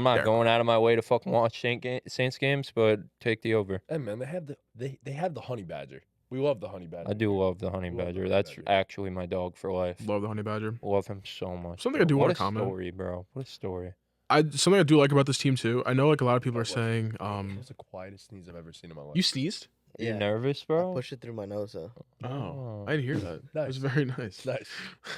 not Derek going out of my way to fucking watch Saints games, but take the over. Hey man, they have the honey badger. We love the honey badger. I do love the Honey Love the Badger. Honey That's Badger. actually my dog for life. Love the Honey Badger. Love him so much. Something I bro. do What wanna a comment. story, bro. What a story. Something I do like about this team too. I know like a lot of people are That was- saying, That was the quietest sneeze I've ever seen in my life. you sneezed? You Yeah. nervous, I bro? pushed it through my nose, though. Oh, I didn't hear that. That was Nice. very nice. Nice.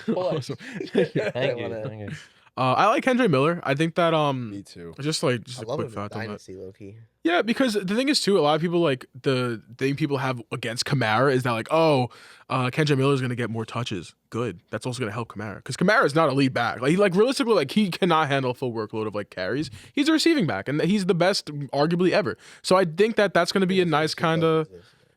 Polite. Awesome. Thank you. wanna- Thank you. I like Kendra Miller. I think that Me too. just I a love quick him in fact on that. Dynasty, low-key. Yeah, because the thing is too, a lot of people like the thing people have against Kamara is that like, Kendra Miller is gonna get more touches. Good, that's also gonna help Kamara because Kamara is not a lead back. Like realistically, like he cannot handle a full workload of like carries. He's a receiving back, and he's the best arguably ever. So I think that that's gonna be a nice kind of.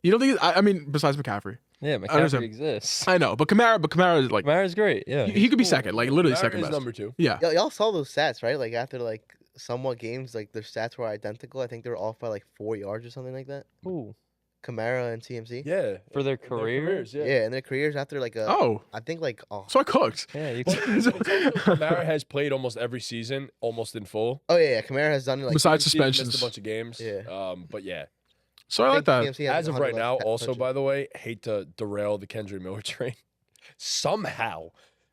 You don't think? I mean, besides McCaffrey, Yeah, understand. McCaffrey exists. I know, but Kamara is like Kamara's great. Yeah. he could be second, like literally Kamara second is best. number 2. Yeah, Y'all saw those stats, right? Like, after, like, somewhat games, like, their stats were identical. I think they were off by, like, 4 yards or something like that. Ooh, Kamara and CMC. Yeah. for their In careers. Yeah. Yeah, in their careers after, like, I think, like, so I cooked. Yeah, you But can. it's also Kamara has played almost every season, almost in full. yeah, Kamara has done, like, Besides CMC missed suspensions. a bunch of games. Yeah. But yeah. So I like that. CMC has As of 100 right now, less also touches. by the way, hate to derail the Kendra Miller train. Somehow,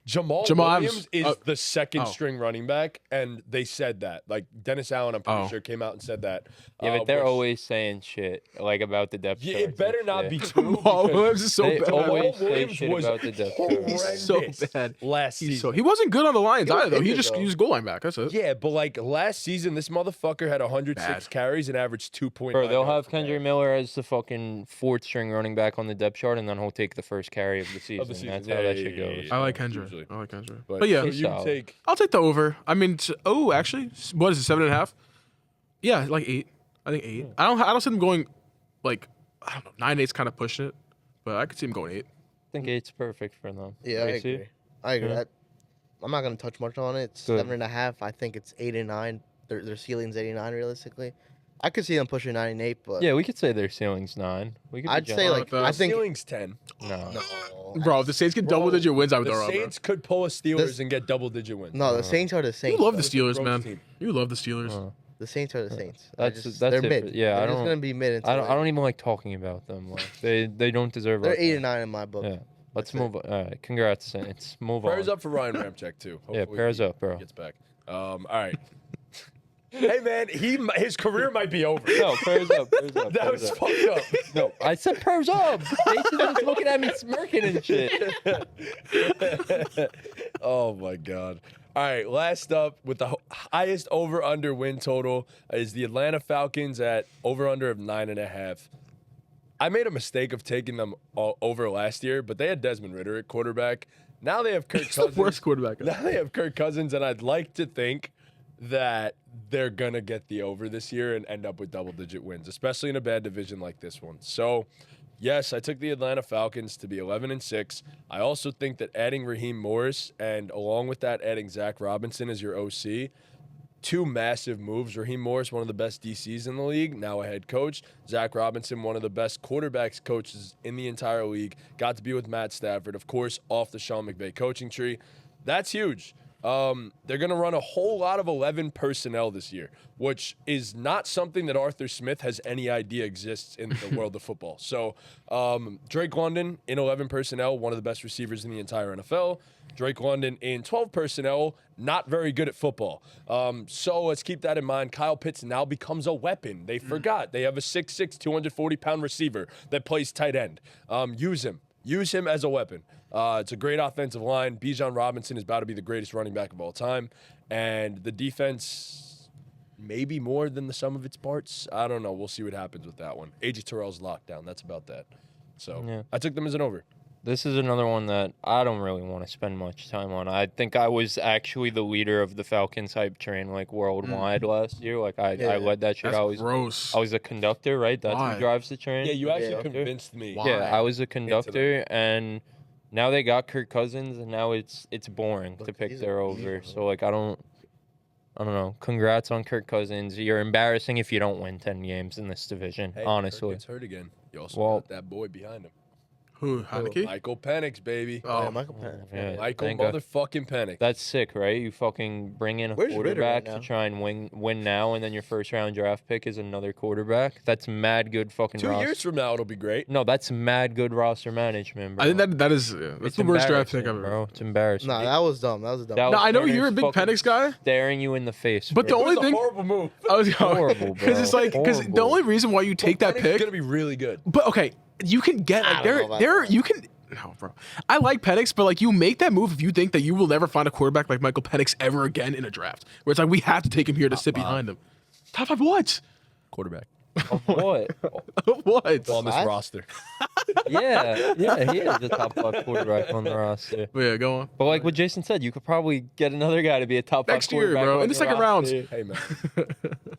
Jamal Adams- Williams is the second oh. string running back, and they said that. Like Dennis Allen, I'm pretty Oh. sure came out and said that. Yeah, but they're which- always saying shit like about the depth. Yeah, charts it and better not shit. be true. Jamal because Williams is so They bad. always say Williams shit was about the depth chart. He's so horrendous bad. last He season. wasn't good on the Lions He was either though. He injured, just though. used goal line back. That's it. Yeah, but like last season, this motherfucker had 106 Bad. carries and averaged 2.9. Bro, they'll have yards per carry. Kendra Miller as the fucking 4th string running back on the depth chart, and then he'll take the first carry of the season. season. That's Yeah, how that yeah, shit yeah, goes. yeah, I like usually. Kendra. I like Kendra. But, But yeah, so He's you solid. take I'll take the over. I mean, actually, what is it? 7.5? Yeah, like 8. I think 8. I don't see them going like I don't know. 9-8's kind of pushing it, but I could see them going 8. I think 8's perfect for them. Yeah, I Tracy? agree. I agree. Yeah. I'm not gonna touch much on it. It's Good. 7.5. I think it's 8 and 9. Their ceiling's 89 realistically. I could see them pushing 9 and 8, but Yeah, we could say their ceiling's 9. We could be I'd say generous. like the I think ceiling's 10. no. no, Bro, if the Saints get Bro, double-digit wins, I would The throw up. Saints could pull a Steelers This- and get double-digit wins. no, the Saints are the You Saints. love the bro. Steelers, Gross man. team. You love the Steelers. Uh, The Saints are the Saints. That's they're it. mid. Yeah, they're I just don't- gonna be mid. Until I don't even like talking about them. Like they don't deserve. They're our 8 time. and 9 in my book. Yeah. Let's That's it. move on. All right. Congrats, Saints. Move Prayers on. up for Ryan Ramczyk too. Yeah, Hopefully prayers he up, bro. Gets back. All right. Hey man, his career might be over. No, prayers up. Prayers up. That prayers was up. fucked up. No, I said prayers up. Jason was looking at me smirking and shit. Oh my god. All right, last up with the highest over/under win total is the Atlanta Falcons at over/under of 9.5. I made a mistake of taking them over last year, but they had Desmond Ridder at quarterback. Now they have Kirk He's the Cousins. worst quarterback. Now they have Kirk Cousins, and I'd like to think that they're gonna get the over this year and end up with double-digit wins, especially in a bad division like this one. So, yes, I took the Atlanta Falcons to be 11-6. I also think that adding Raheem Morris and along with that adding Zach Robinson as your OC, two massive moves. Raheem Morris, one of the best DCs in the league, now a head coach. Zach Robinson, one of the best quarterbacks coaches in the entire league. Got to be with Matt Stafford, of course, off the Sean McVay coaching tree. That's huge. They're going to run a whole lot of 11 personnel this year, which is not something that Arthur Smith has any idea exists in the world of football. So Drake London in 11 personnel, one of the best receivers in the entire NFL. Drake London in 12 personnel, not very good at football. So let's keep that in mind. Kyle Pitts now becomes a weapon. They forgot. They have a 6'6", 240-pound receiver that plays tight end. Use him. Use him as a weapon. It's a great offensive line. Bijan Robinson is about to be the greatest running back of all time. And the defense, maybe more than the sum of its parts. I don't know. We'll see what happens with that one. AJ Terrell's lockdown. That's about that. So Yeah. I took them as an over. This is another one that I don't really want to spend much time on. I think I was actually the leader of the Falcons hype train, like worldwide last year. Like I led that shit. That's gross. I was a conductor, right? That's Why? who drives the train. Yeah, you actually Yeah. convinced me. Why? Yeah, I was a conductor, and now they got Kirk Cousins, and now it's boring to Look, pick he's a their beast, over. bro. So like I don't know. Congrats on Kirk Cousins. You're embarrassing if you don't win 10 games in this division. Hey, honestly. Kirk gets hurt again. You also Well- got that boy behind him. Who? Heineke? Michael Penix, baby. Oh, Yeah, Michael Penix. Yeah, Michael thank God. motherfucking Penix. That's sick, right? You fucking bring in a Where's Ritter right quarterback now? to try and win now, and then your first round draft pick is another quarterback. That's mad good fucking 2 roster. years from now, it'll be great. No, that's mad good roster management, bro. I think that is that's It's the worst draft pick embarrassing, I've ever. bro. It's embarrassing. Nah, that was dumb. That was a dumb. That No, I know Penix you're a big fucking Penix guy, staring you in the face. but the bro. only It was a thing horrible move. I was Horrible, because it's bro. like because the Horrible. only reason why you take that Penix pick, is gonna be really good. but okay, you can get I like don't know about there that. you can. No, bro. I like Penix, but like you make that move if you think that you will never find a quarterback like Michael Penix ever again in a draft, where it's like we have to take him here to sit behind him. Top 5 what? Quarterback What? What? on this Five? roster. Yeah, he is the top 5 quarterback on the roster. But yeah, go on. But like what Jason said, you could probably get another guy to be a top 5 Next year, quarterback bro, on in the second roster. rounds. Hey man,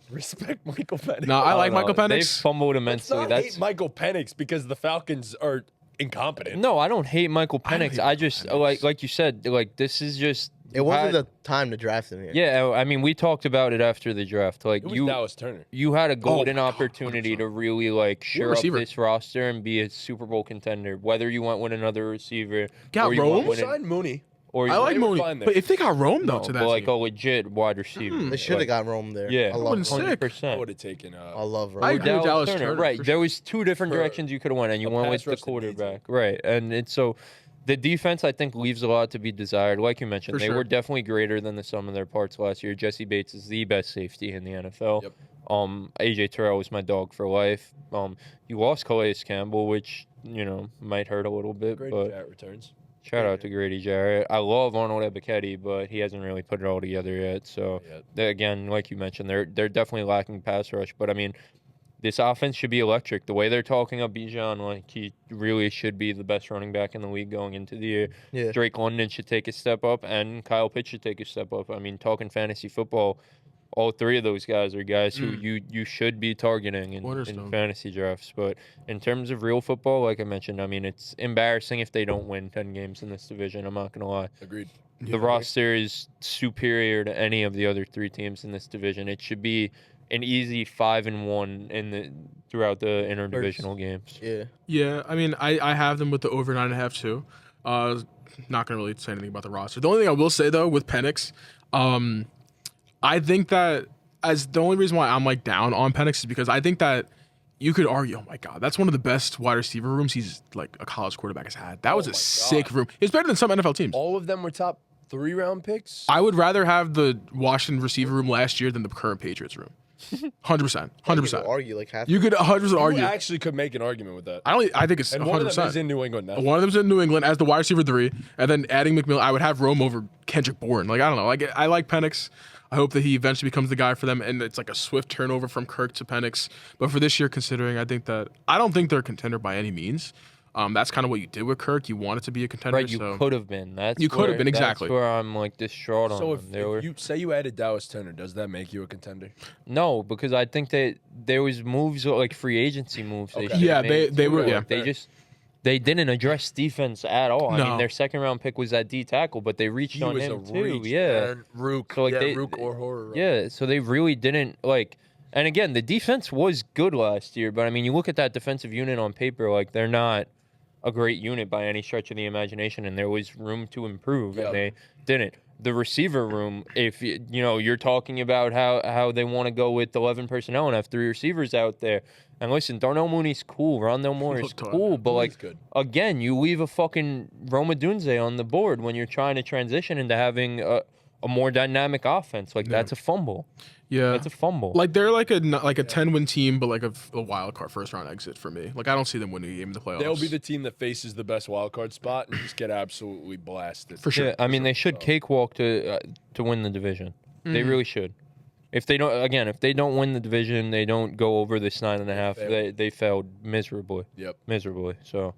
respect Michael Penix. No, I like don't Michael know. They Penix. fumbled Let's immensely. not That's hate Michael Penix because the Falcons are incompetent. no, I don't hate Michael I don't Penix. hate I just Penix. like you said, like this is just It wasn't the time to draft him here. Yeah, I mean, we talked about it after the draft. Like It was you Dallas Turner. you had a golden my God, opportunity 100%. to really like shore up receiver. this roster and be a Super Bowl contender. Whether you went with another receiver, Got or you Rome? went Who with an- signed Mooney? or you I like They were Mooney, fine there. but if they got Rome though no, to but that like a team, legit wide receiver. They should have got Rome there. Yeah. I love wouldn't Rome. sick. 100%. I would have taken. I love Rome. I agree with Dallas Turner, Right. for There sure. was 2 different For directions you could have went, and you a went with pass the rush that needs quarterback. Right. And it's so the defense, I think, leaves a lot to be desired. Like you mentioned, For they sure. were definitely greater than the sum of their parts last year. Jesse Bates is the best safety in the NFL. Yep. AJ Terrell was my dog for life. You lost Calais Campbell, which might hurt a little bit, Grady but Jarrett returns. shout out to Grady Jarrett. I love Arnold Ebiketie, but he hasn't really put it all together yet. So again, like you mentioned, they're definitely lacking pass rush. But I mean, this offense should be electric. The way they're talking up Bijan, like he really should be the best running back in the league going into the year. Yeah. Drake London should take a step up, and Kyle Pitts should take a step up. I mean, talking fantasy football, all 3 of those guys are guys who you should be targeting in Cornerstone. fantasy drafts. But in terms of real football, like I mentioned, I mean, it's embarrassing if they don't win 10 games in this division. I'm not going to lie. Agreed. The roster is superior to any of the other 3 teams in this division. It should be an easy 5-1 throughout the interdivisional games. Yeah. Yeah, I mean, I have them with the over 9.5 too. Not gonna really say anything about the roster. The only thing I will say though with Penix, I think that as the only reason why I'm like down on Penix is because I think that you could argue, oh my god, that's one of the best wide receiver rooms he's like a college quarterback has had. That was a my sick God. room. It's better than some NFL teams. All of them were top 3 round picks. I would rather have the Washington receiver room last year than the current Patriots room. 100%. You 100%. could argue like half. You could 100% You argue. actually could make an argument with that. I think it's And one of them 100%. is in New England now. One of them's in New England as the wide receiver 3, and then adding McMillan. I would have Rome over Kendrick Bourne. Like I don't know. Like I like Penix. I hope that he eventually becomes the guy for them, and it's like a swift turnover from Kirk to Penix. But for this year, considering I don't think they're a contender by any means. That's kind of what you did with Kirk. You wanted to be a contender. Right, you so. could have been. You could have been, exactly. That's where I'm like distraught So on them. They were, if you say you added Dallas Turner, does that make you a contender? no, because I think that there was moves like free agency moves. They Okay. should've Yeah, made they too. were- yeah. They didn't address defense at all. I No. mean, their 2nd-round pick was at D tackle, but they reached He on was him a too. reach, Yeah. man. Rook. So, like, yeah, they- Rook or horror. Yeah, so they really didn't like. And again, the defense was good last year, but I mean, you look at that defensive unit on paper, like they're not a great unit by any stretch of the imagination, and there was room to improve, Yep. and they didn't. The receiver room, if you're talking about how they want to go with 11 personnel and have 3 receivers out there. And listen, Darnell Mooney's cool, Rondell Moore is Looked hard, cool, man. but like Mooney's good. again, you leave a fucking Roma Dunze on the board when you're trying to transition into having a more dynamic offense. Like that's a fumble. Yeah. That's a fumble. Like they're like a 10-win team, but like a wild card first round exit for me. Like I don't see them winning a game in the playoffs. They'll be the team that faces the best wild card spot and just get absolutely blasted. for sure. Yeah, I mean, they should cakewalk to win the division. They really should. If they don't win the division, they don't go over this 9.5. They failed miserably. Yep. Miserably. So,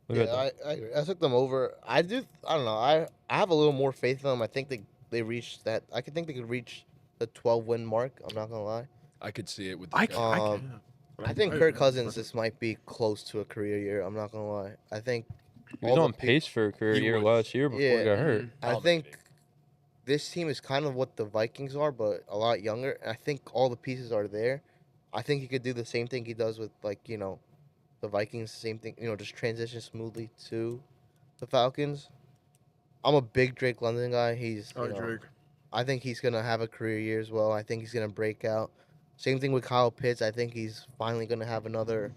look at that. I agree. I took them over. I don't know. I have a little more faith in them. I think they reached that. I could think they could reach the 12-win mark. I'm not gonna lie. I could see it with the I Jets. I think Kirk Cousins this might be close to a career year. I'm not gonna lie. I think He was all the on pace for a career He year was. last year before he got hurt. I think this team is kind of what the Vikings are, but a lot younger. I think all the pieces are there. I think he could do the same thing he does with the Vikings. Same thing, just transition smoothly to the Falcons. I'm a big Drake London guy. He's Drake. I think he's gonna have a career year as well. I think he's gonna break out. Same thing with Kyle Pitts. I think he's finally gonna have another.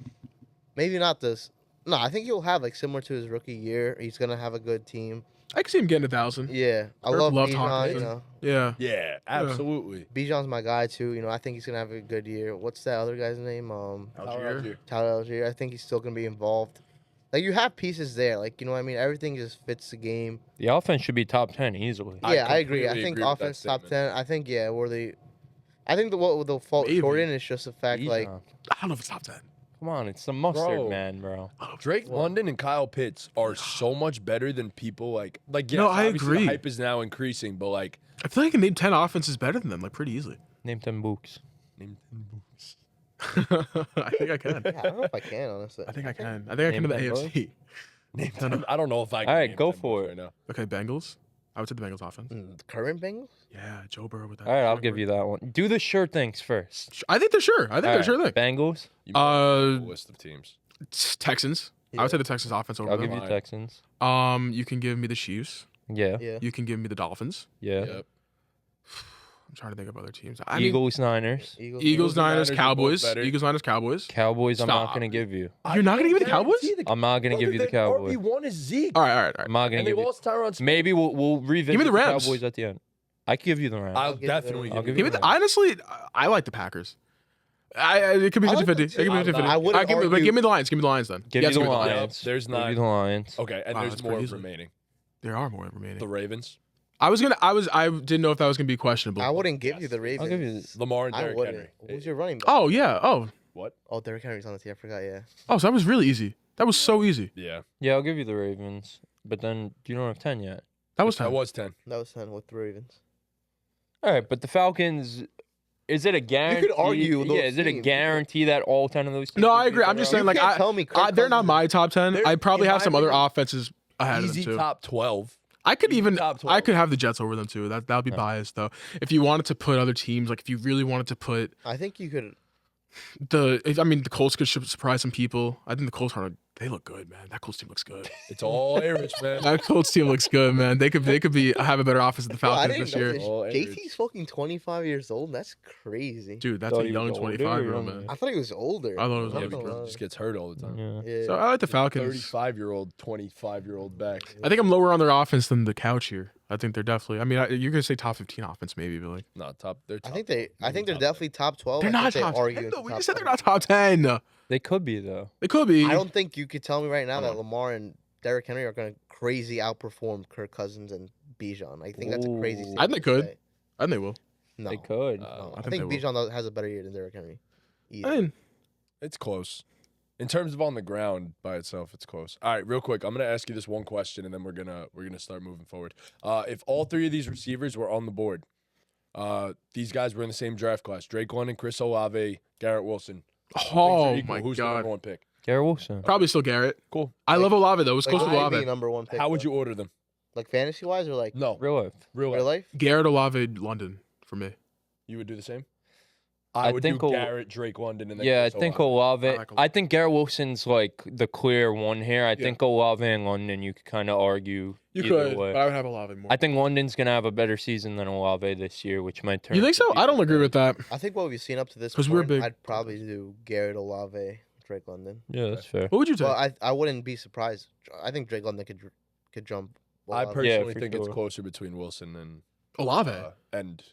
Maybe not this. No, I think he'll have similar to his rookie year. He's gonna have a good team. I can see him getting 1,000. Yeah, I Kirk love loved Bijan. Hawkinson. Yeah. Yeah, absolutely. Bijan's my guy too. I think he's gonna have a good year. What's that other guy's name? Algier. Tyler Algier. I think he's still gonna be involved. Like you have pieces there. Like what I mean. Everything just fits the game. The offense should be top 10 easily. Yeah, I agree. I completely think agree with that offense top statement. 10. I think I think what they'll fall Maybe. short in is just the fact like Bijan. I don't know if it's top 10. Come on, it's the mustard Bro. man, bro. Drake London and Kyle Pitts are so much better than people like. Yes, No, I obviously agree. The hype is now increasing, but like, I feel like I can name 10 offenses better than them, like pretty easily. Name 10 books. I think I can. I don't know if I can honestly. I think I can. I think I can in the Name 10 AFC. I don't know if I. Can All right, name go 10 for books it. right now. Okay, Bengals. I would say the Bengals offense. The current Bengals. Yeah, Joe Burrow with that. All right, I'll give you that one. Do the sure things first. I think they're sure. I think All they're right, sure thing. Bengals. You might have a Uh, full list of teams. Texans. I would say the Texans offense over I'll them. give you Fine. Texans. You can give me the Chiefs. Yeah. Yeah. You can give me the Dolphins. Yeah. Yep. I'm trying to think of other teams. I mean, Eagles, Niners. Eagles, and Niners, Niners are both Cowboys. better. Eagles, Niners, Cowboys. Cowboys, I'm not Stop. going to give you. You're not gonna give me the Cowboys? I'm not going to give you the Cowboys. RB1 is Zeke. All right. I'm not going And to they give you. lost Tyron Smith. Maybe we'll revisit Give me the Rams. Cowboys at the end. I could give you the Rams. I'll give you definitely the- I'll give give you you the Honestly, I like the Packers. It could be I like 50-50. them It could too. be 50-50. I wouldn't give argue- me the Lions. Give me the Lions then. give Yes, you the give me Lions. There's Give you nine. the Lions. Okay, and Wow, there's that's more pretty easy. remaining. There are more remaining. The Ravens, I didn't know if that was gonna be questionable. I wouldn't give you the Ravens. I'll give you. Lamar and I Derrick wouldn't. Henry. Who's your running back? Oh yeah. Oh, What? Oh, Derrick Henry's on the team. I forgot. Yeah. so that was really easy. That was so easy. Yeah, Yeah, I'll give you the Ravens. But then you don't have 10 yet. That was that 10. was 10. That was 10 with the Ravens. All right, but the Falcons. Is it a guarantee? argue with those Yeah, is it a teams. guarantee that all 10 of those teams? No, will I be agree. I'm there? just saying, You like, can't tell me Kirk they're not Cousins- my top 10. They're- I probably in have my some other opinion, offenses ahead of Easy them too. top 12. I could even top I 12. could have the Jets over them too. That would be biased though. If you wanted to put other teams, like if you really wanted to put I think you could. the Colts could surprise some people. I think the Colts they look good, man. That Colts team looks good. It's all Irish, man. That Colts team looks good, man. They could have a better offense than the Bro, I Falcons didn't this know year. this. Oh, JT's fucking 25 years old. That's crazy. Dude, that's Thought a he young was older, 25-year-old younger. man. I thought he was older. I thought it was I'm Yeah, older. not because gonna he lie. just gets hurt all the time. Yeah. Yeah. So I like the Falcons. 35-year-old, 25-year-old back. I think I'm lower on their offense than the couch here. I think they're definitely. I mean, you're gonna say top 15 offense maybe, but like Not top. They're top. I think they're top definitely top 12. they're I not think top they 10. argue No, into we top just said they're 10. not top 10. They could be, though. They could be. I don't think you could tell me right now that Lamar and Derrick Henry are going to crazy outperform Kirk Cousins and Bijan. I think that's a crazy Ooh. statement. I think they could. to say. I think they will. No, They could. no. I I think think they Bijan has a better year than Derrick Henry. Easy. I mean, It's close. In terms of on the ground by itself, it's close. All right, real quick, I'm gonna ask you this one question, and then we're gonna start moving forward. If all three of these receivers were on the board, these guys were in the same draft class: Drake London, Chris Olave, Garrett Wilson. oh Things are equal. my Who's the number god. one pick? Garrett Wilson. Probably still Garrett. Cool. I love Olave though. It was Like, close to who would be Olave. number one pick? How would though? you order them? Like fantasy wise or like No, Real life. real real life. life? Garrett, Olave, London for me. You would do the same. I I would think do Ol- Garrett, Drake London, and then Yeah, I Chris think Olave. Olave. I like I think Garrett Wilson's like the clear one here. I Yeah. think Olave and London, you could kind of argue either way. but I would have Olave more. I think London's gonna have a better season than Olave this year, which might turn. You think so? I don't agree with that. I think what we've seen up to this 'Cause point, we're big. I'd probably do Garrett, Olave, Drake London. Yeah, that's fair. What would you take? Well, I wouldn't be surprised. I think Drake London could jump. I Olave. personally for think it's sure. closer between Wilson and Olave. And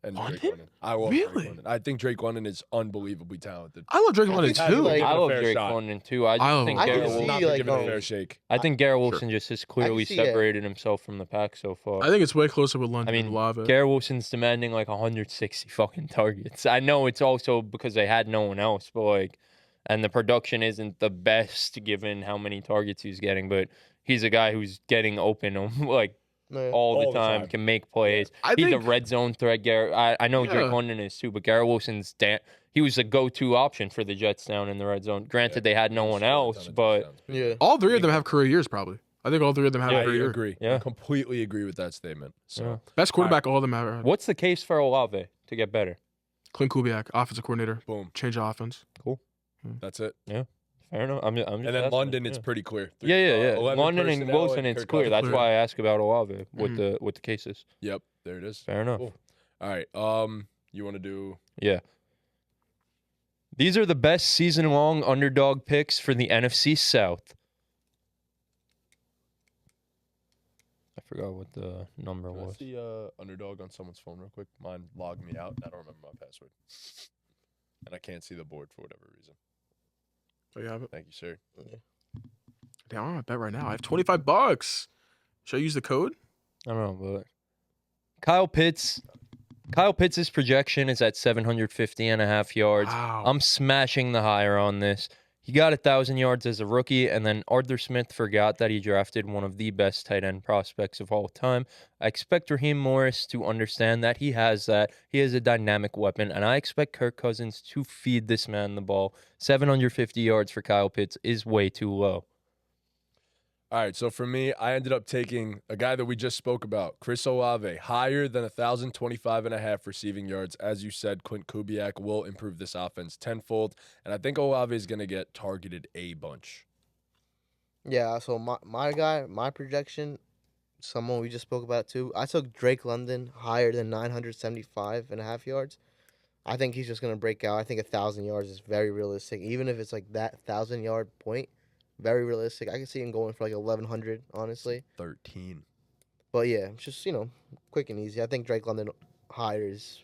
Drake London? London. I love Drake Really? London. I think Drake London is unbelievably talented. I love Drake London think too. like- I love fair Drake shot. London too. I I just love think him. Garrett I can He's see, Wilson. not been like, given a no. fair shake. I think Garrett Wilson just has clearly see it. separated himself from the pack so far. I think it's way closer with I London mean, and Olave. Garrett Wilson's demanding like 160 fucking targets. I know it's also because they had no one else, but like, and the production isn't the best given how many targets he's getting. But he's a guy who's getting open like No, all the All the time, time. can make plays. I He's a think- red zone threat. Garrett, I know Drake Yeah. London is too, but Garrett Wilson's he was a go-to option for the Jets down in the red zone. Granted, they had no one else, but yeah. All three of them have career years, probably. I think all three of them have I career years. agree. Yeah. I completely agree with that statement. So Yeah. Best quarterback all of them have had. what's the case for Olave to get better? Clint Kubiak, offensive coordinator. boom, Change the offense. that's it. Fair enough. I'm just And then asking. London, it's Yeah. pretty clear. Yeah. 11 London and personnel Wilson, it's Kirk clear. Cousins. That's Clear. why I ask about Olave with Mhm. the cases. Yep, there it is. Fair enough. Cool. All right. You want to do? Yeah. These are the best season-long underdog picks for the NFC South. I forgot what the number Can I was. see underdog on someone's phone real quick? Mine logged me out. I don't remember my password, and I can't see the board for whatever reason. So you have it. Thank you, sir. Damn, I'm gonna bet right now. I have $25. Should I use the code? I don't know, but Kyle Pitts' projection is at 750.5 yards. Wow. I'm smashing the higher on this. He got 1,000 yards as a rookie, and then Arthur Smith forgot that he drafted one of the best tight end prospects of all time. I expect Raheem Morris to understand that he has that. He is a dynamic weapon, and I expect Kirk Cousins to feed this man the ball. 750 yards for Kyle Pitts is way too low. All right, so for me, I ended up taking a guy that we just spoke about, Chris Olave, higher than 1,025.5 receiving yards. As you said, Clint Kubiak will improve this offense tenfold, and I think Olave is going to get targeted a bunch. Yeah, so my projection, someone we just spoke about too. I took Drake London higher than 975.5 yards. I think he's just gonna break out. I think 1,000 yards is very realistic, even if it's like that 1,000-yard point. Very realistic. I can see him going for like 1,100, honestly. 13. But yeah, it's just quick and easy. I think Drake London higher is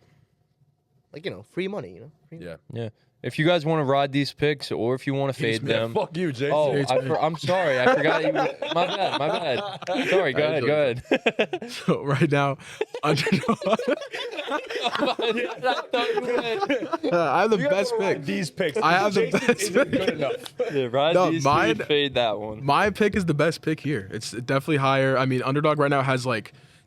like free money. Free Yeah. If you guys want to ride these picks, or if you want to fade them, Fuck you, Jason. oh, James, I'm sorry, I forgot you. My bad. Sorry, go ahead. So right now, underdog. I have the best pick. These picks. I have the Jason best isn't pick. good enough. Yeah, ride No, these mine- two, fade that one. My pick is the best pick here. It's definitely higher. I mean, underdog right now has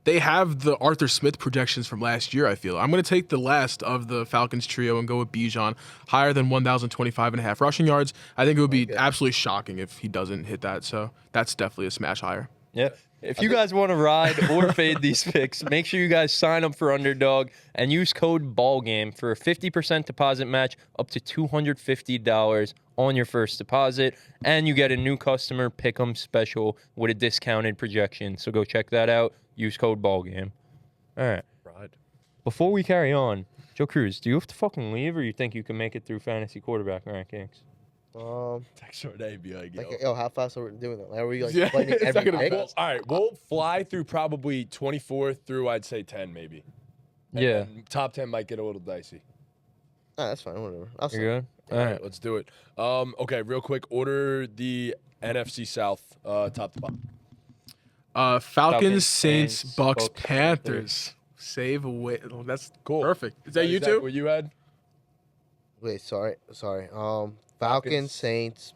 they have the Arthur Smith projections from last year, I feel. I'm going to take the last of the Falcons trio and go with Bijan, higher than 1,025.5 rushing yards. I think it would be absolutely shocking if he doesn't hit that. So that's definitely a smash higher. Yeah. If you guys want to ride or fade these picks, make sure you guys sign up for Underdog and use code BallGame for a 50% deposit match up to $250 on your first deposit. And you get a new customer pick'em special with a discounted projection. So go check that out. Use code BallGame. All right. Ride. Before we carry on, Joe Cruz, do you have to fucking leave or you think you can make it through fantasy quarterback rankings? Text short A, be like, yo. Yo, how fast are we doing that? Like, are we like Yeah, explaining it's not every gonna pick? Well, all right, we'll fly through probably 24 through, I'd say 10 maybe. And Yeah. then top 10 might get a little dicey. Nah, that's fine. Whatever. I'll You good? All right, let's do it. Okay, real quick, order the NFC South top to bottom. Falcons, Saints, Saints, Bucks, Bucks, Panthers. Save away. Oh, that's Cool. perfect. Is that you Is too? what you had? Wait, sorry. Falcons, Saints,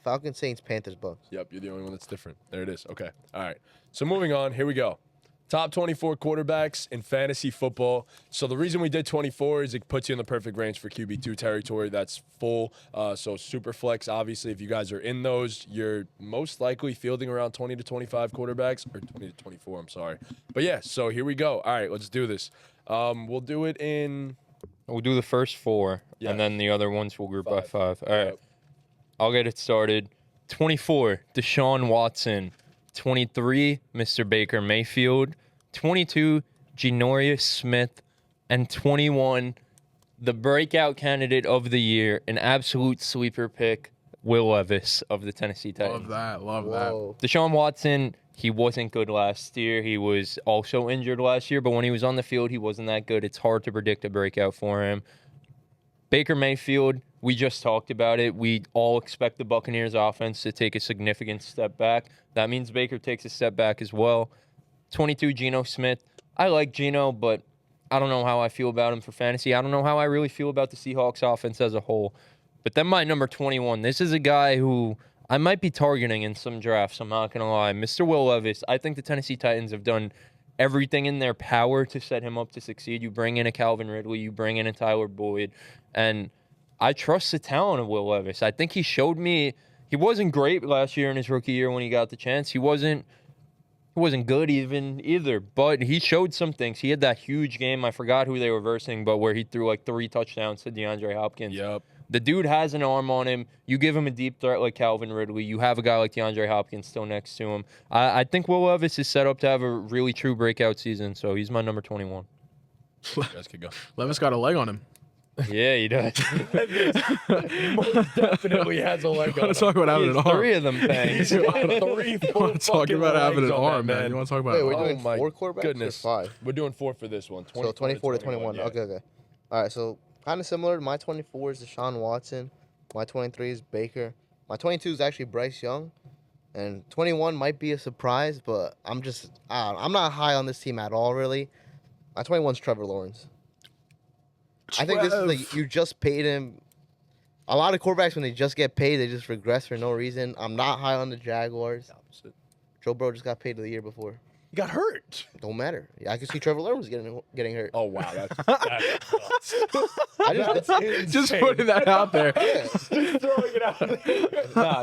Falcons, Saints, Panthers, Bucks. Yep, you're the only one that's different. There it is. Okay. All right. So moving on, here we go. Top 24 quarterbacks in fantasy football. So the reason we did 24 is it puts you in the perfect range for QB2 territory. That's full. So super flex, obviously, if you guys are in those, you're most likely fielding around 20 to 25 quarterbacks, or 20 to 24, I'm sorry. But yeah, so here we go. All right, let's do this. We'll do it in... We'll do the first four, Yeah. and then the other ones we'll group by five. All right. Yep. I'll get it started. 24, Deshaun Watson. 23, Mr. Baker Mayfield. 22, Janoria Smith. And 21, the breakout candidate of the year, an absolute sleeper pick, Will Levis of the Tennessee Titans. Love Whoa. Deshaun Watson, he wasn't good last year. He was also injured last year, but when he was on the field, he wasn't that good. It's hard to predict a breakout for him. Baker Mayfield, we just talked about it. We all expect the Buccaneers offense to take a significant step back. That means Baker takes a step back as well. 22, Geno Smith. I like Geno, but I don't know how I feel about him for fantasy. I don't know how I really feel about the Seahawks offense as a whole. But then my number 21, this is a guy who I might be targeting in some drafts, I'm not going to lie. Mr. Will Levis, I think the Tennessee Titans have done everything in their power to set him up to succeed. You bring in a Calvin Ridley, you bring in a Tyler Boyd, and I trust the talent of Will Levis. I think he showed me he wasn't great last year in his rookie year when he got the chance. He wasn't good either, but he showed some things. He had that huge game. I forgot who they were versing, but where he threw like 3 touchdowns to DeAndre Hopkins. Yep. The dude has an arm on him. You give him a deep threat like Calvin Ridley. You have a guy like DeAndre Hopkins still next to him. I think Will Levis is set up to have a really true breakout season, so he's my number 21. You guys could go. Levis got a leg on him. Yeah, he does. Most definitely has a leg You on want to talk about having an arm? 3 of them things. He's got 3 You full want to talk fucking about having legs an on arm, that man? You want to talk about Wait, it? we're Oh doing my 4 quarterbacks goodness. or 5? We're doing 4 for this one. So 24 to 21. yeah. Okay. All right, so kind of similar. My 24 is Deshaun Watson. My 23 is Baker. My 22 is actually Bryce Young. And 21 might be a surprise, but I'm not high on this team at all, really. My 21 is Trevor Lawrence. I think this is you just paid him. A lot of quarterbacks, when they just get paid, they just regress for no reason. I'm not high on the Jaguars. Joe Burrow just got paid the year before. He got hurt. Don't matter. Yeah, I can see Trevor Lawrence getting hurt. Oh, wow. That's Just putting that out there. Just throwing it out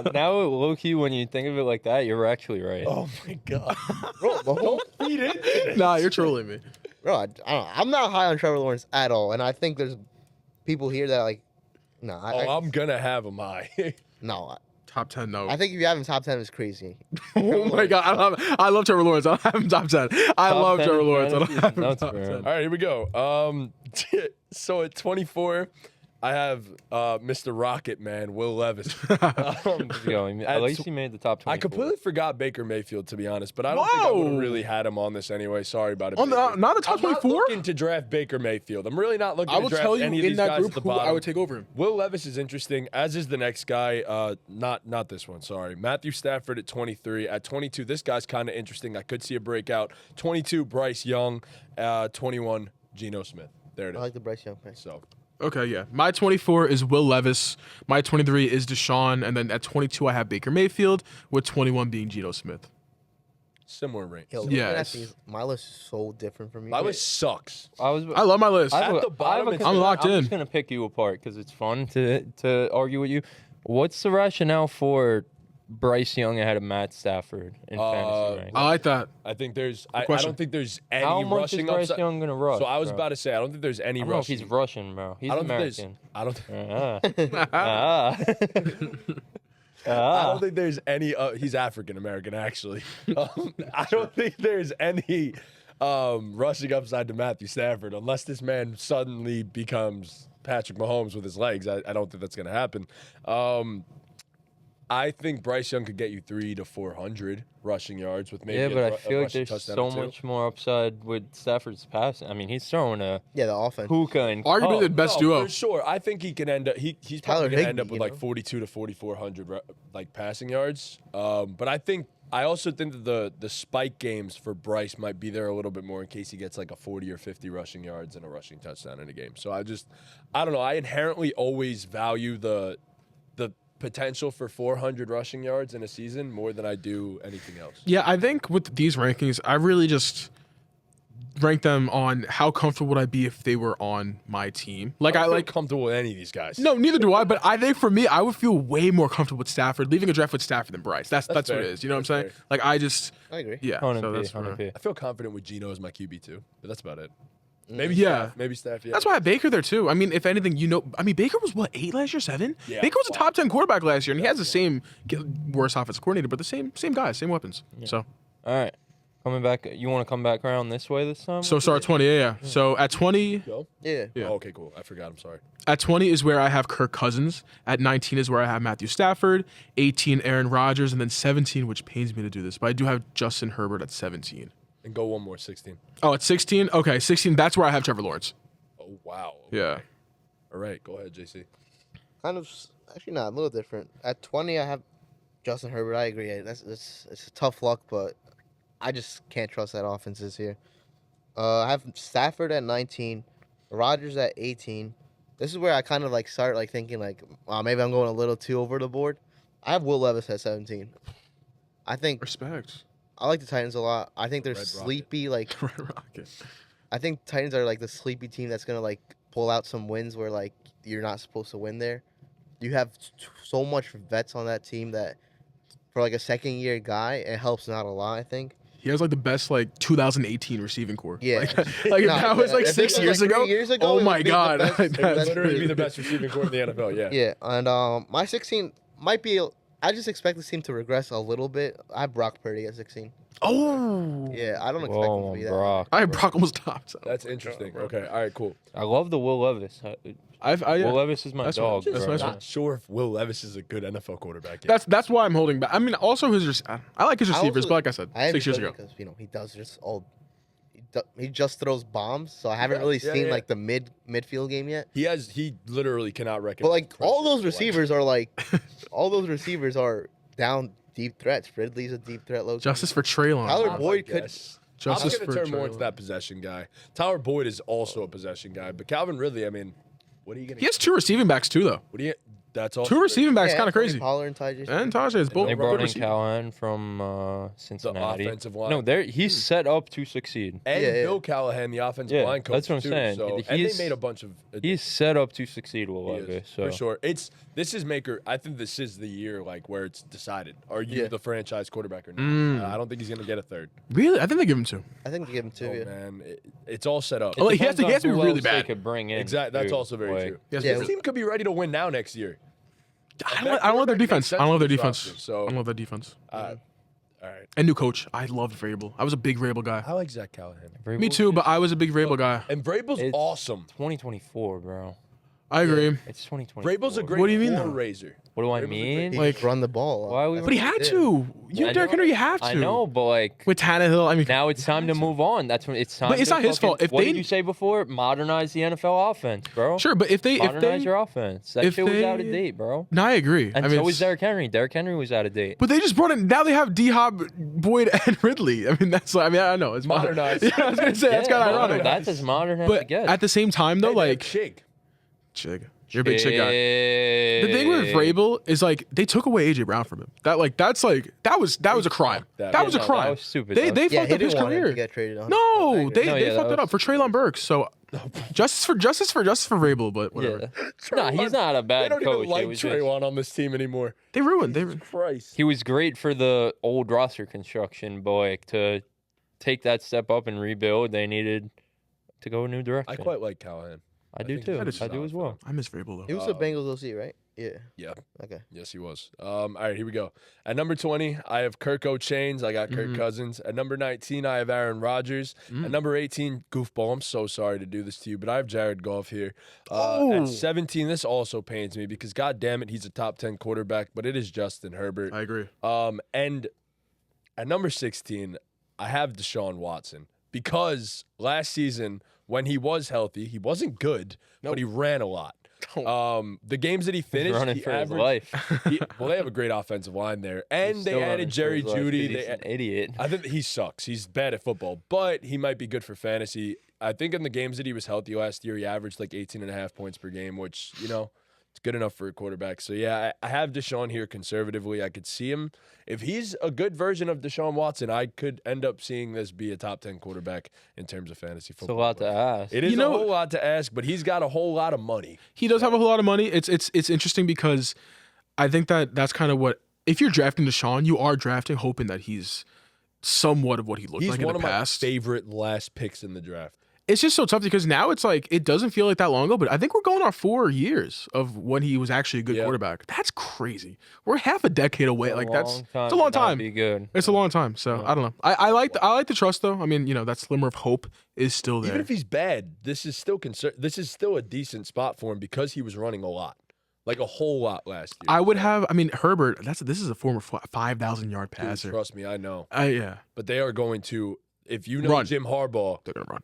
there. Now, low-key, when you think of it like that, you're actually right. Oh, my God. Bro, Don't feed into this. Nah, you're trolling me. Bro, I don't know. I'm not high on Trevor Lawrence at all, and I think there's people here that are like, no, I'm going to have him high. no. Top 10, no. I think if you have him top 10, it's crazy. Oh my God, I love Trevor Lawrence. I don't have him top 10. I Top love 10 Trevor Lawrence. I don't fantasy have him nuts, top bro. 10. All right, here we go. So at 24, I have Mr. Rocket Man, Will Levis. At least he made the top 24. I completely forgot Baker Mayfield, to be honest, but I don't think I would have Whoa. really had him on this anyway. Sorry about it. On the, Baker. not the top I'm not 24? looking to draft Baker Mayfield. I'm really not looking I to will draft tell you any of in these that guys group at the who bottom. I would take over him. Will Levis is interesting, as is the next guy. Not this one, sorry. Matthew Stafford at 23. At 22, this guy's kind of interesting. I could see a breakout. 22, Bryce Young. 21, Geno Smith. There it I is. like the Bryce Young pick. So Okay, yeah. My 24 is Will Levis. My 23 is Deshaun. And then at 22, I have Baker Mayfield, with 21 being Geno Smith. similar range. Yo, looking at Yes. these, my list is so different from you. My list sucks. I love my list. At the bottom, it's- I'm locked I'm in. just gonna pick you apart because it's fun to argue with you. What's the rationale for Bryce Young ahead of Matt Stafford in fantasy ranks? I like that. I think there's. I question. don't think there's any How much is rushing Bryce upside. Young gonna rush? So I was bro? about to say I don't think there's any I don't know if rushing. he's Russian, bro. He's I don't think American. I Ah. don't think there's any. He's African American, actually. I don't think there's any rushing upside to Matthew Stafford unless this man suddenly becomes Patrick Mahomes with his legs. I don't think that's gonna happen. I think Bryce Young could get you 300 to 400 rushing yards with maybe. Yeah, but I a feel like rushing there's touchdown so or two. much more upside with Stafford's passing. I mean, he's throwing a Yeah, the offense. hookah and Arguably the best No, duo. for sure. I think he can end up. He's Tyler probably gonna end Higbee, up with you like know? 42 to 4,400 like passing yards. But I also think that the spike games for Bryce might be there a little bit more in case he gets like a 40 or 50 rushing yards and a rushing touchdown in a game. So I don't know. I inherently always value the potential for 400 rushing yards in a season more than I do anything else. Yeah, I think with these rankings, I really just rank them on how comfortable would I be if they were on my team. Like I don't feel like comfortable with any of these guys. no, neither do I. But I think for me, I would feel way more comfortable with Stafford, leaving a draft with Stafford than Bryce. That's what fair. it is. You know what I'm That's saying? Like I just I agree. yeah. Hunter So P, that's Hunter P. I feel confident with Geno as my QB too, but that's about it. Maybe Yeah. maybe Staff. Yeah. That's why I have Baker there too. I mean, if anything, Baker was what 8 last year, 7. Yeah. Baker was a top 10 quarterback last year, and he has the same worse offensive coordinator, but the same guys, same weapons. So All right. Coming back, you want to come back around this way this time? So start 20, yeah. So at 20, Go? Yeah. Yeah. Oh, okay, cool. I forgot. I'm sorry. at 20 is where I have Kirk Cousins. At 19 is where I have Matthew Stafford. 18, Aaron Rodgers, and then 17, which pains me to do this, but I do have Justin Herbert at 17. And go one more, 16. Oh, at 16? Okay, 16. That's where I have Trevor Lawrence. Oh, wow. Yeah. All right, go ahead, JC. Kind of, actually not, a little different. At 20, I have Justin Herbert. I agree. It's a tough luck, but I just can't trust that offense this year. I have Stafford at 19, Rodgers at 18. This is where I kind of like start like thinking like, maybe I'm going a little too over the board. I have Will Levis at 17. I think Respect. I like the Titans a lot. I think they're Red Rocket. sleepy. Like Red Rocket. I think Titans are like the sleepy team that's gonna like pull out some wins where like you're not supposed to win there. You have so much vets on that team that for like a second year guy, it helps not a lot. I think. He has like the best like 2018 receiving core. Yeah. Like if Nah, that was like if 6 this was, years like, ago. 3 years ago, Oh it my would be the god. best- That's it would Literally be crazy. the best receiving core in the NFL, yeah. Yeah, and my 16 might be. I just expect this team to regress a little bit. I have Brock Purdy at 16. Oh. Yeah, I don't expect him Whoa, to be that. Brock. I Brock almost topped. That's interesting. Okay, all right, cool. I love the Will Levis. Yeah. Will Levis is my That's dog. what- that's bro. what I I'm not sure if Will Levis is a good NFL quarterback yet. That's why I'm holding back. I mean, also I like his I receivers, also- but like I said, I 6 years ago. because he does just all. He just throws bombs, so I haven't really Yeah, seen yeah. like the midfield game yet. He literally cannot recognize. But like all pressure. those receivers are like, all those receivers are down deep threats. Ridley's a deep threat. Low. Justice for Traylon. Tyler I Boyd could. guess. Justice I'm for going to turn more into Traylon. that possession guy. Tyler Boyd is also a possession guy, but Calvin Ridley, I mean, what are you going to He has 2 receiving backs too, though. What do you? That's all. 2 receiving backs, Yeah, kind of Tony crazy. Pollard and Ty Jason. And Tajay is both They No, good brought in receivers. Callahan from Cincinnati. offensive line. No, he's set up to succeed. And Yeah, yeah. Bill Callahan, the offensive Yeah, line coach. that's what I'm too, saying. So, and they He's- made a bunch of. He's set up to succeed, Will He is, Levis. So. for sure. This is Maker. I think this is the year like where it's decided. Are you Yeah. the franchise quarterback or not? Mm. I don't think he's going to get a third. Really? I think they give him 2. I think they give him 2. Oh yeah. man, it's all set up. Well, he has Depends to on be who really else bad. They could bring in. Exactly. That's too. also very Like, true. Yes, Yeah, This team could be ready to win now next year. I don't love their defense. I don't love their defense. Roster, so- I don't love their defense. All right. And new coach. I loved Vrabel. I was a big Vrabel guy. I like Zach Callahan. Me too, but I was a big Vrabel guy. And Vrabel's It's- awesome. 2024, bro. I agree. It's 2024. Vrabel's a great What do you mean, floor though? raiser. What do I Vrabel's a mean? great- He Like- just run the ball. Why are we- But he had Yeah. to. You, I Derrick know. Henry, you have to. I know, but like With Tannehill, I mean, now it's time to move on. That's when it's time. But it's to not his fucking- fault. If what they- did you say before? Modernize the NFL offense, bro. sure, but if they, Modernize your offense. That if shit was out of they- date, bro. no, I agree. And I mean, so was it's- Derrick Henry. Derrick Henry was out of date. But they just brought in. Now they have D Hop, Boyd, and Ridley. I mean, that's. I mean, I know it's Modernized. Yeah, I was gonna say that's kind of bro, ironic. That's as modern as it But gets. at the same time, though, Hey, they have like, Chig. Chig, you're a big Chig guy. The thing with Hey. Vrabel is like they took away AJ Brown from him. That was a crime. that. That Yeah, was a no, that crime. was stupid. They That was- Yeah, fucked he up his didn't want him to career. get traded. 100%. No, I they agree. fucked it up for Traylon Burks. So justice for Vrabel, but whatever. Yeah. No, he's not a They bad don't coach. even like It was just- Traylon on this team anymore. They ruined. Christ. he was great for the old roster construction, but like to take that step up and rebuild, they needed to go a new direction. I quite like Callahan. I do think too. he's a I do solid as for well. them. I miss Vrabel though. He was the Bengals OC, right? Yeah. Yeah. Okay. Yes, he was. All right, here we go. At number 20, I have Kirk O'Chains. I got Kirk Mhm. Cousins. At number 19, I have Aaron Rodgers. At number 18, goofball. I'm so sorry to do this to you, but I have Jared Goff here. Oh. At 17, this also pains me because, God damn it, he's a top 10 quarterback, but it is Justin Herbert. I agree. And at number 16, I have Deshaun Watson because last season, when he was healthy, he wasn't good, but he ran a lot. The games that he He's finished, running he for his averaged- life. well, they have a great offensive line there, and He's they still added running for Jerry his life 'cause Jeudy. He's an idiot. I think he sucks. He's bad at football, but he might be good for fantasy. I think in the games that he was healthy last year, he averaged like 18.5 points per game, which, it's good enough for a quarterback. So, yeah, I have Deshaun here conservatively. I could see him. If he's a good version of Deshaun Watson, I could end up seeing this be a top 10 quarterback in terms of fantasy It's a football. lot to ask. It is You know- a whole lot to ask, but he's got a whole lot of money. He does have a whole lot of money. It's interesting because I think that's kind of what if you're drafting Deshaun, you are drafting hoping that he's somewhat of what he looked He's like in one the of my past. favorite last picks in the draft. It's just so tough because now it's like it doesn't feel like that long ago, but I think we're going on 4 years of when he was actually a good quarterback. That's crazy. We're half a decade away. Like it's a long time. Be good. It's a long time. So I don't know. I like the trust though. I mean, that slimmer of hope is still there. Even if he's bad, this is still a decent spot for him because he was running a lot. Like a whole lot last year. I would have. I mean, Herbert. This is a former 5,000-yard passer. Dude, trust me, I know. Yeah. But they are going to. If you know Jim Harbaugh,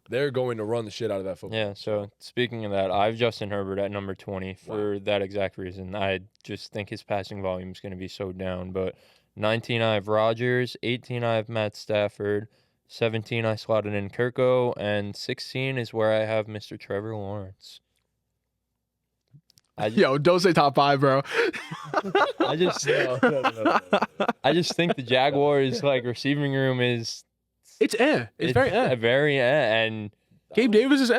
they're going to run the shit out of that football. Yeah, so speaking of that, I have Justin Herbert at number 20 for that exact reason. I just think his passing volume is going to be so down. But 19, I have Rodgers. 18, I have Matt Stafford. 17, I slotted in Kirko. And 16 is where I have Mr. Trevor Lawrence. Yo, don't say top 5, bro. I just think the Jaguars receiving room is it's very and Gabe Davis is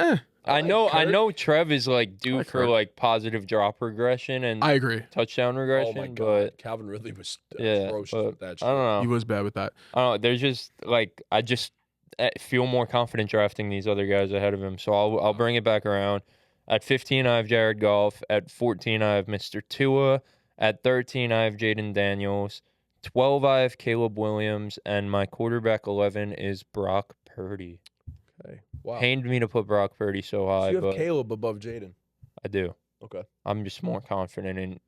I know Trev is due for positive drop regression and I agree touchdown regression. Oh my god, but Calvin Ridley was atrocious with that shit. I don't know. He was bad with that. I don't know. There's just I just feel more confident drafting these other guys ahead of him. So I'll bring it back around. At 15, I have Jared Goff. At 14, I have Mr. Tua. At 13, I have Jaden Daniels. 12, I have Caleb Williams. And my quarterback 11 is Brock Purdy. Okay. Wow. Pained me to put Brock Purdy so high. So you have Caleb above Jaden. I do. Okay. I'm just more confident in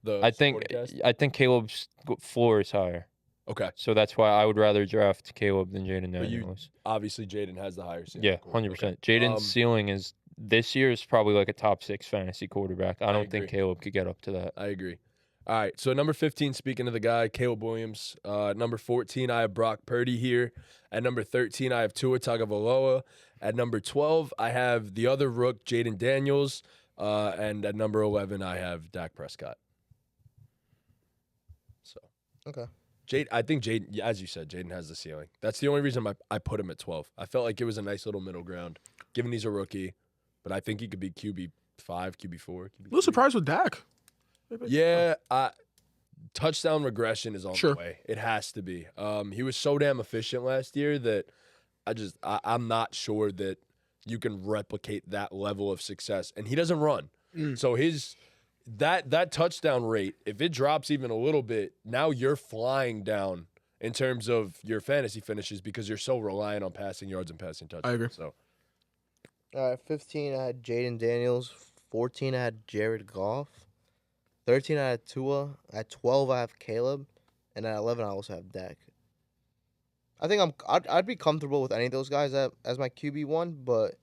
the. I think Caleb's floor is higher. Okay. So that's why I would rather draft Caleb than Jaden Daniels. Obviously, Jaden has the higher ceiling. Yeah, 100%. Okay. Jaden's ceiling is this year is probably a top 6 fantasy quarterback. I don't think Caleb could get up to that. I agree. All right, so number 15, speaking of the guy, Caleb Williams. Number 14, I have Brock Purdy here. At number 13, I have Tua Tagovailoa. At number 12, I have the other rook, Jaden Daniels. And at number 11, I have Dak Prescott. So, okay. I think Jaden, as you said, Jaden has the ceiling. That's the only reason I put him at 12. I felt like it was a nice little middle ground, given he's a rookie. But I think he could be QB5, QB4. QB3. A little surprised with Dak. Yeah, touchdown regression is on the way. It has to be. He was so damn efficient last year that I'm not sure that you can replicate that level of success. And he doesn't run. So that touchdown rate, if it drops even a little bit, now you're flying down in terms of your fantasy finishes because you're so reliant on passing yards and passing touchdowns. I agree. So. All right, 15, I had Jaden Daniels. 14, I had Jared Goff. 13, I had Tua. At 12, I have Caleb. And at 11, I also have Dak. I think I'd be comfortable with any of those guys as my QB1, but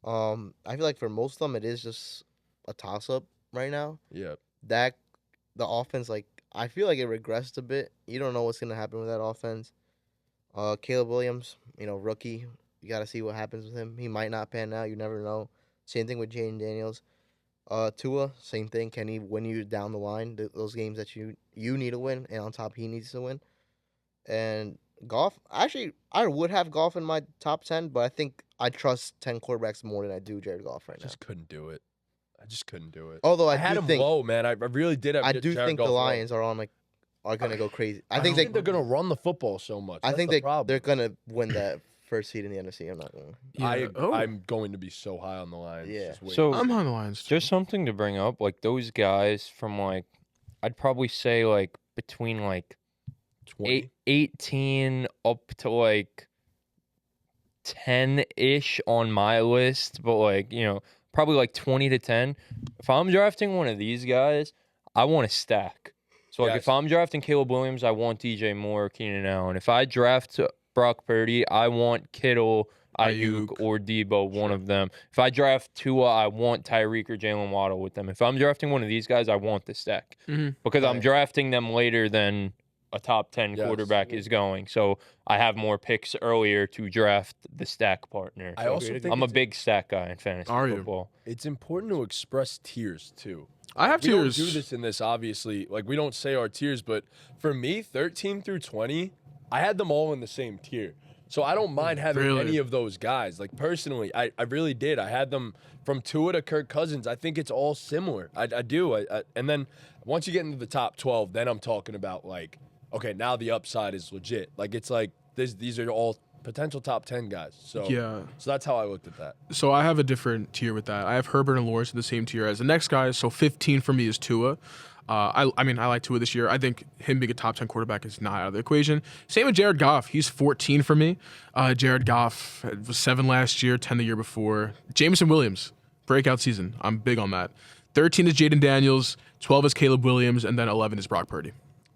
I feel like for most of them, it is just a toss-up right now. Yeah. Dak, the offense, I feel like it regressed a bit. You don't know what's going to happen with that offense. Caleb Williams, rookie. You got to see what happens with him. He might not pan out. You never know. Same thing with Jaden Daniels. Tua, same thing. Can he win you down the line, those games that you need to win, and on top he needs to win? And Goff, actually, I would have Goff in my top 10, but I think I trust 10 quarterbacks more than I do Jared Goff right now. I just couldn't do it. Although I had him low, man. I really did. I do think the Lions are gonna go crazy. I think they're gonna run the football so much. I think they're gonna win that first seed in the NFC. I'm not going. Yeah. I'm going to be so high on the Lions. Yeah. So I'm on the Lions too. Just something to bring up, those guys from I'd probably say between 18 up to 10-ish on my list, but probably 20 to 10. If I'm drafting one of these guys, I want to stack. So if I'm drafting Caleb Williams, I want DJ Moore, Keenan Allen. If I draft Brock Purdy, I want Kittle, Ayuk, or Debo, one of them. If I draft Tua, I want Tyreek or Jalen Waddle with them. If I'm drafting one of these guys, I want the stack because I'm drafting them later than a top 10 quarterback is going. So I have more picks earlier to draft the stack partner. I also think I'm a big stack guy in fantasy football. It's important to express tiers too. I have tiers. We don't do this in this, obviously. We don't say our tiers, but for me, 13 through 20, I had them all in the same tier. So I don't mind having any of those guys. Personally, I really did. I had them from Tua to Kirk Cousins. I think it's all similar. I do. And then once you get into the top 12, then I'm talking about okay, now the upside is legit. These are all potential top 10 guys. So Yeah. so that's how I looked at that. So I have a different tier with that. I have Herbert and Lawrence in the same tier as the next guy. So 15 for me is Tua. I mean, I like Tua this year. I think him being a top 10 quarterback is not out of the equation. Same with Jared Goff. He's 14 for me. Jared Goff was 7 last year, 10 the year before. Jameson Williams, breakout season. I'm big on that. 13 is Jaden Daniels. 12 is Caleb Williams. And then 11 is Brock Purdy.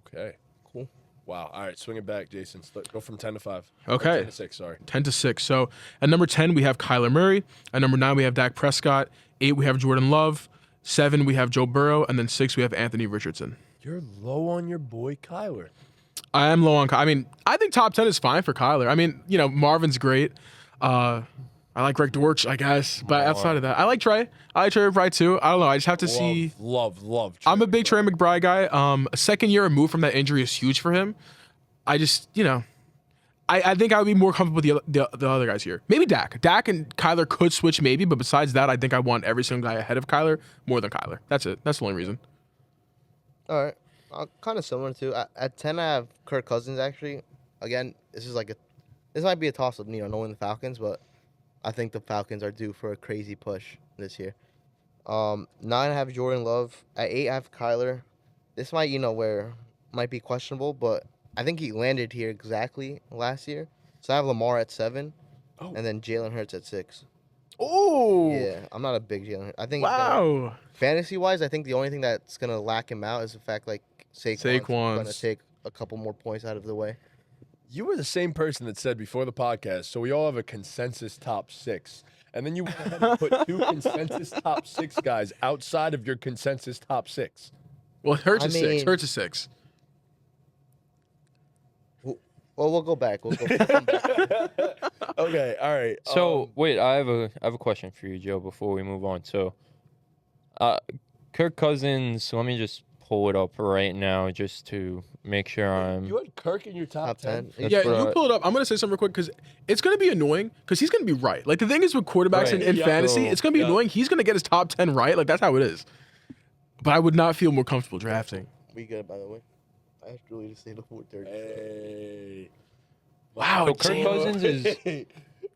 Okay. Cool. Wow. All right, swing it back, Jason. Go from 10 to 5. Okay. Or 10 to 6, sorry. 10 to 6. So at number 10, we have Kyler Murray. At number 9, we have Dak Prescott. 8, we have Jordan Love. 7, we have Joe Burrow. And then 6, we have Anthony Richardson. You're low on your boy Kyler. I am low on Kyler. I mean, I think top 10 is fine for Kyler. I mean, you know, Marvin's great. I like Greg Dortch, I guess. But outside of that, I like Trey. I like Trey McBride too. I don't know. I just have to see. Love. I'm a big Trey McBride guy. A second year removed from that injury is huge for him. I just, you know, I think I would be more comfortable with the other guys here. Maybe Dak. Dak and Kyler could switch maybe, but besides that, I think I want every single guy ahead of Kyler more than Kyler. That's it. That's the only reason. All right. Kind of similar to at 10 I have Kirk Cousins actually. Again, this might be a toss up, you know, knowing the Falcons, but I think the Falcons are due for a crazy push this year. 9 I have Jordan Love. At 8 I have Kyler. This might, you know, might be questionable, but I think he landed here exactly last year. So I have Lamar at 7, and then Jalen Hurts at 6. Oh. Yeah, I'm not a big Jalen Hurts. I think Wow. fantasy-wise, I think the only thing that's going to lack him out is the fact, like, Saquon's going to Saquon's. take a couple more points out of the way. You were the same person that said before the podcast, so we all have a consensus top 6. And then you went ahead and put 2 consensus top 6 guys outside of your consensus top 6. Well, Hurts is 6. mean- Hurts is 6. Well, we'll go back. We'll come back. Okay, all right. So wait, I have a question for you, Joe. Before we move on, so Kirk Cousins. Let me just pull it up right now, just to make sure I'm. You had Kirk in your top 10. That's Yeah, what you I- pull it up. I'm going to say something real quick because it's going to be annoying because he's going to be right. Like, the thing is with quarterbacks Right. in Yeah. fantasy, it's going to be Yeah. annoying. He's going to get his top 10 right. Like, that's how it is. But I would not feel more comfortable drafting. We good, by the way. I have to really just say the 430. Hey. Wow. So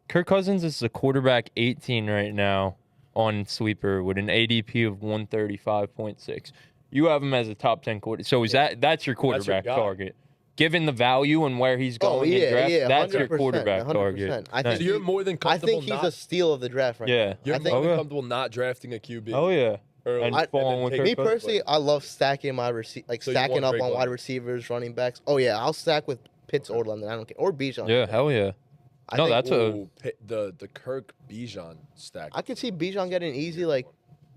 Kirk Cousins is the quarterback 18 right now on Sleeper with an ADP of 135.6. You have him as a top 10 quarter. So that's your quarterback guy. target. Given the value and where he's going in draft, that's your 100%, quarterback 100%. target. I think So you're more than I comfortable think he's a steal of the draft right Yeah. now. You're I think more than Okay. comfortable not drafting a QB. Oh yeah. early And and falling then with take Kirk me Cousins. personally, I love stacking my So you stacking want up Drake on wide London? receivers, running backs. Oh yeah, I'll stack with Pitts or London. I don't care, or Bijan. Yeah, hell yeah. I No, think- that's a Ooh, the Kirk Bijan stack. I could see Bijan getting easy, like,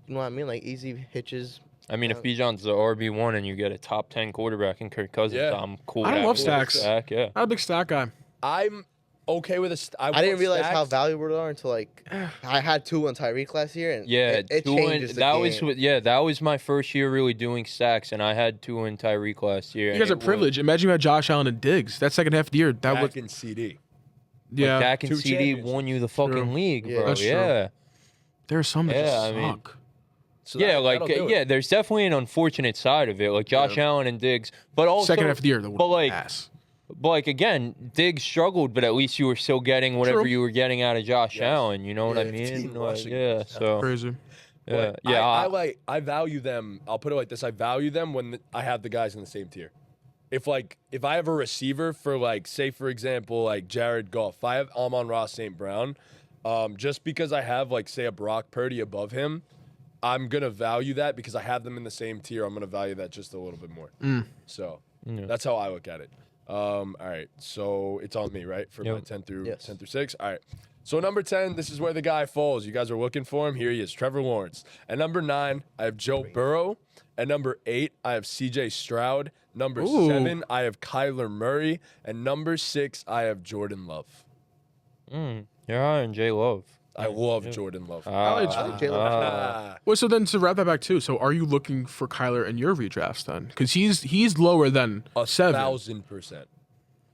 you know what I mean, like easy hitches. I mean, if Bijan's the RB1 and you get a top 10 quarterback in Kirk Cousins, Yeah. I'm cool. I with love having a stacks. Stack, yeah. I'm a big stack guy. I'm okay with a. I didn't want realize how stacks. valuable they are until like I had 2 on Tyreek last year, and Yeah, it changes the that game. was that was my first year really doing stacks, and I had 2 in Tyreek last year. You and guys are it was- privileged. Imagine you had Josh Allen and Diggs. That second half of the year, that Dak was and CD. yeah. Dak and 2 CD championships. won you the fucking True. league, Yeah. bro. That's true. Yeah. There's some that Yeah, just I mean- suck. So Yeah, that- like that'll do it. there's definitely an unfortunate side of it, like Josh Allen and Diggs, but also Second half of the year, the but like ass. But like again, Diggs struggled, but at least you were still getting whatever True. you were getting out of Josh Yes. Allen. You know what I Yeah, mean? team Like, rushing yeah. was So Crazy. yeah, But yeah. I value them. I'll put it like this: I value them when I have the guys in the same tier. If I have a receiver for like, say for example, like Jared Goff, if I have Amon-Ra St. Brown, just because I have like say a Brock Purdy above him, I'm gonna value that because I have them in the same tier. I'm gonna value that just a little bit more. So Yeah. that's how I look at it. All right, so it's on me, right, for my Yep. 10 through Yes. 10 through 6. All right. So number 10, this is where the guy falls. You guys are looking for him. Here he is, Trevor Lawrence. At number 9, I have Joe Burrow. At number 8, I have CJ Stroud. Number Ooh. 7, I have Kyler Murray. And number 6, I have Jordan Love. You're high on J Love. I love Jordan Love. like Jalen. Well, so then to wrap that back too. So are you looking for Kyler in your redrafts then? Because he's lower than 7. 1,000%.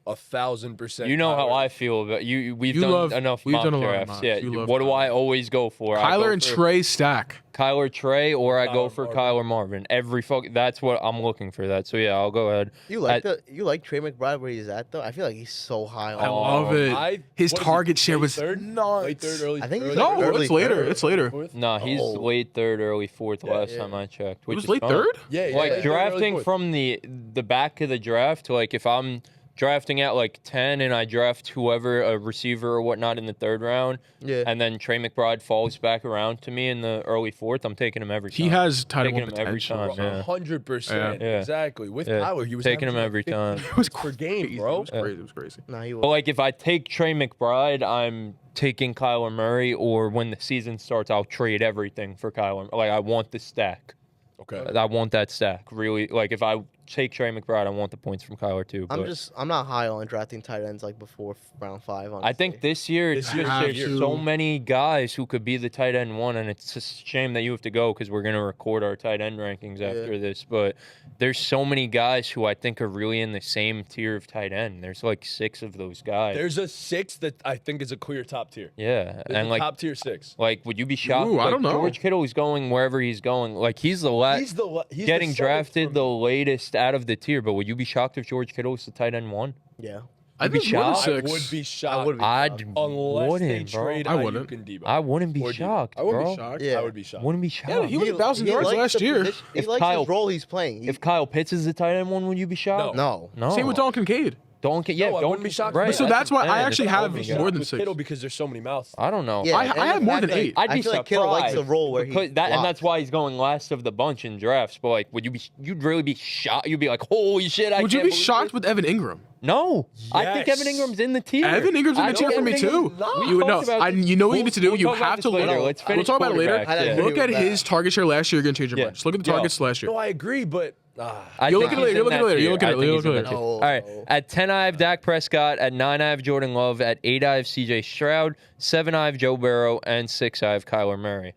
1,000%. You know how Kyler. I feel about you. We've You done love- enough we've mock done a lot of drafts. mocks. Yeah. You love What do I Kyler. always go for? I go Kyler and for Trey stack. Kyler Trey, or I go Kyler for Marvin. Kyler Marvin. That's what I'm looking for. That. So yeah, I'll go ahead. You like Trey McBride where he's at though? I feel like he's so high. I on love it. His what is target share late was third? nuts. Late third, early. I think he's early like No, early it's later. third. It's later. fourth? No, he's Oh. late third, early fourth. Last yeah. time I checked. It Which was is late fine. third. Yeah, yeah. Like late third, early drafting fourth. from the back of the draft, like if I'm drafting at like 10 and I draft whoever, a receiver or whatnot in the third round, Yeah. and then Trey McBride falls back around to me in the early fourth, I'm taking him every time. He has tight end Taking one him every potential. time, yeah. 100%. Yeah. Exactly. With Yeah. Kyler, he was Taking him averaging every 50 time. It was per game, crazy. bro. It was crazy. It was crazy. Nah, he But was. like if I take Trey McBride, I'm taking Kyler Murray, or when the season starts, I'll trade everything for Kyler. Like I want the stack. Okay. I want that stack. Really, like if I take Trey McBride, I want the points from Kyler too. But I'm not high on drafting tight ends like before round 5. Honestly. I think this year, This year's there's the year. so many guys who could be the tight end one, and it's just a shame that you have to go because we're gonna record our tight end rankings after this. But there's so many guys who I think are really in the same tier of tight end. There's like 6 of those guys. There's a 6 that I think is a clear top tier. Yeah, There's and a like top tier 6. Like, would you be shocked? Ooh, I Like, don't know. George Kittle is going wherever he's going. Like, he's the last. He's Getting the seventh drafted for the me. latest out of the tier, but would you be shocked if George Kittle was the tight end one? Yeah. I be think more than shocked. I 6. would be shocked. I would be. I shocked. Unless they wouldn't, bro. trade I Ayuk wouldn't. and Debo. I wouldn't be Or Debo. shocked, I wouldn't bro. be shocked. Yeah. I would be shocked. Wouldn't be shocked. Yeah, he was 1,000 he yards likes last the year. position- He If likes Kyle- his role he's playing. If Kyle Pitts is the tight end one, would you be shocked? no. No. Same with Dalton Kincaid. Don't get. Yeah, No, I don't wouldn't be shocked. Right. But so that's why I Yeah, actually that's have all we got. more than With 6. Kittle because there's so many mouths. I don't know. Yeah, I and have the more fact than that 8. I'd I be feel like Kittle likes surprised the role where he because and that's blocks. why he's going last of the bunch in drafts. But like, would you be? You'd really be shocked. You'd be like, holy shit! Would you can't be believe shocked this. with Evan Ingram? No, I think Yes. Evan Ingram's in the tier. Evan Ingram's in I the tier think for me Evan too. Ingram's- You We'll know, talk about this. you know what you need to do. We'll You talk about have this to later. look. Let's We'll finish talk about it later. quarterbacks, yeah. Look at Yeah. his target share last year. You're gonna change your Yeah. mind. Just look at the Yo. targets last year. No, I agree, but I You'll think look at it he's later, in you'll look at that it later, tier. you'll look at I it think later, he's in you'll that look at tier. it. All right. At 10, I have Dak Prescott. At 9, I have Jordan Love. At 8, I have CJ Stroud. 7, I have Joe Burrow. And 6, I have Kyler Murray.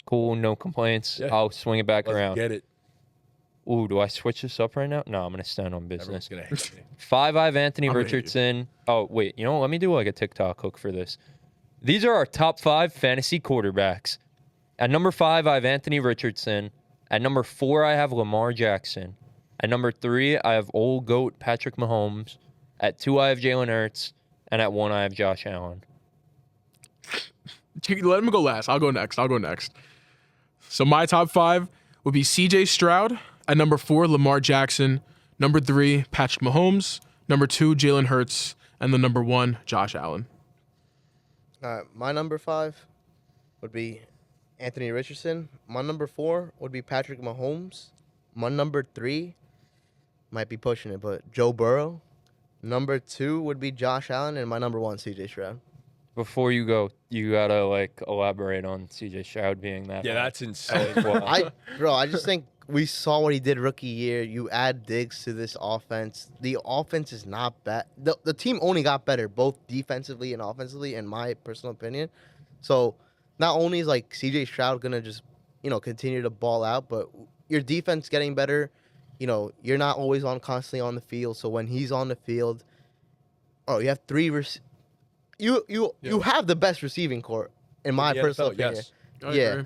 Cool, no complaints. Yeah. I'll swing it back let's around. get it. Ooh, do I switch this up right now? No, I'm going to stand on Everyone's business. gonna hate me. 5, I have Anthony I'm gonna hate you. Richardson. Oh, wait. You know what? Let me do like a TikTok hook for this. These are our top 5 fantasy quarterbacks. At number 5, I have Anthony Richardson. At number 4, I have Lamar Jackson. At number 3, I have old GOAT Patrick Mahomes. At 2, I have Jalen Hurts. And at 1, I have Josh Allen. Let him go last. I'll go next. So my top 5 would be CJ Stroud. At number 4, Lamar Jackson. Number 3, Patrick Mahomes. Number 2, Jalen Hurts. And the number 1, Josh Allen. All right, my number 5 would be Anthony Richardson. My number 4 would be Patrick Mahomes. My number 3 might be pushing it, but Joe Burrow. Number 2 would be Josh Allen, and my number 1, CJ Stroud. Before you go, you got to like elaborate on CJ Stroud being that. Yeah, high. that's insane. I just think we saw what he did rookie year. You add Diggs to this offense. The offense is not bad. The team only got better, both defensively and offensively, in my personal opinion. So not only is like CJ Stroud gonna just continue to ball out, but your defense getting better. You're not always constantly on the field. So when he's on the field, you have 3. You have the best receiving core in my the personal NFL, opinion. yes. I Yeah. agree.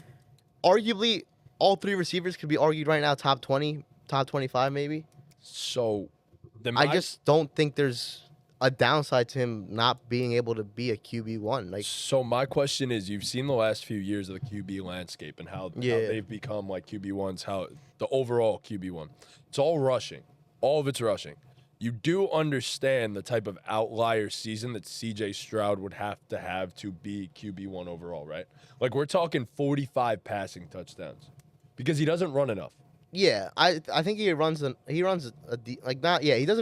Arguably, all 3 receivers could be argued right now top 20, top 25 maybe. So, I just don't think there's a downside to him not being able to be a QB1. Like, So my question is, you've seen the last few years of the QB landscape and how they've become like QB1s, how the overall QB1. It's all rushing. All of it's rushing. You do understand the type of outlier season that CJ Stroud would have to be QB1 overall, right? Like we're talking 45 passing touchdowns because he doesn't run enough. yeah, I think he runs he doesn't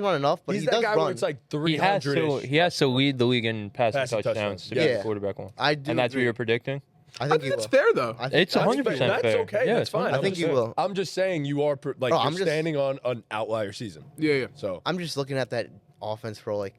run enough, but He's he that does guy run. where it's like He has 300. to lead the league in passing touchdowns to be Yeah. the quarterback one. I do And that's what agree. you're predicting? I I think think he that's will. fair though. I think It's that's 100% fair. That's fair. okay. Yeah, That's it's fine. fine. I think I'm he just- will. I'm just saying you are I'm you're just- standing on an outlier season. Yeah. So I'm just looking at that offense for like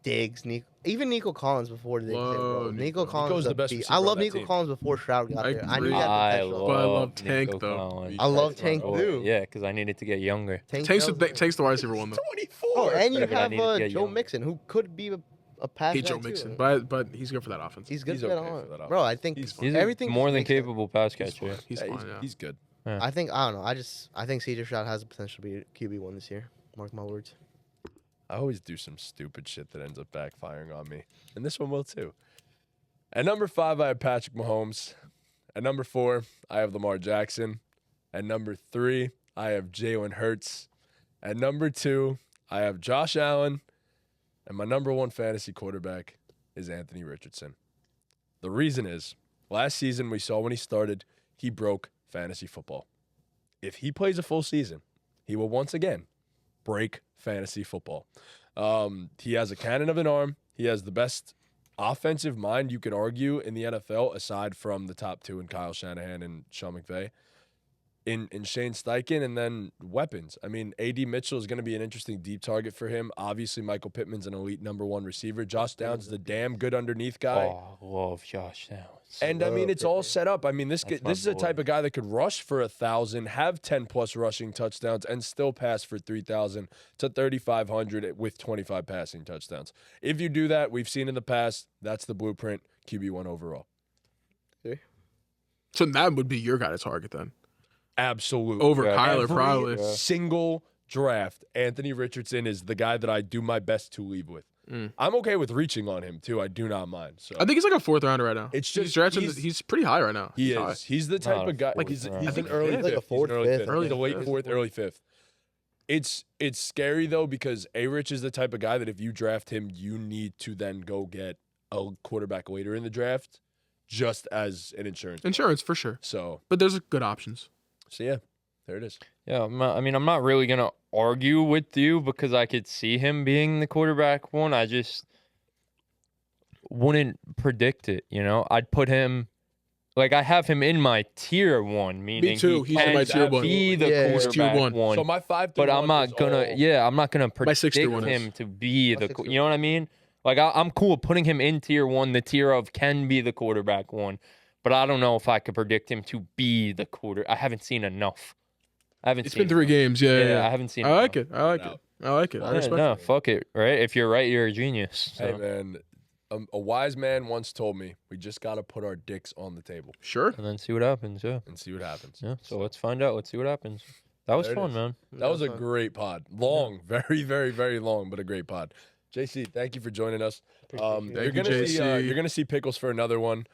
Diggs, even Nico Collins before Diggs. Whoa, Nico Collins Nico's is the best beast. receiver I on love that Nico team. Collins before Stroud got I there. I knew agree. he had potential. But I love Tank, Nico though. Collins. I love That's Tank my boy. too. Yeah, because I needed to get younger. Tank's Tells me. the wide receiver one though. 24. Oh, and you Yeah, but I have need to get Joe younger. Mixon, who could be a pass Hate guy Joe too. Mixon, but he's good for that offense. He's good He's for that okay on. for that Bro, I offense. think He's fine. He's everything a more than makes sense. capable pass He's catcher. fine. He's Yeah, fine. Yeah. he's good. I think I don't know. I think CJ Stroud has the potential to be QB1 this year. Mark my words. I always do some stupid shit that ends up backfiring on me. And this one will too. At number 5, I have Patrick Mahomes. At number 4, I have Lamar Jackson. At number 3, I have Jalen Hurts. At number 2, I have Josh Allen. And my number 1 fantasy quarterback is Anthony Richardson. The reason is, last season we saw when he started, he broke fantasy football. If he plays a full season, he will once again break fantasy football. He has a cannon of an arm. He has the best offensive mind you could argue in the NFL, aside from the top 2 in Kyle Shanahan and Sean McVay. In Shane Steichen, and then weapons. I mean, A.D. Mitchell is going to be an interesting deep target for him. Obviously, Michael Pittman's an elite number 1 receiver. Josh Downs is a damn good underneath guy. Oh, I love Josh Downs. And I mean, it's all set up. I mean, this That's my is a boy. type of guy that could rush for 1,000, have 10+ rushing touchdowns, and still pass for 3,000 to 3,500 with 25 passing touchdowns. If you do that, we've seen in the past, that's the blueprint. QB1 overall. So that would be your guy to target then. Absolutely. Over Yeah. Kyler, Every probably. single draft, Anthony Richardson is the guy that I do my best to leave with. I'm okay with reaching on him too. I do not mind. So I think he's like a 4th rounder right now. It's he's just- drafted. he's- He's pretty high right now. he He's high. is. He's the type Not of guy. a Like fourth he's round. an think early he's like a fifth. He's an fourth, early fifth. fifth. Early He's a late fifth. fourth, early fifth. It's scary though because A-Rich is the type of guy that if you draft him, you need to then go get a quarterback later in the draft, just as an insurance. Insurance for sure, So but there's good options. yeah, there it is. Yeah, I'm not really going to argue with you because I could see him being the quarterback 1. I just wouldn't predict it, you know? I'd put him, like, I have him in my tier 1, meaning too. he He's in can my tier 1. be the Yeah, he's tier quarterback 1. So my 5 But I'm not gonna My 6 tier predict 1 is. him to be My the, 6 tier you know what I mean? Like I'm cool putting him in tier 1, the tier of can be the quarterback 1, but I don't know if I could predict him to be the quarter. I haven't seen enough. It's been 3 games. Yeah, Yeah, I haven't seen. I like enough. it. I like No. it. I like it. I Yeah, respect no, it. fuck it, right? If you're right, you're a genius. So. Hey man, a wise man once told me we just got to put our dicks on the table Sure. And then see what happens. Yeah, and see what happens. yeah. So let's find out. Let's see what happens. That was There it fun, is. man. That was a fun. great pod. Long, very, very, very long, but a great pod. JC, thank you for joining us. You're Thank you, gonna see JC. you're gonna see Pickles for another one.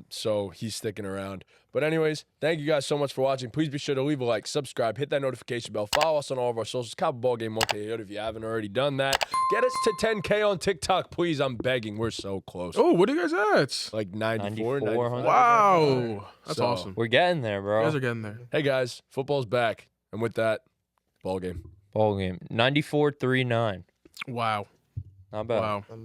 So he's sticking around. But anyways, thank you guys so much for watching. Please be sure to leave a like, subscribe, hit that notification bell, follow us on all of our socials. Cowboy Ball Game 1K if you haven't already done that. Get us to 10K on TikTok, please. I'm begging. We're so close. Oh, what are you guys at? Like 94, 94, 95. Wow, that's So- awesome. We're getting there, You bro. guys are getting there. Hey guys, football's back. And with that, ball game. Ball game 94-3-9. Wow. Not bad. Wow. I'm